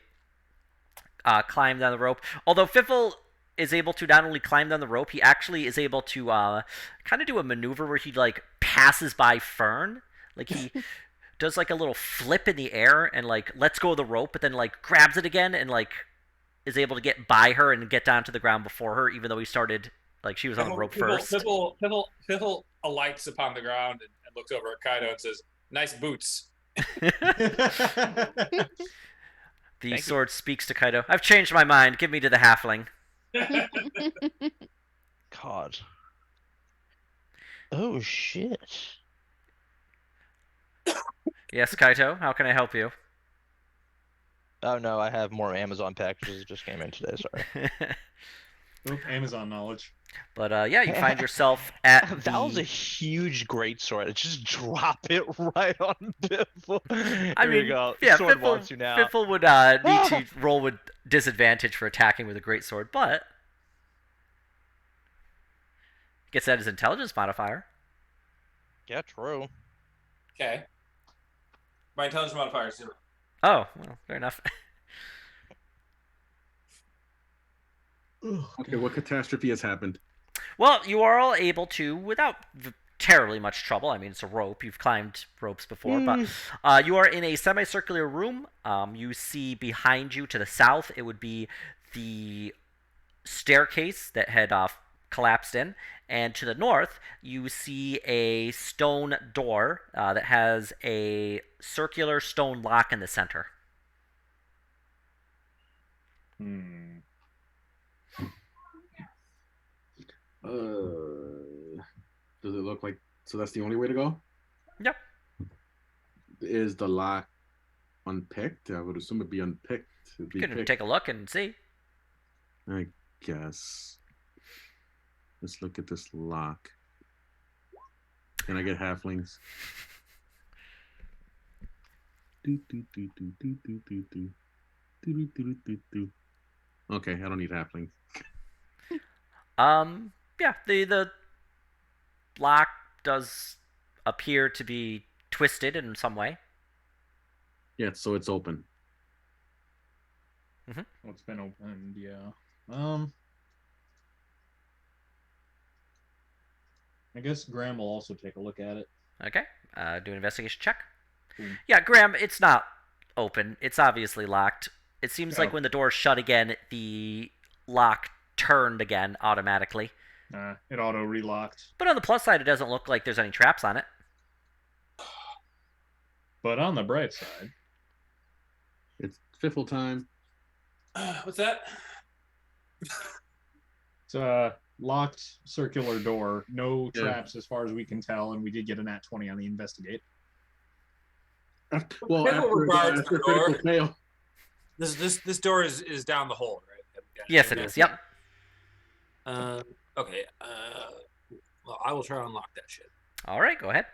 climb down the rope. Although Fiffle is able to not only climb down the rope, he actually is able to kind of do a maneuver where he like passes by Fern. Like he does like a little flip in the air and like lets go of the rope, but then like grabs it again and like is able to get by her and get down to the ground before her, even though he started like she was on the rope first.
Fiddle alights upon the ground and looks over at Kaido and says, "Nice boots."
The
Thank you.
sword speaks to Kaido. I've changed my mind. Give me to the halfling.
God. Oh shit.
Yes, Kaito. How can I help you?
Oh no, I have more Amazon packages that just came in today. Sorry.
Oop, Amazon knowledge.
But yeah, you find yourself at
That was a
the.
huge greatsword. Just drop it right on Biffle.
I
Here we
mean,
go.
yeah,
Sword wants you now.
Fiffle would need to roll with disadvantage for attacking with a great sword, but gets that as intelligence modifier.
Yeah, true.
Okay. My intelligence modifier is 0.
Oh, well, fair enough.
Okay, what catastrophe has happened?
Well, you are all able to, without terribly much trouble. I mean, it's a rope. You've climbed ropes before, but you are in a semicircular room. You see behind you to the south, it would be the staircase that had collapsed in. And to the north, you see a stone door that has a circular stone lock in the center.
Does it look like so? That's the only way to go.
Yep.
Is the lock unpicked? I would assume it'd be unpicked. It'd be
You can
picked.
take a look and see.
I guess. Let's look at this lock. Can I get halflings? Okay, I don't need halflings.
Yeah, the lock does appear to be twisted in some way.
Yeah, so it's open.
Well, it's been opened, yeah. I guess Graham will also take a look at it.
Okay, do an investigation check.
Cool.
Yeah, Graham, it's not open. It's obviously locked. It seems like
Oh.
when the door shut again, the lock turned again automatically.
It auto relocked.
But on the plus side, it doesn't look like there's any traps on it.
But on the bright side,
It's fiffle time.
What's that?
it's a locked circular door, no
Yeah.
traps as far as we can tell, and we did get a nat 20 on the investigate.
Well,
Fiffle regards
after
the door.
critical fail.
This door is down the hole, right?
Yes, it is. Yep.
Okay. Well, I will try to unlock that shit.
All right, go ahead.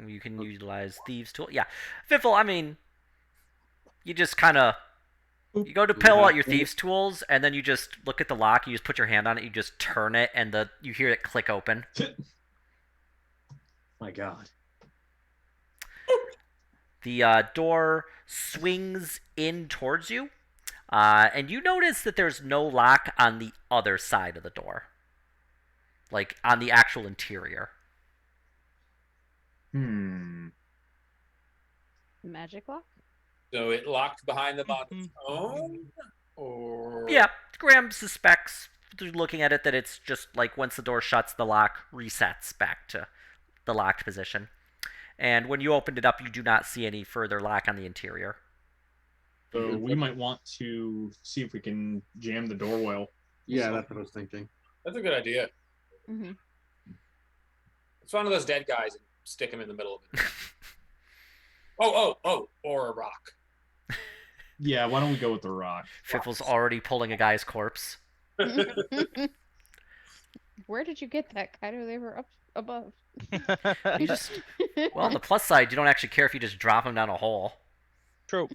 You can utilize thieves' tool. Yeah, Fiffle. I mean, you just kind of you go to pull out your thieves' tools, and then you just look at the lock. You just put your hand on it. You just turn it, and you hear it click open.
My God.
The door swings in towards you, and you notice that there's no lock on the other side of the door, like on the actual interior.
Magic lock?
So it locked behind them on its own, or
Yeah, Graham suspects, through looking at it, that it's just like once the door shuts, the lock resets back to the locked position. And when you opened it up, you do not see any further lock on the interior.
So we might want to see if we can jam the door well.
Yeah, that's what I was thinking.
That's a good idea.
Mm-hmm.
Let's find one of those dead guys and stick him in the middle of it. Or a rock.
Yeah, why don't we go with the rock?
Fiffle's already pulling a guy's corpse.
Where did you get that, Kaido? They were up above.
You just, well, on the plus side, you don't actually care if you just drop him down a hole.
True.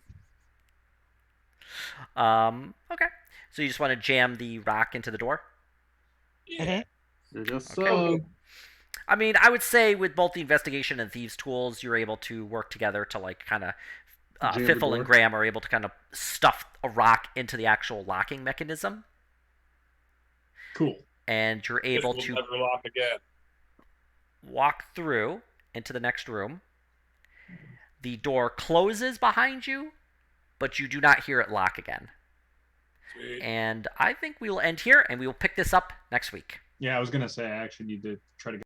Okay. So you just want to jam the rock into the door?
Yeah.
Just
Okay. I mean, I would say with both the investigation and thieves' tools, you're able to work together to like kind of.
Jam the
Fiffle
door?
and Graham are able to kind of stuff a rock into the actual locking mechanism,
Cool.
and you're able
This
to
will never lock again.
walk through into the next room. The door closes behind you, but you do not hear it lock again.
Sweet.
And I think we will end here, and we will pick this up next week.
Yeah, I was gonna say I actually need to try to